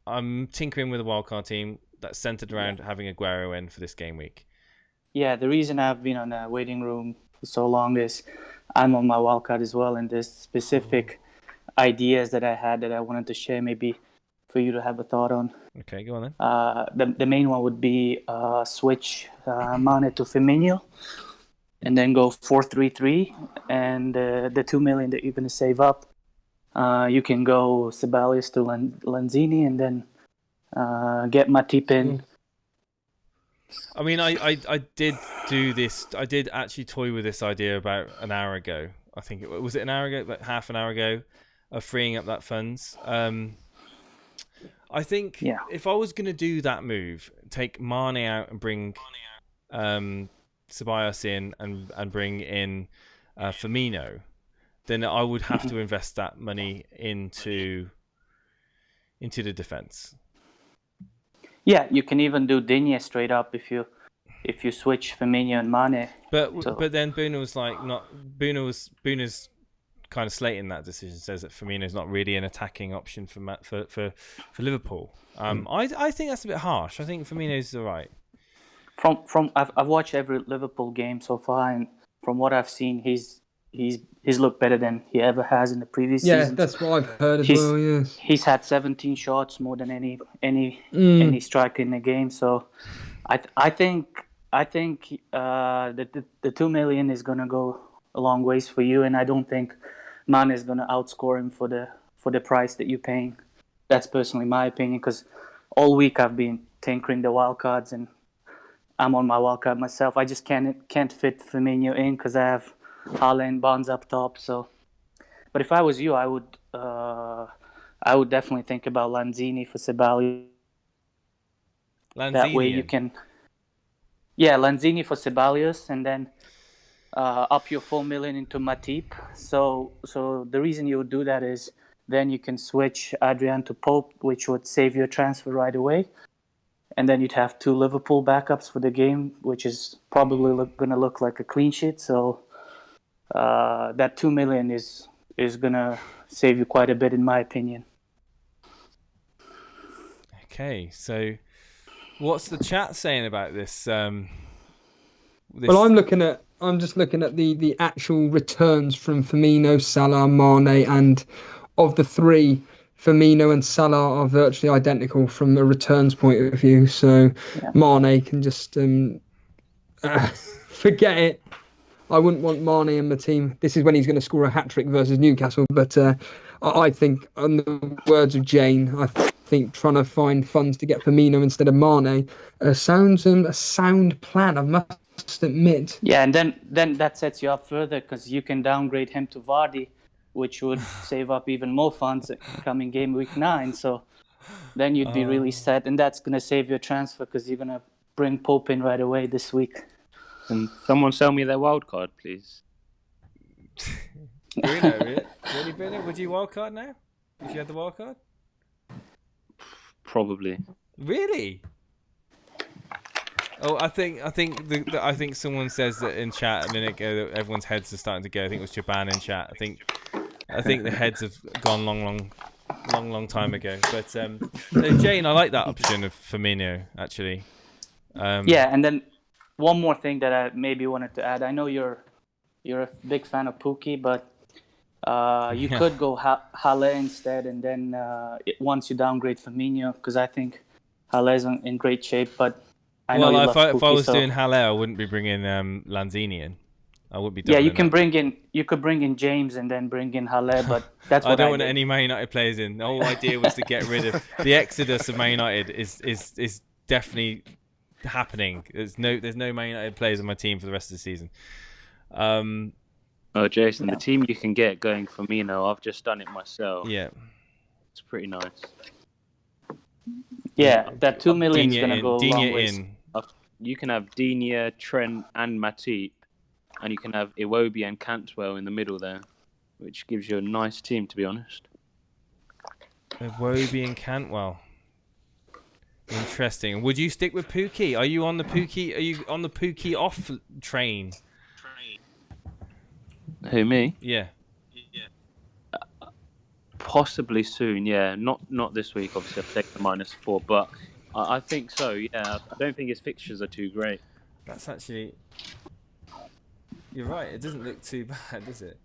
I'm tinkering with a wildcard team that's centered around having Aguero in for this game week. Yeah, the reason I've been on a waiting room for so long is I'm on my wildcard as well, and there's specific ideas that I had that I wanted to share maybe for you to have a thought on. Okay, go on then. The main one would be switch Mane to Firmino, and then go 4-3-3, and the 2 million that you're going to save up, you can go Ceballos to Lanzini, and then get Matip in. I mean, I did do this. I did actually toy with this idea about an hour ago. I think it was an hour ago, like half an hour ago, of freeing up that funds. I think if I was going to do that move, take Mane out and bring Ceballos in and bring in Firmino, then I would have to invest that money into the defense. Yeah, you can even do Digne straight up if you switch Firmino and Mane. But then Bruno's kind of slating that decision, says that Firmino's not really an attacking option for Liverpool. I think that's a bit harsh. I think Firmino's all right. I've watched every Liverpool game so far, and from what I've seen, he's looked better than he ever has in the previous seasons. Yeah, that's what I've heard as well. Yes, he's had 17 shots, more than any striker in the game. So, I think the 2 million is gonna go a long ways for you, and I don't think Mane is gonna outscore him for the price that you're paying. That's personally my opinion, because all week I've been tinkering the wildcards, and I'm on my wildcard myself. I just can't fit Firmino in because I have Haaland, Barnes up top. So, but if I was you, I would definitely think about Lanzini for Ceballos. That way you can, Lanzini for Ceballos, and then up your 4 million into Matip. So the reason you would do that is then you can switch Adrian to Pope, which would save your transfer right away. And then you'd have 2 Liverpool backups for the game, which is probably going to look like a clean sheet. So that 2 million is going to save you quite a bit, in my opinion. Okay, so what's the chat saying about this? Well, I'm just looking at the actual returns from Firmino, Salah, Mane, and of the 3, Firmino and Salah are virtually identical from a returns point of view. So Mane can just forget it. I wouldn't want Mane in the team. This is when he's going to score a hat-trick versus Newcastle. But I think, on the words of Jane, I think trying to find funds to get Firmino instead of Mane sounds a sound plan, I must admit. Yeah, and then that sets you up further, because you can downgrade him to Vardy, which would save up even more funds coming game week 9. So then you'd be really set, and that's going to save your transfer, because you're going to bring Pope in right away this week. And someone sell me their wild card, please. Bruno, really, Bruno? Would you wild card now? If you had the wild card? Probably. Really? Oh, I think someone says that in chat a minute ago that everyone's heads are starting to go. I think it was Japan in chat. I think the heads have gone long time ago. But Jane, I like that option of Firmino actually. And then one more thing that I maybe wanted to add. I know you're a big fan of Pookie, but you could go Halle instead, and then once you downgrade Firmino, because I think Halle's in great shape. But I know if I Pookie, was doing Halle, I wouldn't be bringing Lanzini in. I would be. Yeah, you could bring in James and then bring in Halle, but that's what I don't want any Man United players in. The whole idea was to get rid of the exodus of Man United. Is definitely happening. There's no Man United players on my team for the rest of the season. Jason, the team you can get going for Firmino, I've just done it myself. Yeah, it's pretty nice. Yeah, that 2 million is going to go a long ways. You can have Digne, Trent, and Matip, and you can have Iwobi and Cantwell in the middle there, which gives you a nice team, to be honest. Iwobi and Cantwell. Interesting. Would you stick with Pookie? Are you on the Pookie off train? Who, me? Yeah. Possibly soon, yeah. Not this week, obviously. I've taken the -4, but I think so, yeah. I don't think his fixtures are too great. That's actually... You're right, it doesn't look too bad, does it?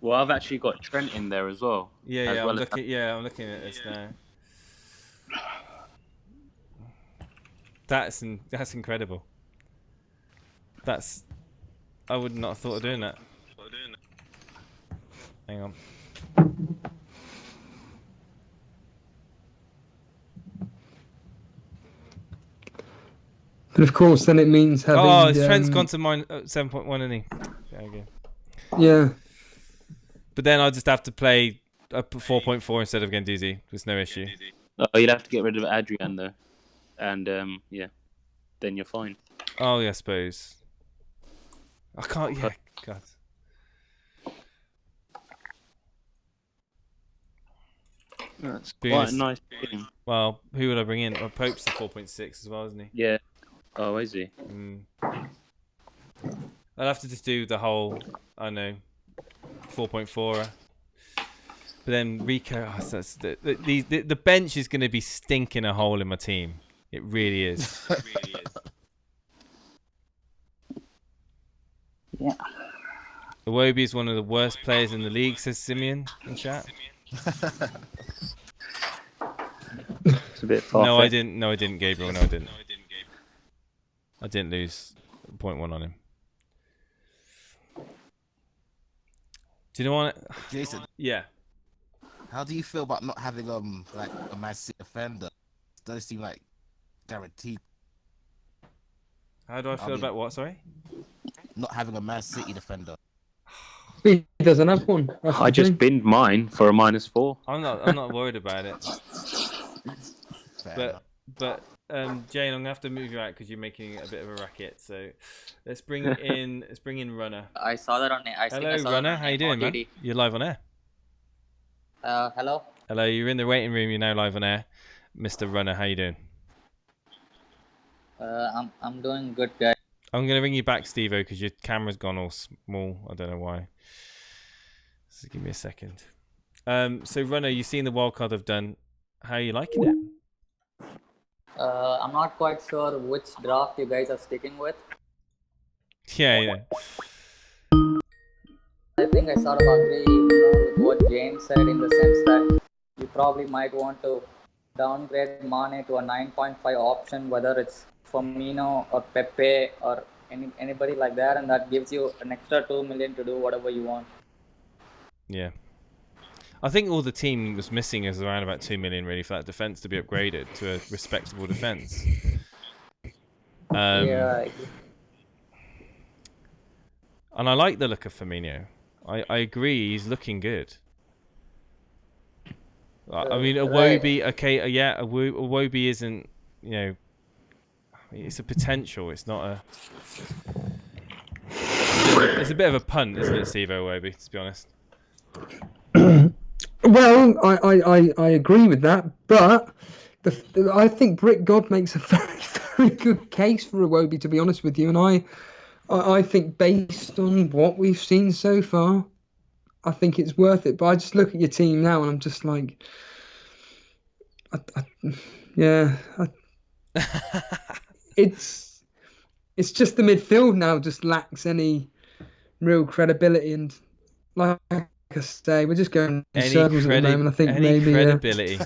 Well, I've actually got Trent in there as well. Yeah, as yeah. well I'm as- looking. Yeah, I'm looking at this now. That's incredible. I would not have thought of doing that. Hang on. But of course, then it means having. His Trent's gone to mine 7.1, isn't he? There we go. Yeah. But then I'll just have to play up 4.4 instead of Guendouzi. There's no issue. Oh, you'll have to get rid of Adrian though, and yeah, then you're fine. Oh yeah, I suppose. I can't. Yeah, God. That's quite a nice game. Well, who would I bring in? Well, Pope's the 4.6 as well, isn't he? Yeah. Oh, is he? I'll have to just do the whole, I don't know, 4.4. But then Rico, the bench is going to be stinking a hole in my team. It really is. It really is. Yeah. Iwobi is one of the worst players in the league, says Simeon in chat. It's a bit far. No, I didn't. No, I didn't, Gabriel. No, I didn't. I didn't lose 0.1 on him. Do you know what? Jason. Yeah. How do you feel about not having like a Man City defender? Those seem like guaranteed. How do I feel about what? Sorry. Not having a Man City defender. He doesn't have one. I just binned mine for a -4. I'm not worried about it. But Jane, I'm gonna have to move you out because you're making a bit of a racket. So let's bring in Runner. I saw that on. Hello, Runner. How you doing, man? You're live on air. Hello. Hello. You're in the waiting room. You're now live on air, Mr. Runner. How you doing? I'm doing good, guys. I'm gonna ring you back, Steve-O, because your camera's gone all small. I don't know why. So give me a second. So Runner, you've seen the wildcard I've done. How are you liking it? I'm not quite sure which draft you guys are sticking with. Yeah. I think I sort of agree with what Jane said in the sense that you probably might want to downgrade Mane to a 9.5 option, whether it's Firmino or Pepe or anybody like that, and that gives you an extra 2 million to do whatever you want. Yeah. I think all the team was missing is around about 2 million really for that defence to be upgraded to a respectable defence. Yeah. And I like the look of Firmino. I agree, he's looking good. I mean, Iwobi, okay, yeah, Iwobi isn't, you know, it's a potential. It's not a. It's a bit of a punt, isn't it, Steve Iwobi? To be honest. Well, I agree with that, but I think Brick God makes a very, very good case for Iwobi, to be honest with you, and I think based on what we've seen so far, I think it's worth it. But I just look at your team now, and I'm just like, it's just the midfield now just lacks any real credibility, and like I say, we're just going in circles at the moment. I think maybe credibility.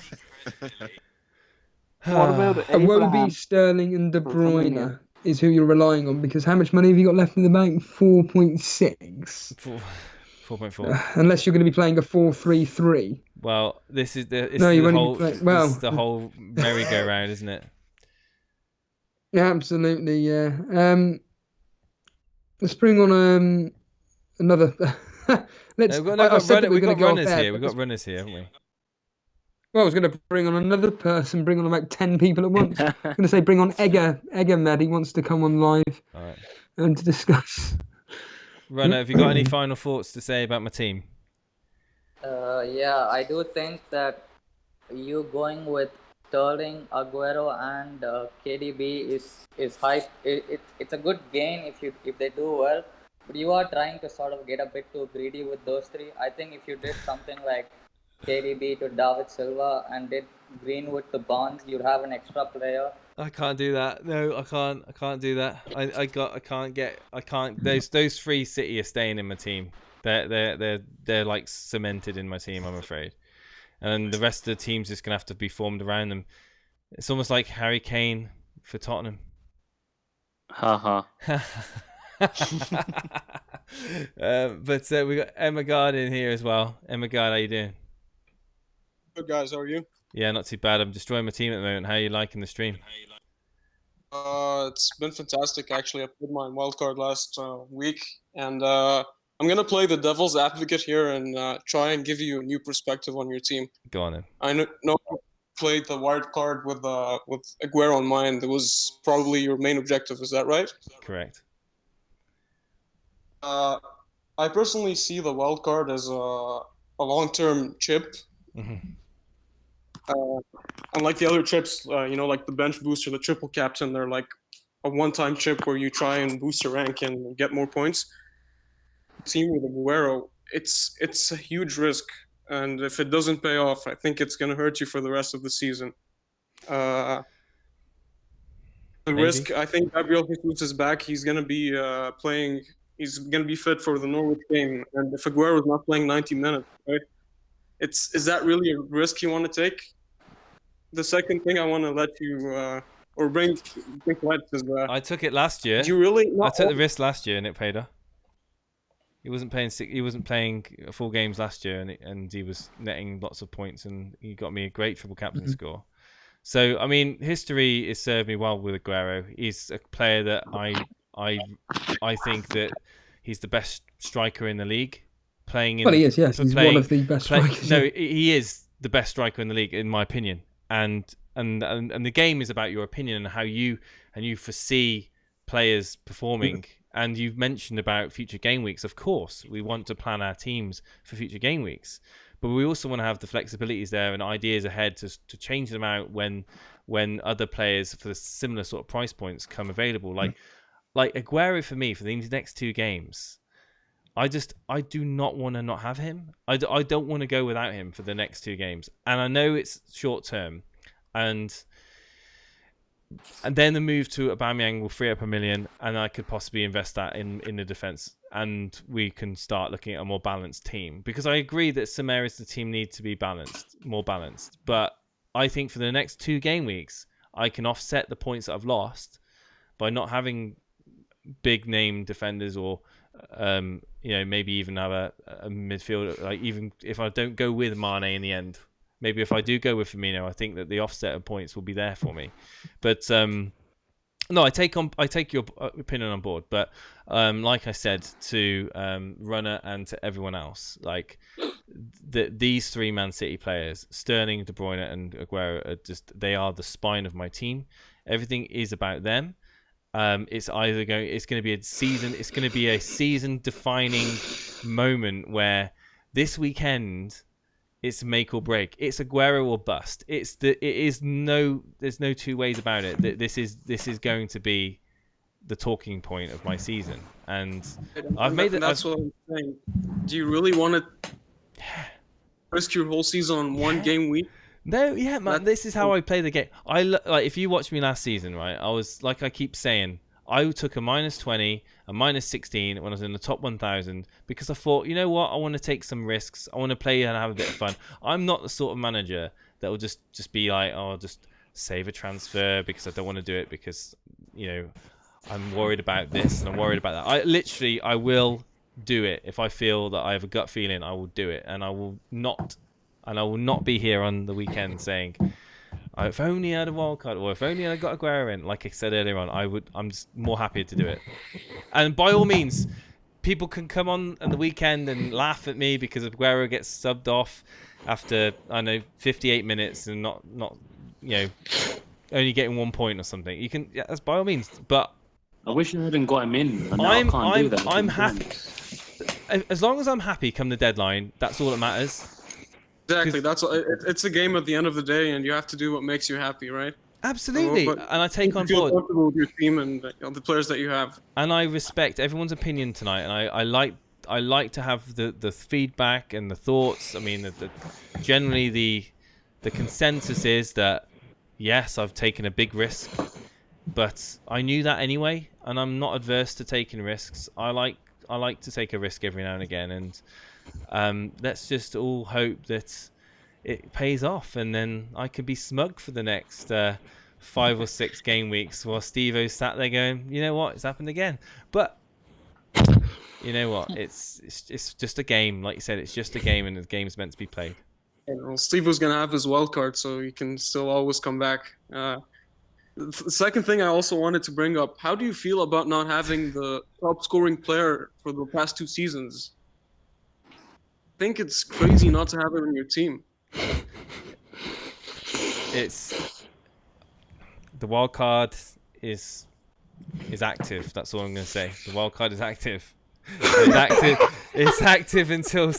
What about Iwobi, Sterling, and De Bruyne is who you're relying on, because how much money have you got left in the bank? 4.6. 4.4. Unless you're going to be playing a 4-3-3. Well, this is the whole merry-go-round, isn't it? Yeah, absolutely. Yeah. Let's bring on another. We've got runners here. We've got runners here, haven't we? Well, I was going to bring on another person, bring on about 10 people at once. I'm going to say bring on Egger Med. He wants to come on live and to discuss. Runner, have you got any final thoughts to say about my team? Yeah, I do think that you going with Sterling, Aguero, and KDB is hype. It's a good gain if they do well. But you are trying to sort of get a bit too greedy with those three. I think if you did something like KDB to David Silva and did Greenwood to Barnes, you'd have an extra player. I can't do that. No, I can't do that. I can't. Those three City are staying in my team. They're like cemented in my team, I'm afraid. And the rest of the team's just gonna have to be formed around them. It's almost like Harry Kane for Tottenham. Haha. But we got Emma Gard in here as well. Emma Gard, how you doing? Good guys, how are you? Yeah, not too bad. I'm destroying my team at the moment. How are you liking the stream? It's been fantastic actually. I played my wildcard last week, and I'm gonna play the devil's advocate here and try and give you a new perspective on your team. Go on then. I know you played the wild card with Aguero in mind. That was probably your main objective. Is that right? Correct. I personally see the wild card as a long-term chip. Mm-hmm. Unlike the other chips, like the bench booster, the triple captain, they're like a one-time chip where you try and boost your rank and get more points. Team with Aguero, it's a huge risk, and if it doesn't pay off, I think it's going to hurt you for the rest of the season. The risk, I think Gabriel Jesus is back. He's going to be playing. He's going to be fit for the Norwich game, and if Aguero is not playing 90 minutes, right? Is that really a risk you want to take? The second thing I want to let you bring light is I took it last year. Do you really? I took the risk last year and it paid off. He wasn't playing full games last year, and he was netting lots of points, and he got me a great triple captain score. So I mean, history has served me well with Aguero. He's a player that I think that he's the best striker in the league. He is. Yes, he's one of the best strikers. No, he is the best striker in the league, in my opinion. And the game is about your opinion and how you foresee players performing. And you've mentioned about future game weeks. Of course, we want to plan our teams for future game weeks, but we also want to have the flexibilities there and ideas ahead to change them out when other players for the similar sort of price points come available. Like Aguero for me for these next two games. I do not want to not have him. I don't want to go without him for the next two games. And I know it's short term. And then the move to Aubameyang will free up $1 million, and I could possibly invest that in the defence. And we can start looking at a more balanced team. Because I agree that some areas of the team need to be more balanced. But I think for the next two game weeks, I can offset the points that I've lost by not having big name defenders or maybe even have a midfield. Like even if I don't go with Mane in the end, maybe if I do go with Firmino, I think that the offset of points will be there for me. But no, I take your opinion on board. But like I said to Runner and to everyone else, like these three Man City players, Sterling, De Bruyne, and Aguero, they are the spine of my team. Everything is about them. It's going to be a season defining moment where this weekend it's make or break. It's Aguero or bust. There's no two ways about it. This is going to be the talking point of my season, and That's what I'm saying. Do you really want to risk your whole season on one game week? No, yeah, man. This is how I play the game. If you watched me last season, right? I was like I keep saying, I took a -20, a -16 when I was in the top 1,000 because I thought, you know what, I want to take some risks. I want to play and have a bit of fun. I'm not the sort of manager that will just be like, oh, I'll just save a transfer because I don't want to do it because I'm worried about this and I'm worried about that. I will do it if I feel that I have a gut feeling. I will do it, and I will not be here on the weekend saying, if only I had a wild card, or if only I got Aguero in. Like I said earlier on, I'm just more happy to do it. And by all means, people can come on the weekend and laugh at me because Aguero gets subbed off after 58 minutes and not only getting 1 point or something. You can, that's by all means. But I wish I hadn't got him in. I can't do that. I'm happy. As long as I'm happy come the deadline, that's all that matters. Exactly. It's a game at the end of the day, and you have to do what makes you happy, right? Absolutely. And I take on board. Feel comfortable with your team and the players that you have. And I respect everyone's opinion tonight, and I like to have the feedback and the thoughts. I mean, generally the consensus is that yes, I've taken a big risk, but I knew that anyway, and I'm not adverse to taking risks. I I like to take a risk every now and again, and let's just all hope that it pays off, and then I could be smug for the next 5 or 6 game weeks while Steve-O's sat there going, you know what, it's happened again. But you know what, it's just a game. Like you said, it's just a game, and the game's meant to be played. Well, Steve was going to have his wild card, so he can still always come back. The second thing I also wanted to bring up, how do you feel about not having the top scoring player for the past 2 seasons? I think it's crazy not to have him in your team. It's the wild card is active. That's all I'm going to say. The wild card is active. It's active. It's active until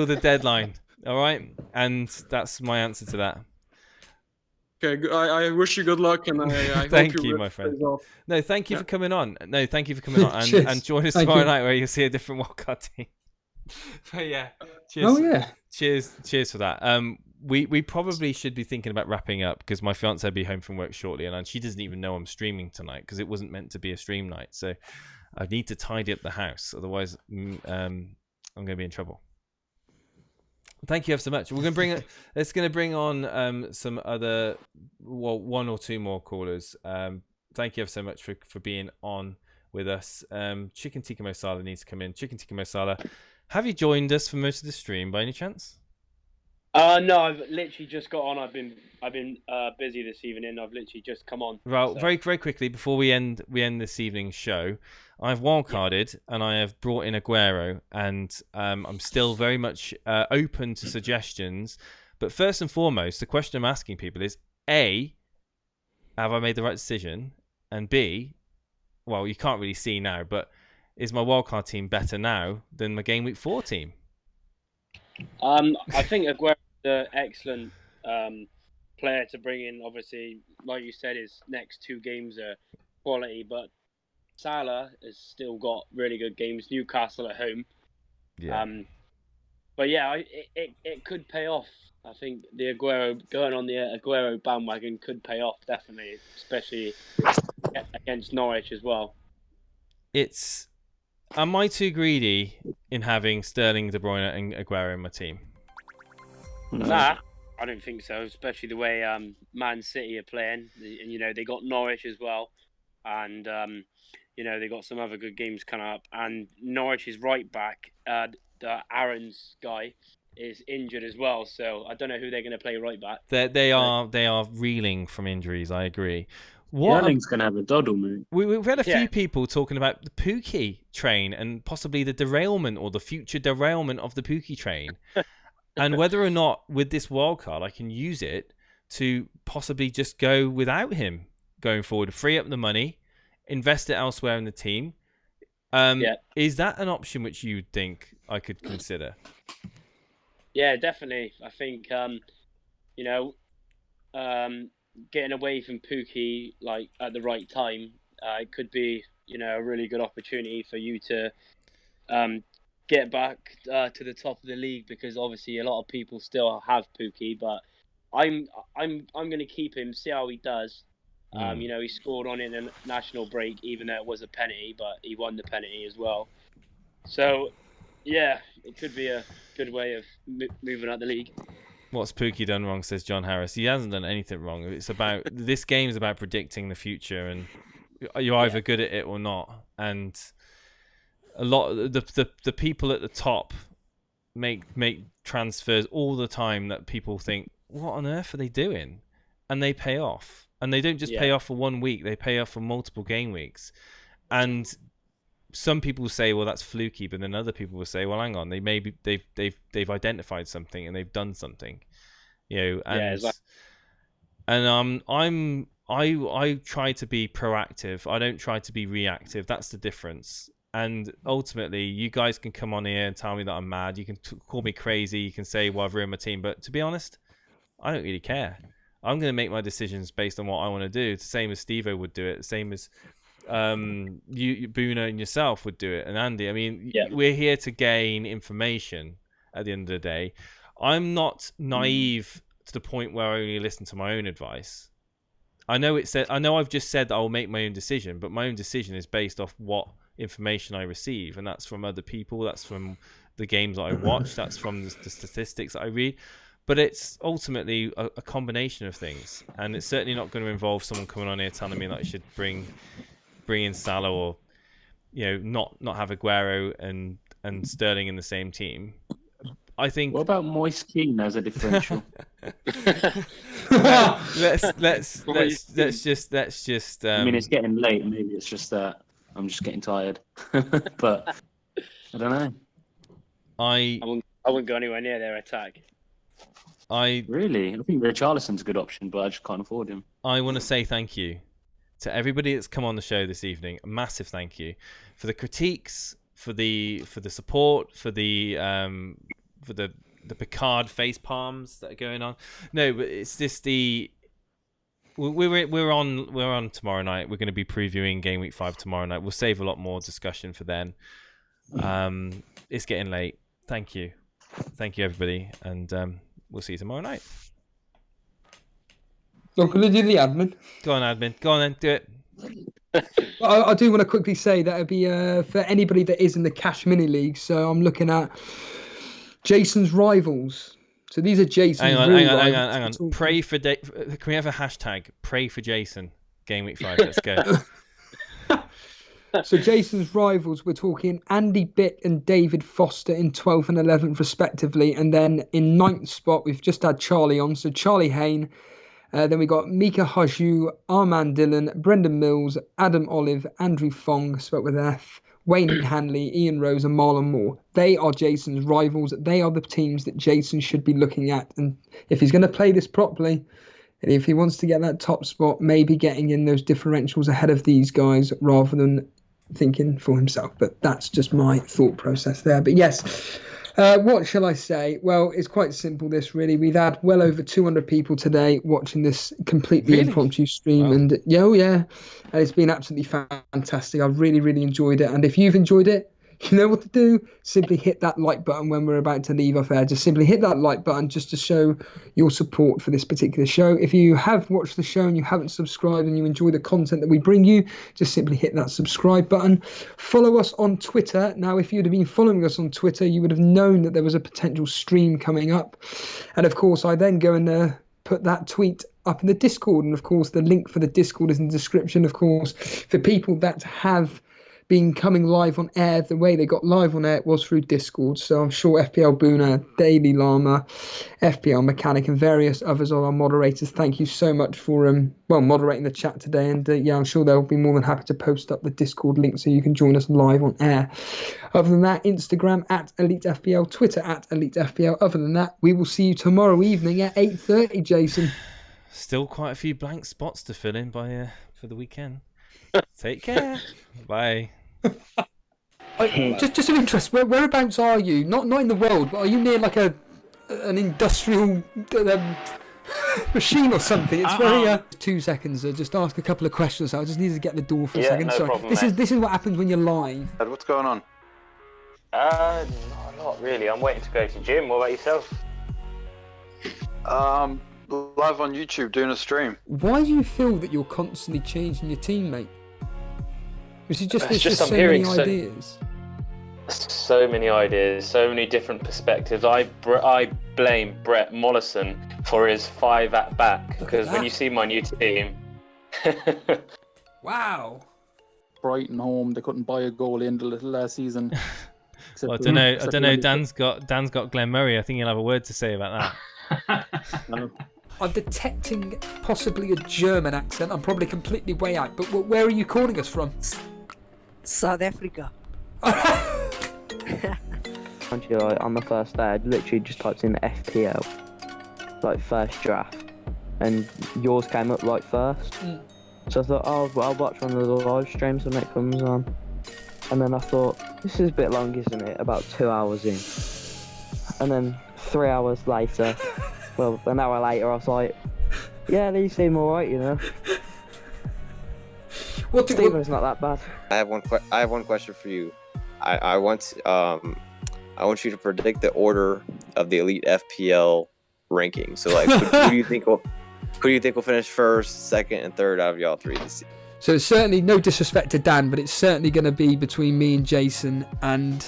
the deadline. All right, and that's my answer to that. Okay, I wish you good luck, and I thank hope you, my friend. No, thank you for coming on. No, thank you for coming on, and join us tomorrow night where you'll see a different wildcard team. But yeah, cheers. Oh yeah, cheers for that. We probably should be thinking about wrapping up because my fiance will be home from work shortly, and she doesn't even know I'm streaming tonight because it wasn't meant to be a stream night. So I need to tidy up the house, otherwise I'm going to be in trouble. Thank you ever so much. We're going to bring it's going to bring on some other, well, 1 or 2 more callers. Thank you ever so much for being on with us. Chicken Tikka Masala needs to come in. Chicken Tikka Masala, have you joined us for most of the stream by any chance? No, I've literally just got on. I've been busy this evening. I've literally just come on. Well, so. Very quickly before we end this evening's show, I've wildcarded and I have brought in Aguero, and I'm still very much open to suggestions. But first and foremost, the question I'm asking people is: A, have I made the right decision? And B, well, you can't really see now, but is my wildcard team better now than my Game Week 4 team? I think Aguero is an excellent player to bring in. Obviously, like you said, his next 2 games are quality, but Salah has still got really good games. Newcastle at home. Yeah. But yeah, it could pay off. I think the Aguero, going on the Aguero bandwagon could pay off, definitely, especially against Norwich as well. Am I too greedy in having Sterling, De Bruyne, and Aguero in my team? Nah, I don't think so. Especially the way Man City are playing, and they got Norwich as well, and they got some other good games coming up. And Norwich's right back, the Aaron's guy, is injured as well. So I don't know who they're going to play right back. They are reeling from injuries. I agree. Sterling's going to have a doddle, mate. We've had a few people talking about the Pookie train and possibly the derailment or the future derailment of the Pookie train. And whether or not with this wildcard I can use it to possibly just go without him going forward, free up the money, invest it elsewhere in the team. Is that an option which you think I could consider? Yeah, definitely. I think, getting away from Pookie at the right time, it could be a really good opportunity for you to get back to the top of the league, because obviously a lot of people still have Pookie, but I'm going to keep him, see how he does. He scored on in a national break, even though it was a penalty, but he won the penalty as well. So yeah, it could be a good way of moving out the league. What's Pookie done wrong, says John Harris. He hasn't done anything wrong. It's about this game is about predicting the future, and you're either good at it or not. And a lot of the people at the top make transfers all the time that people think, what on earth are they doing? And they pay off. And they don't just pay off for 1 week, they pay off for multiple game weeks. And some people say, well, that's fluky, but then other people will say, well, hang on, they've identified something and they've done something, and I try to be proactive. I don't try to be reactive. That's the difference. And ultimately, you guys can come on here and tell me that I'm mad. You can call me crazy. You can say, well, I've ruined my team. But to be honest, I don't really care. I'm going to make my decisions based on what I want to do. It's the same as Steve-O would do it. The same as you, Bruno, and yourself would do it, and Andy. I mean, we're here to gain information at the end of the day. I'm not naive to the point where I only listen to my own advice. I know I've just said that I'll make my own decision, but my own decision is based off what information I receive, and that's from other people, that's from the games that I watch, that's from the statistics that I read. But it's ultimately a combination of things, and it's certainly not going to involve someone coming on here telling me that I should bring in Salah, or not have Aguero and Sterling in the same team. I think. What about Moise Keane as a differential? let's just. I mean, it's getting late. Maybe it's just that I'm just getting tired. But I don't know. I wouldn't go anywhere near their attack. Really? I think Richarlison's a good option, but I just can't afford him. I want to say thank you to everybody that's come on the show this evening. A massive thank you for the critiques, for the support, for the Picard face palms that are going on. No, but it's just we're on tomorrow night. We're going to be previewing Gameweek 5 tomorrow night. We'll save a lot more discussion for then. It's getting late. Thank you everybody, and we'll see you tomorrow night. I'm going to do the admin. Go on, admin. Go on then, do it. I do want to quickly say that it'd be for anybody that is in the Cash Mini League. So I'm looking at Jason's rivals. So these are Jason's Hang on. Pray for can we have a hashtag? Pray for Jason. Gameweek 5. Let's go. So Jason's rivals, we're talking Andy Bick and David Foster in 12th and 11th respectively, and then in 9th spot we've just had Charlie on. So Charlie Hayne. Then we got Mika Haju, Armand Dillon, Brendan Mills, Adam Olive, Andrew Fong, spelled with F, Wayne Hanley, Ian Rose, and Marlon Moore. They are Jason's rivals. They are the teams that Jason should be looking at. And if he's going to play this properly, and if he wants to get that top spot, maybe getting in those differentials ahead of these guys rather than thinking for himself. But that's just my thought process there. But yes. What shall I say? Well, it's quite simple, this really. We've had well over 200 people today watching this completely impromptu stream. Wow. And and it's been absolutely fantastic. I've really, really enjoyed it. And if you've enjoyed it, you know what to do. Simply hit that like button when we're about to leave off air. Just simply hit that like button just to show your support for this particular show. If you have watched the show and you haven't subscribed and you enjoy the content that we bring you, just simply hit that subscribe button. Follow us on Twitter. Now, if you'd have been following us on Twitter, you would have known that there was a potential stream coming up. And of course, I then go and put that tweet up in the Discord. And of course, the link for the Discord is in the description. Of course, for people that have been coming live on air, the way they got live on air was through Discord. So I'm sure FPL Boona, Daily Llama, FPL Mechanic, and various others are our moderators. Thank you so much for moderating the chat today. And I'm sure they'll be more than happy to post up the Discord link so you can join us live on air. Other than that, Instagram at Elite FPL, Twitter at Elite FPL. Other than that, we will see you tomorrow evening at 8:30, Jason. Still quite a few blank spots to fill in for the weekend. Take care. Bye. Just of interest, whereabouts are you? Not in the world, but are you near like an industrial machine or something? It's very 2 seconds. Just ask a couple of questions. I just need to get the door for a second. No Sorry, problem, this is what happens when you're live. What's going on? Not a lot really. I'm waiting to go to the gym. What about yourself? Live on YouTube doing a stream. Why do you feel that you're constantly changing your team, mate? Is it just there's just so many ideas? So many ideas, so many different perspectives. I blame Brett Mollison for his 5 at back, because when you see my new team, wow. Brighton home, they couldn't buy a goal in the last season. Well, I don't know. Dan's got Glenn Murray. I think he'll have a word to say about that. I'm detecting possibly a German accent. I'm probably completely way out. But where are you calling us from? South Africa. On the first day, I literally just typed in FPL, like first draft, and yours came up like first. So I thought, I'll watch one of the live streams when it comes on. And then I thought, this is a bit long, isn't it? About 2 hours in. And then 3 hours later, well, an hour later, I was like, yeah, these seem alright, you know. Stephen's not that bad. I have one question for you. I want you to predict the order of the Elite FPL ranking. So, like, who do you think will finish first, second, and third out of y'all three this season? So it's certainly no disrespect to Dan, but it's certainly going to be between me and Jason. And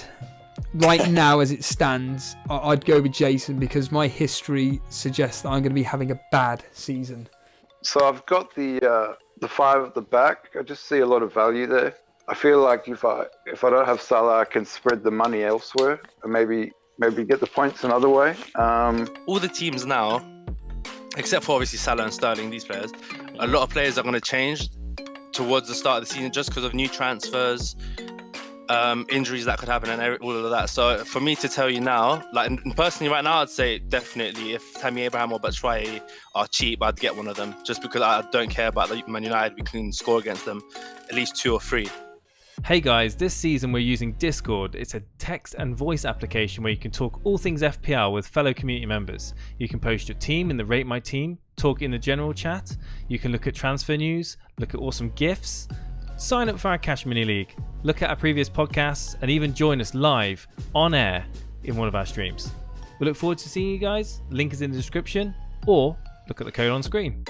right now, as it stands, I'd go with Jason because my history suggests that I'm going to be having a bad season. So I've got the 5 at the back. I just see a lot of value there. I feel like if I don't have Salah, I can spread the money elsewhere and maybe get the points another way. All the teams now, except for obviously Salah and Sterling, these players, a lot of players are going to change towards the start of the season just because of new transfers, injuries that could happen, and all of that. So for me to tell you now, like personally right now, I'd say definitely if Tammy Abraham or Batshuayi are cheap, I'd get one of them just because I don't care about the Man United. We can score against them at least 2 or 3. Hey guys, this season we're using Discord. It's a text and voice application where you can talk all things FPL with fellow community members. You can post your team in the Rate My Team, talk in the general chat, you can look at transfer news, look at awesome GIFs, sign up for our Cash Mini League, look at our previous podcasts, and even join us live on air in one of our streams. We look forward to seeing you guys. Link is in the description, or look at the code on screen.